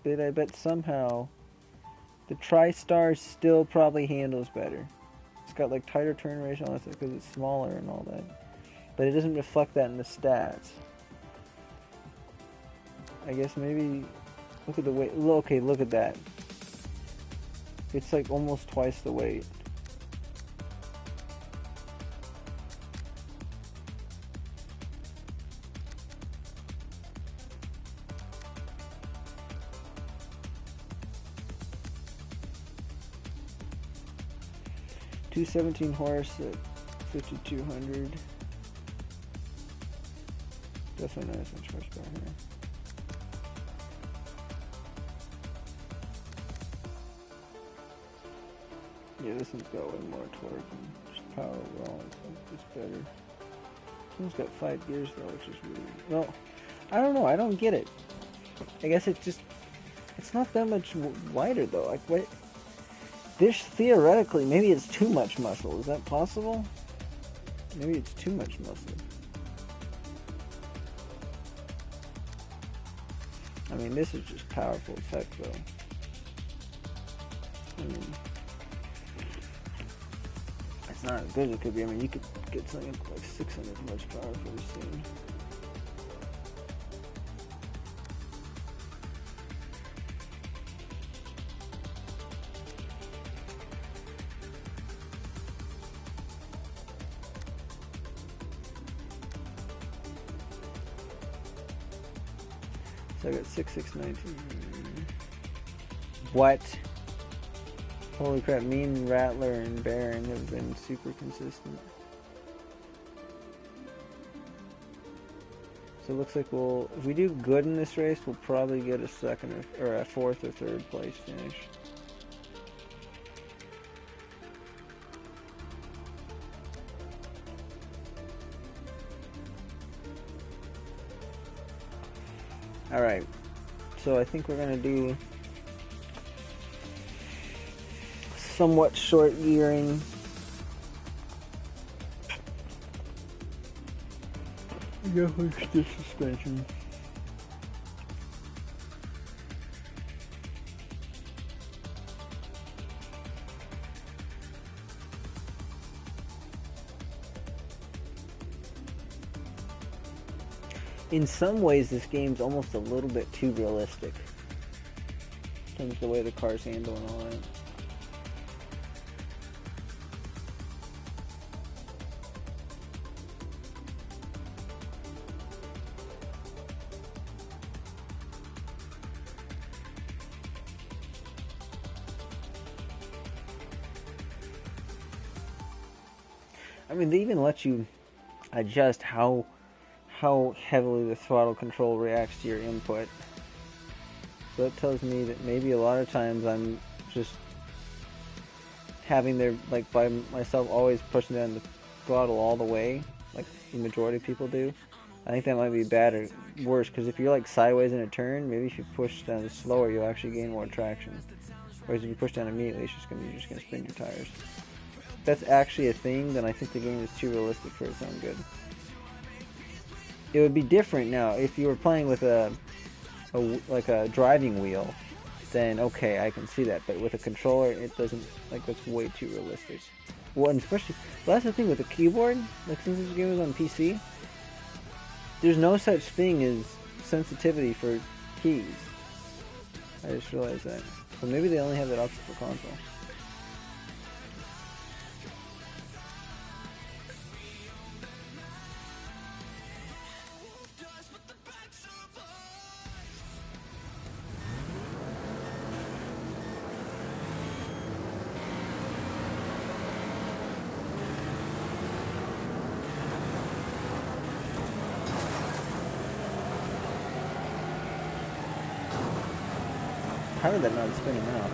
[SPEAKER 1] But I bet somehow the TriStar still probably handles better. It's got like tighter turn ratio because it's smaller and all that. But it doesn't reflect that in the stats. I guess maybe look at the weight. Okay, look at that. It's like almost twice the weight. $217 horse at 5,200. Definitely not as much horsepower here. Yeah, this one's got way more torque and just power overall. It's better. This one's got 5 gears though, which is really... Well, I don't know. I don't get it. I guess it's just... It's not that much wider though. Like, what... This, theoretically, maybe it's too much muscle. Is that possible? Maybe it's too much muscle. I mean, this is just powerful effect though. I mean... It's not as good as it could be. I mean, you could get something like 600 horsepower for this thing. So I got 6619. What? Holy crap, me and Rattler and Baron have been super consistent. So it looks like we'll, if we do good in this race, we'll probably get a second or a fourth or third place finish. Alright, so I think we're going to do somewhat short gearing. Yeah, stiff suspension. In some ways, this game's almost a little bit too realistic. In terms of the way the cars handle and all that. I mean, they even let you adjust how heavily the throttle control reacts to your input. So that tells me that maybe a lot of times I'm just having their, like, by myself always pushing down the throttle all the way, like the majority of people do. I think that might be bad or worse, because if you're like sideways in a turn, maybe if you push down slower, you'll actually gain more traction. Whereas if you push down immediately, you're just gonna spin your tires. If that's actually a thing, then I think the game is too realistic for its own good. It would be different now if you were playing with like a driving wheel, then okay, I can see that. But with a controller, it doesn't, like, that's way too realistic. Well, and especially, well, that's the thing with the keyboard. Like, since this game is on PC, there's no such thing as sensitivity for keys. I just realized that. So maybe they only have that option for console. How did that not spin him out?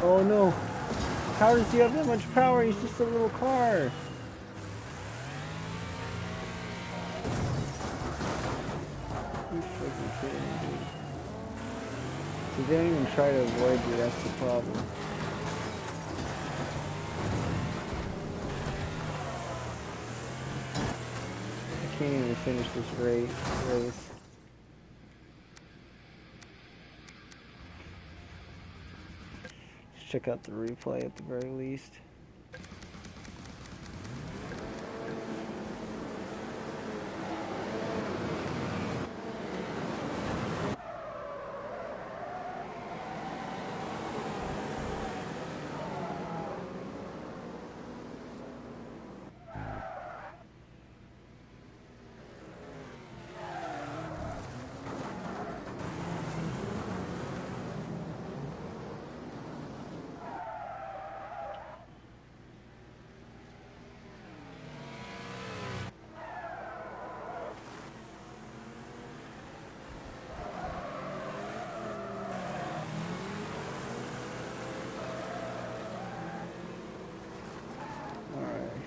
[SPEAKER 1] Oh no! How does he have that much power? He's just a little car! You freaking kidding me, dude. So they don't even try to avoid you, that's the problem. I can't even finish this race. Check out the replay at the very least.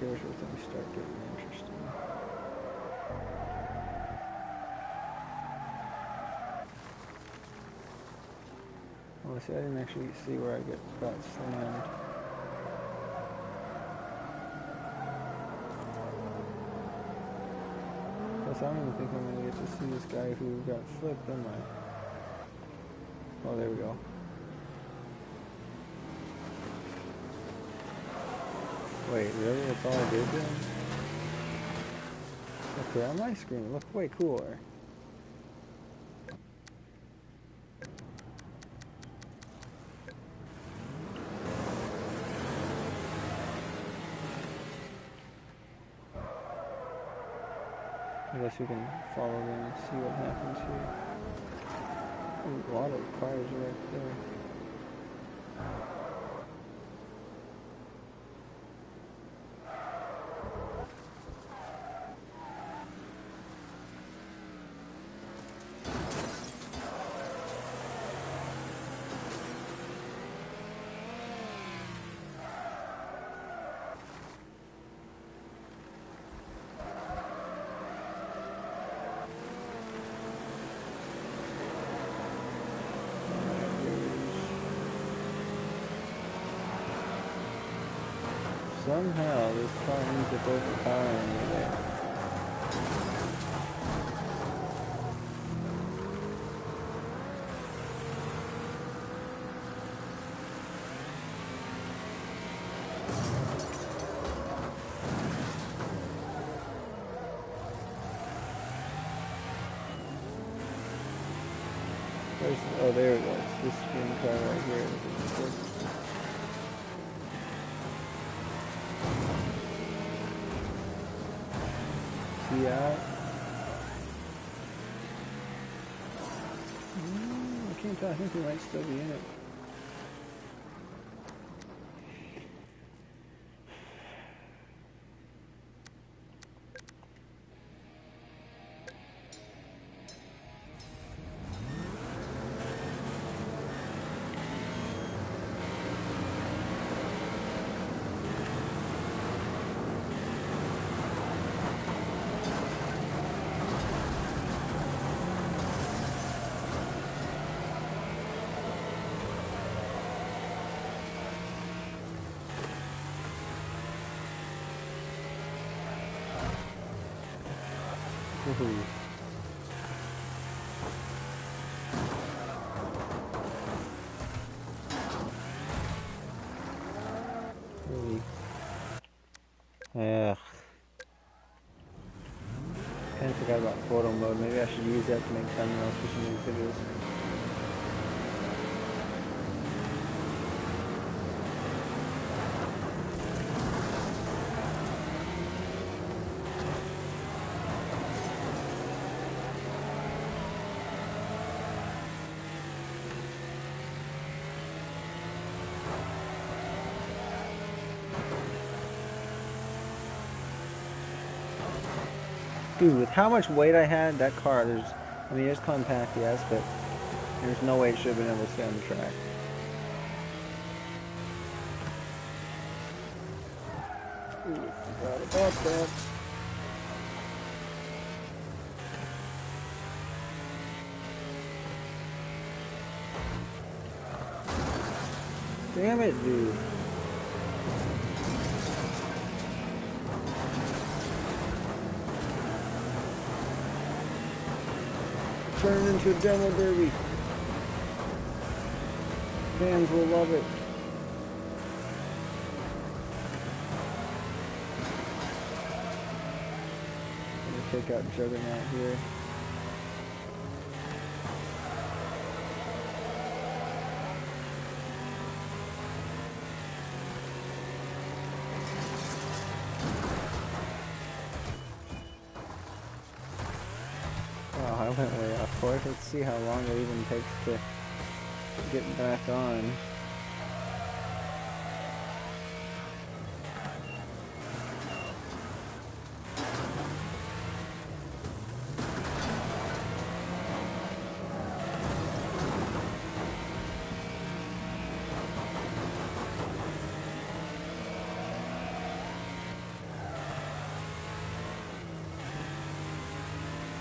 [SPEAKER 1] Here's where things start getting interesting. Oh, see, I didn't actually see where I got slammed. Plus, I don't even think I'm going to get to see this guy who got flipped, am I? Oh, there we go. Wait, really? That's all I did then? Okay, on my screen it looked way cooler. I guess we can follow them and see what happens here. There's a lot of cars right there. Somehow this car ends up overpowering me there. Oh, there it goes. This green car right here. See out? I can't tell. I think we might still be in it. Ugh. Kinda forgot about photo mode. Maybe I should use that to make thumbnails for some of these videos. Dude, with how much weight I had, that car, I mean, it's compact, yes, but there's no way it should have been able to stay on the track. Ooh, forgot about that. Damn it, dude. Turn it into a demo derby. Fans will love it. I'm gonna take out Juggernaut here. Oh, I went way off course. Let's see how long it even takes to get back on.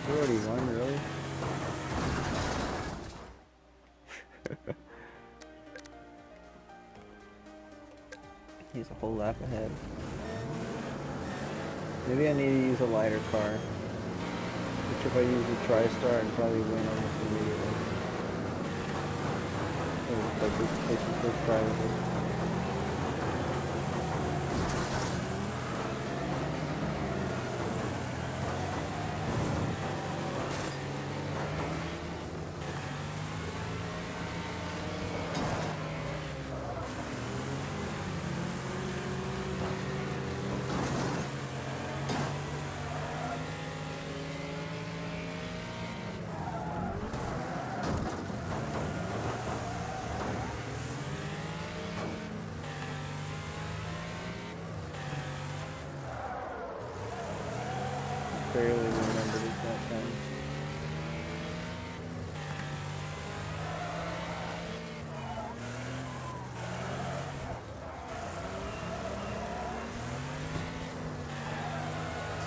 [SPEAKER 1] We already won, really? He's a whole lap ahead. Maybe I need to use a lighter car. Which if I use the TriStar, I'd probably win almost immediately. Like this first try with it. Barely remembered it that time.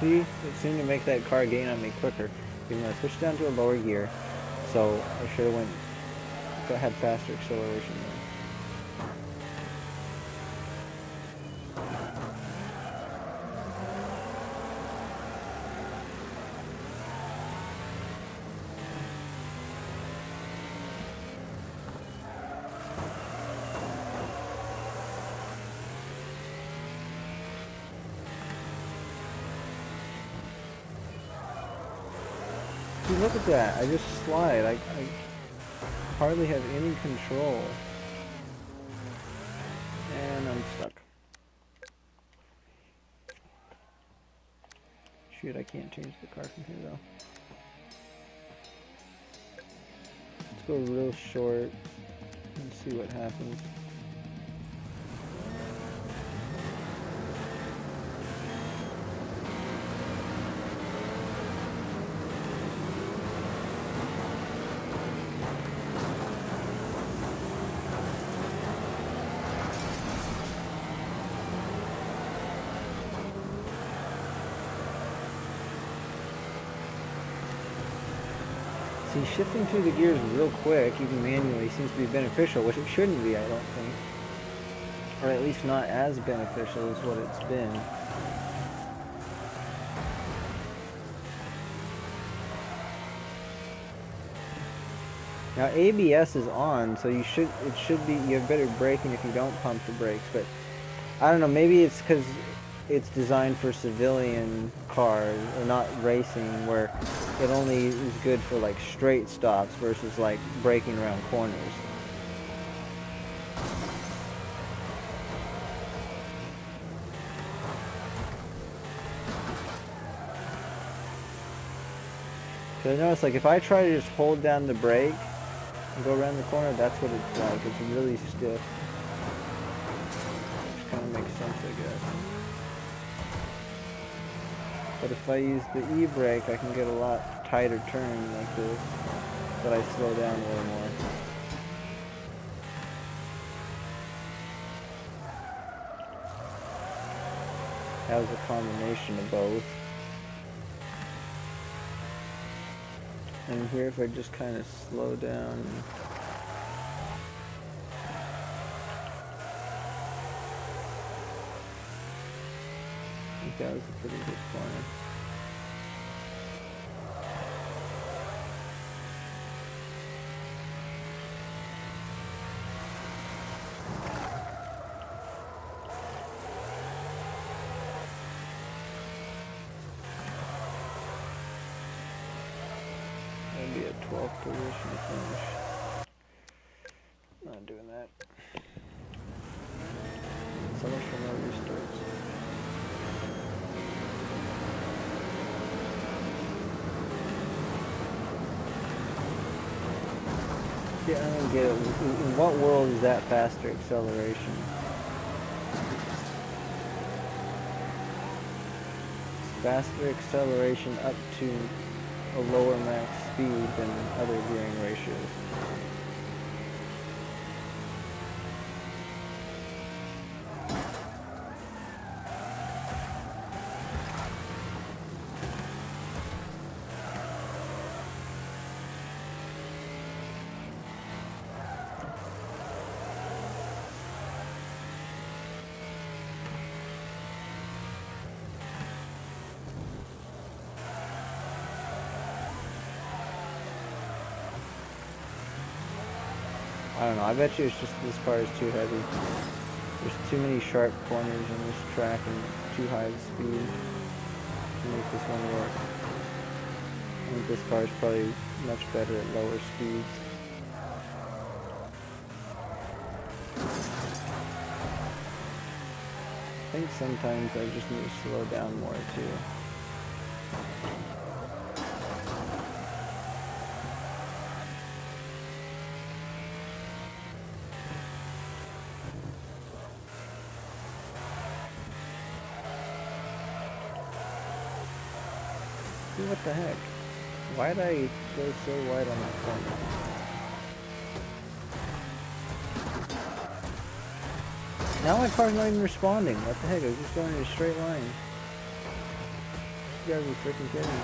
[SPEAKER 1] See, it seemed to make that car gain on me quicker. Even though I switched down to a lower gear, so I should have had faster acceleration there. See, look at that. I just slide. I hardly have any control. And I'm stuck. Shoot, I can't change the car from here though. Let's go real short and see what happens. See, shifting through the gears real quick, even manually, seems to be beneficial, which it shouldn't be, I don't think. Or at least not as beneficial as what it's been. Now ABS is on, so you have better braking if you don't pump the brakes, but I don't know, maybe it's because it's designed for civilian cars, or not racing, where it only is good for like straight stops versus like braking around corners. Cause I noticed, like, if I try to just hold down the brake and go around the corner, that's what it's like. It's really stiff. Which kind of makes sense, I guess. But if I use the e-brake, I can get a lot tighter turn like this, but I slow down a little more. That was a combination of both. And here, if I just kind of slow down, I think that was a pretty good corner. Maybe a 12th position finish. Not doing that. So much for no restarts. Yeah, I don't get it. In what world is that faster acceleration? Faster acceleration up to a lower max speed than other gearing ratios. I don't know, I bet you it's just this car is too heavy. There's too many sharp corners on this track and too high of speed to make this one work. I think this car is probably much better at lower speeds. I think sometimes I just need to slow down more too. What the heck? Why did I go so wide on that corner? Now my car's not even responding. What the heck? I was just going in a straight line. You gotta be freaking kidding me.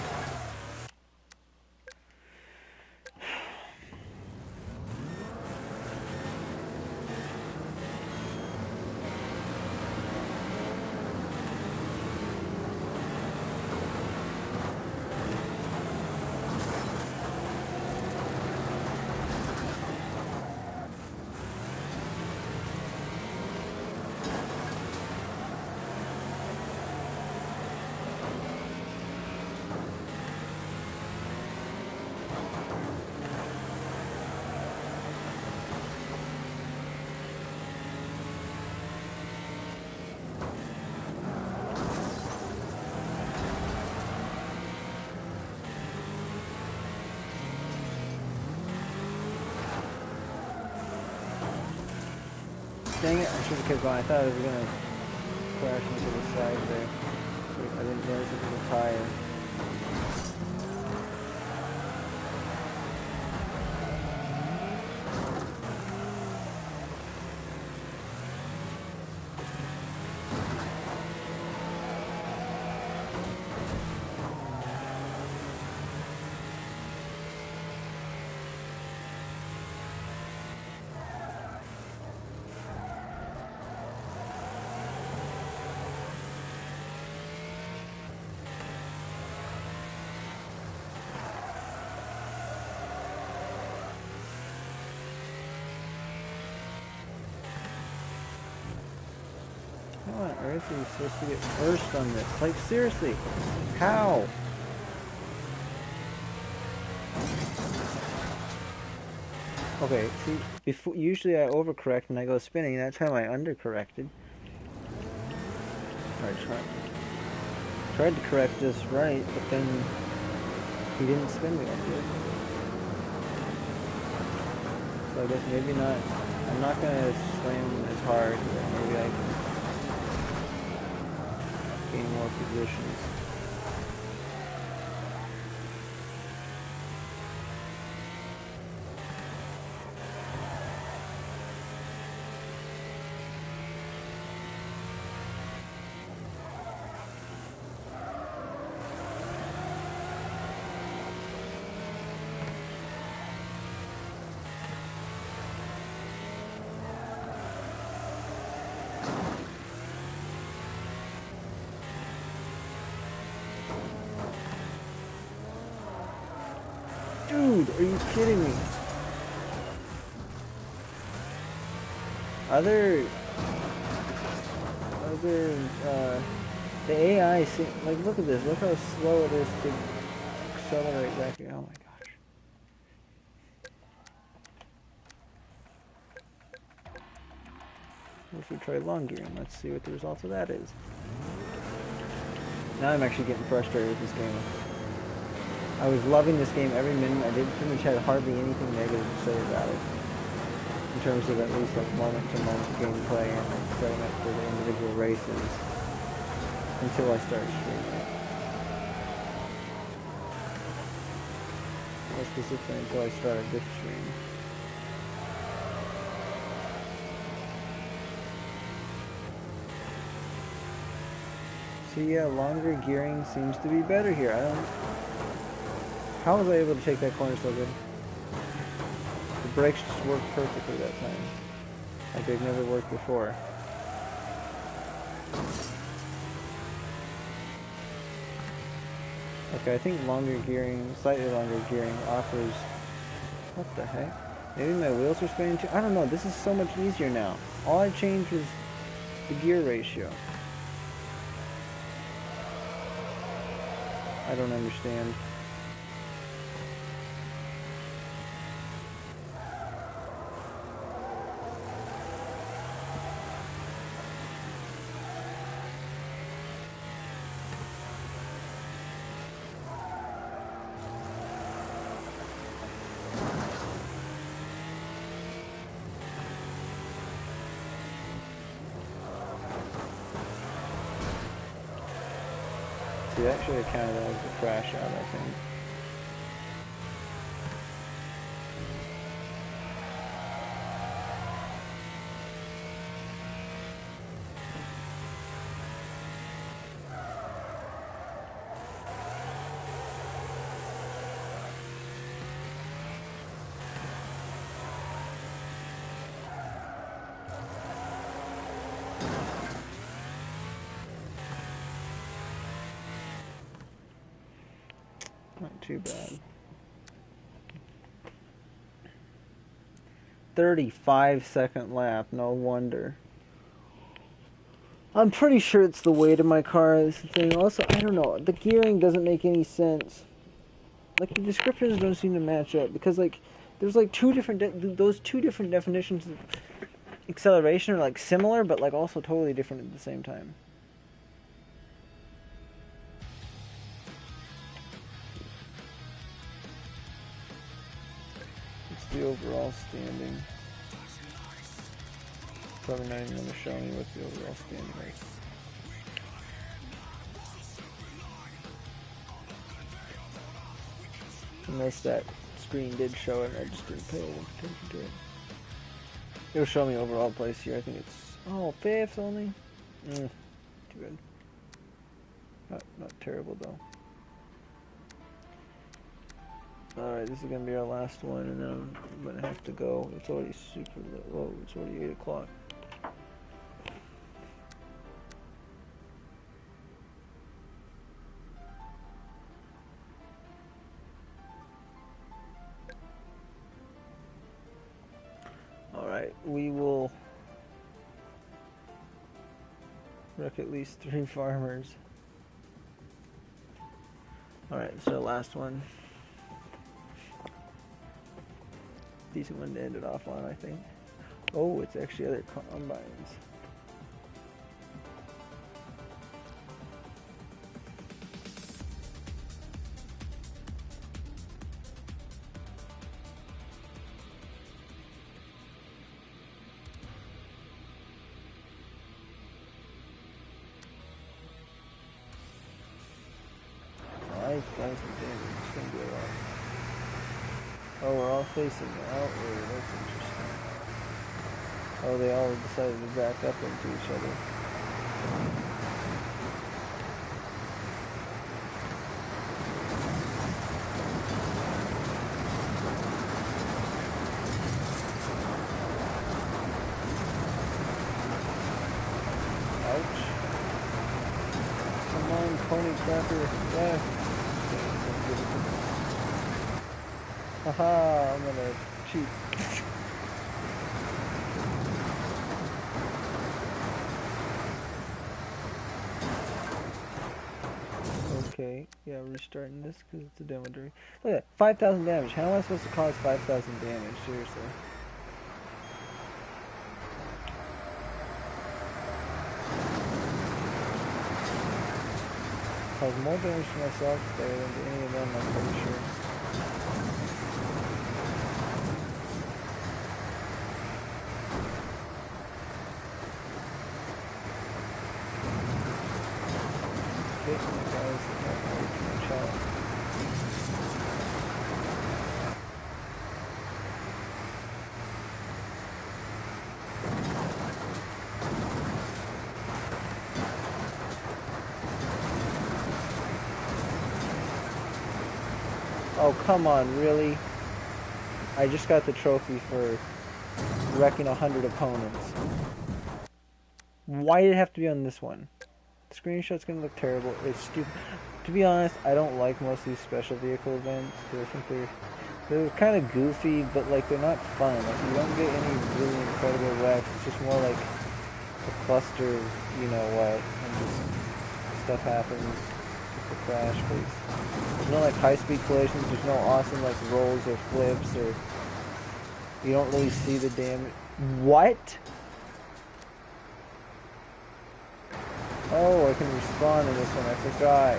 [SPEAKER 1] Dang it, I should have kept going. I thought I was going to crash into the side there. I didn't realize it was a tire. earth are you supposed to get first on this? Like, seriously, how? Okay, see, usually I overcorrect and I go spinning. That time I undercorrected. Alright, tried to correct just right, but then he didn't spin me like it. So I guess maybe not. I'm not gonna slam as hard, but maybe I can gain more positions. Dude, are you kidding me? The AI seem, like, look at this, look how slow it is to accelerate back here. Oh my gosh. What if we try long gearing? Let's see what the result of that is. Now I'm actually getting frustrated with this game. I was loving this game every minute. I didn't pretty much have hardly anything negative to say about it. In terms of at least like moment-to-moment gameplay and like setting up for the individual races. Until I started streaming it. More specifically until I started this stream. So yeah, longer gearing seems to be better here. How was I able to take that corner so good? The brakes just worked perfectly that time. Like they've never worked before. Okay, I think slightly longer gearing offers... What the heck? Maybe my wheels are spinning too? I don't know, this is so much easier now. All I changed was the gear ratio. I don't understand. See, that should have counted as a crash out, I think. Not too bad. 35-second lap, no wonder. I'm pretty sure it's the weight of my car is the thing. Also, I don't know, the gearing doesn't make any sense. Like, the descriptions don't seem to match up, because, like, there's, like, those two different definitions of acceleration are, like, similar, but, like, also totally different at the same time. It's the overall standing. Probably not even going to show me what the overall standing is. Unless that screen did show it, I just didn't pay attention to it. It'll show me overall place here. I think it's... Oh, 5th only? Too good. Not terrible, though. Alright, this is going to be our last one, and then I'm going to have to go. It's already super low. It's already 8 o'clock. Alright, we will Wreck at least 3 farmers. Alright, so last one. Decent one to end it off on, I think. Oh, it's actually other combines. Oh, we're all facing outward. That's interesting. Oh, they all decided to back up into each other. Ouch. Come on, pony cracker. Yeah. Haha, I'm gonna cheat. Okay, yeah, restarting this because it's a demo during. Look at that, 5,000 damage. How am I supposed to cause 5,000 damage? Seriously. Cause more damage to myself there than to any of them, I'm pretty sure. Oh, come on, really? I just got the trophy for wrecking 100 opponents. Why did it have to be on this one? The screenshot's gonna look terrible. It's stupid. To be honest, I don't like most of these special vehicle events because I think they're kind of goofy, but like they're not fun. Like you don't get any really incredible wrecks. It's just more like a cluster of you know what, and just stuff happens. The crash, please. There's no like high-speed collisions. There's no awesome like rolls or flips, or you don't really see the damage. What? Oh, I can respawn in this one. I forgot.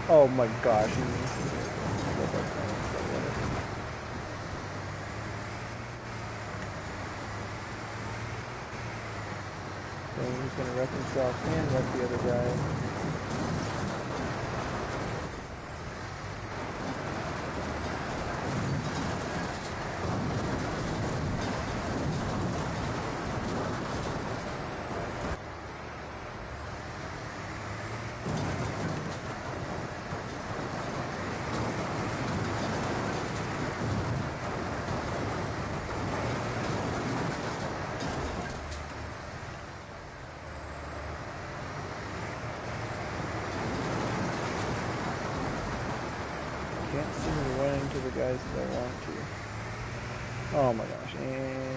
[SPEAKER 1] Oh my gosh. He's gonna wreck himself and wreck the other guy. Can't seem to run into the guys that I want to. Oh my gosh, and...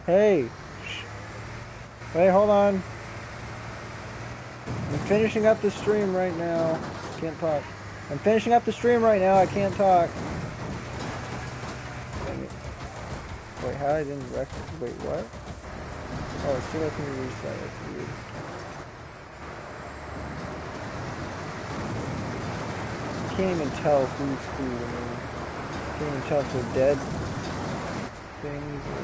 [SPEAKER 1] Hey! Shh. Wait, hold on. I'm finishing up the stream right now. Can't talk. I'm finishing up the stream right now. I can't talk. Dang it. Wait, how I didn't wreck it? Wait, what? Oh, it's still letting me reset. That's weird. I can't even tell who's who. I mean, I can't even tell if they're dead things or...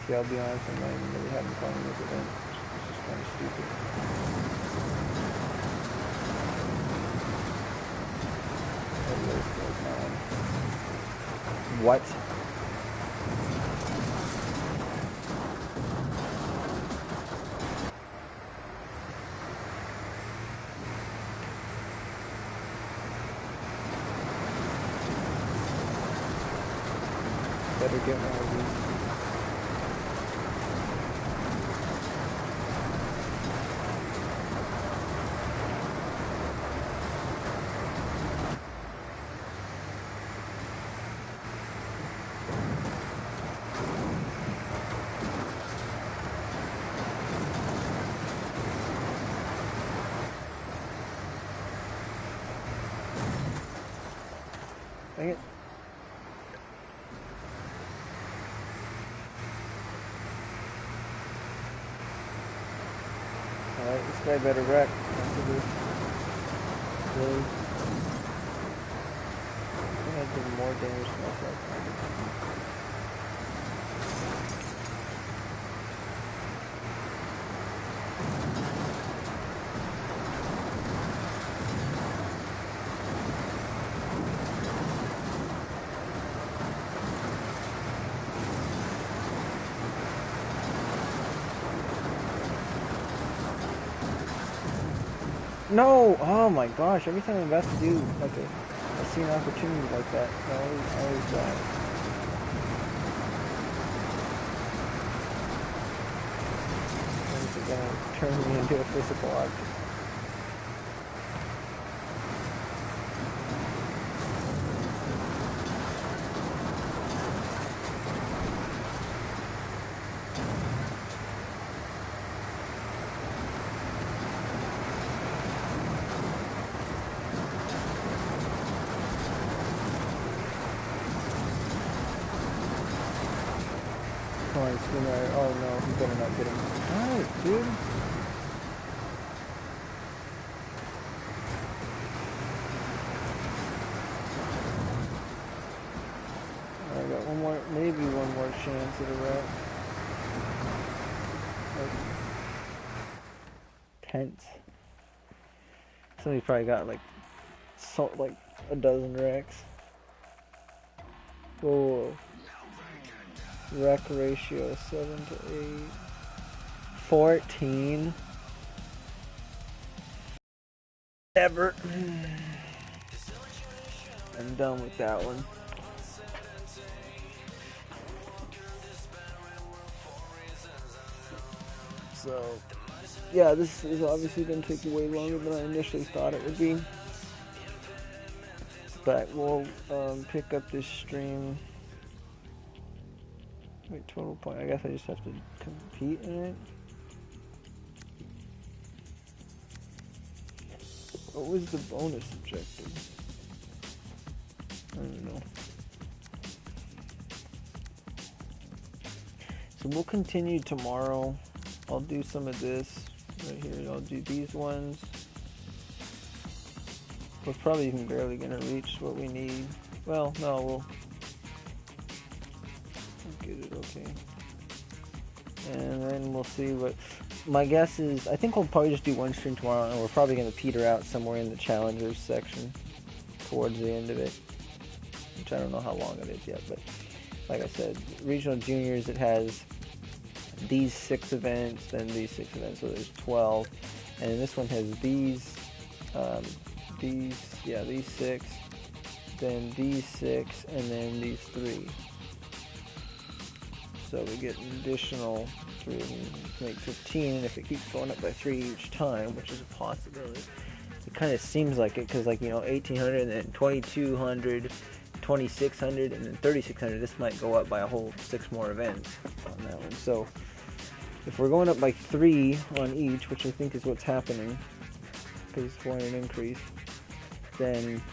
[SPEAKER 1] See, I'll be honest, I'm not even really having fun with this event. It's just kind of stupid. What? Better get one of these. Dang it. Alright, this guy better wreck after this. Really? I'm gonna do more damage to myself. No! Oh my gosh, every time I'm about to do like I see an opportunity like that, I always die. It's gonna turn me into a physical object. Oh no, he better not get him. Alright, dude. I got one more, maybe one more chance at a wreck. Like, tense. Somebody probably got like a dozen wrecks. Whoa. Wreck ratio 7 to 8. 14. Ever. I'm done with that one. So, yeah, this is obviously going to take way longer than I initially thought it would be. But we'll pick up this stream. Wait, total point. I guess I just have to compete in it. What was the bonus objective? I don't know. So we'll continue tomorrow. I'll do some of this right here. I'll do these ones. We're probably even barely going to reach what we need. Well, no, we'll get it okay. And then we'll see what... My guess is, I think we'll probably just do one stream tomorrow, and we're probably going to peter out somewhere in the challengers section towards the end of it. Which I don't know how long it is yet, but like I said, regional juniors, it has these 6 events, then these 6 events, so there's 12. And this one has these 6, then these 6, and then these 3. So we get an additional 3, make 15, and if it keeps going up by 3 each time, which is a possibility, it kind of seems like it, because, like, you know, 1800 and then 2200, 2600, and then 3600, this might go up by a whole 6 more events on that one. So if we're going up by 3 on each, which I think is what's happening, because it's 400 increase, then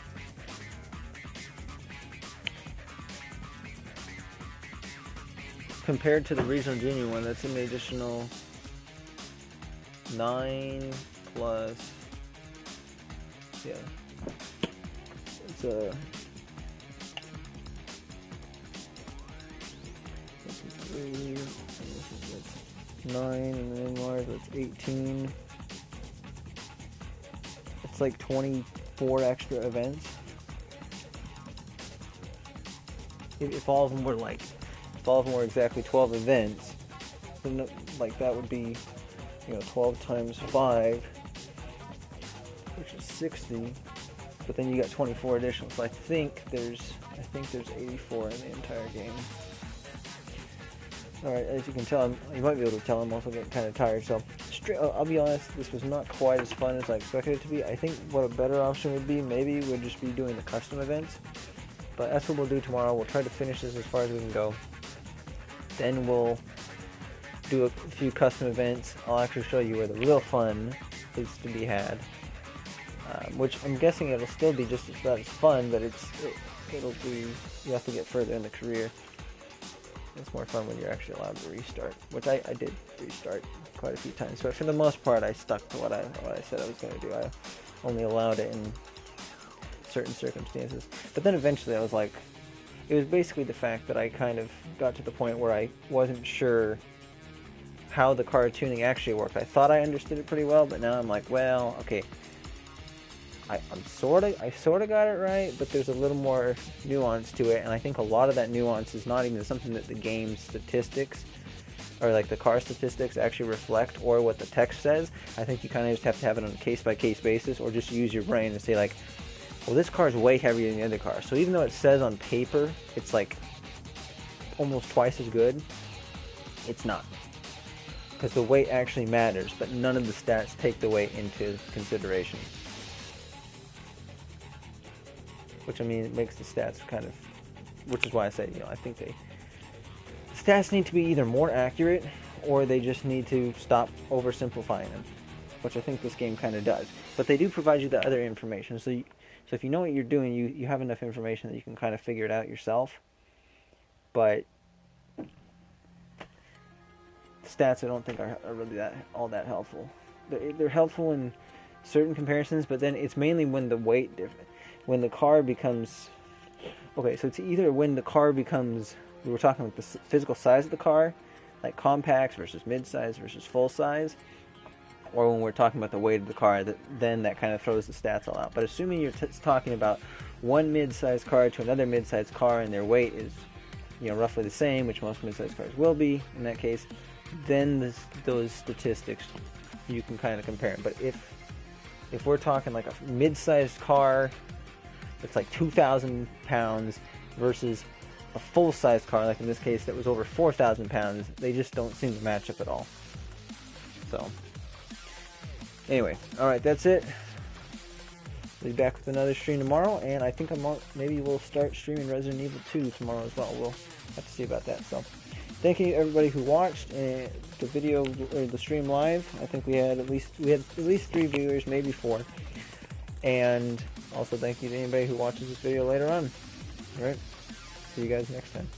[SPEAKER 1] compared to the regional junior one, that's an additional 9 plus, yeah, it's a 3, that's 9, and then Mars, that's 18. It's like 24 extra events. if all of them were like, if all of them were exactly 12 events, then like that would be, 12 times 5, which is 60. But then you got 24 additional. So I think there's 84 in the entire game. Alright, as you can tell, you might be able to tell, I'm also getting kind of tired, so I'll be honest, this was not quite as fun as I expected it to be. I think what a better option would be, maybe, would just be doing the custom events. But that's what we'll do tomorrow. We'll try to finish this as far as we can go. Then we'll do a few custom events. I'll actually show you where the real fun is to be had. Which I'm guessing it'll still be just about as fun, but it'll be, you have to get further in the career. It's more fun when you're actually allowed to restart, which I did restart quite a few times. But for the most part, I stuck to what I said I was going to do. I only allowed it in certain circumstances. But then eventually I was like, it was basically the fact that I kind of got to the point where I wasn't sure how the car tuning actually worked. I thought I understood it pretty well, but now I'm like, well, okay, I sort of got it right, but there's a little more nuance to it, and I think a lot of that nuance is not even something that the game statistics, or like the car statistics actually reflect, or what the text says. I think you kind of just have to have it on a case-by-case basis, or just use your brain and say like, well, this car is way heavier than the other car, so even though it says on paper it's like almost twice as good, it's not. Because the weight actually matters, but none of the stats take the weight into consideration. Which, I mean, it makes the stats kind of, which is why I say, I think stats need to be either more accurate, or they just need to stop oversimplifying them, which I think this game kind of does. But they do provide you the other information, so if you know what you're doing, you have enough information that you can kind of figure it out yourself. But stats, I don't think are really all that helpful. They're helpful in certain comparisons, but then it's mainly when the weight difference. When the car becomes... Okay, so it's either when the car becomes... We were talking about the physical size of the car, like compacts versus mid-size versus full-size, or when we're talking about the weight of the car, then that kind of throws the stats all out. But assuming you're talking about one mid-size car to another mid-size car, and their weight is, roughly the same, which most mid-size cars will be in that case, then those statistics, you can kind of compare them. But if we're talking like a mid-sized car it's like 2,000 pounds versus a full-size car, like in this case that was over 4,000 pounds, they just don't seem to match up at all. So, anyway, alright, that's it. We'll be back with another stream tomorrow, and I think maybe we'll start streaming Resident Evil 2 tomorrow as well. We'll have to see about that. So, thank you everybody who watched the video or the stream live. I think we had at least 3 viewers, maybe 4. And also thank you to anybody who watches this video later on. Alright, see you guys next time.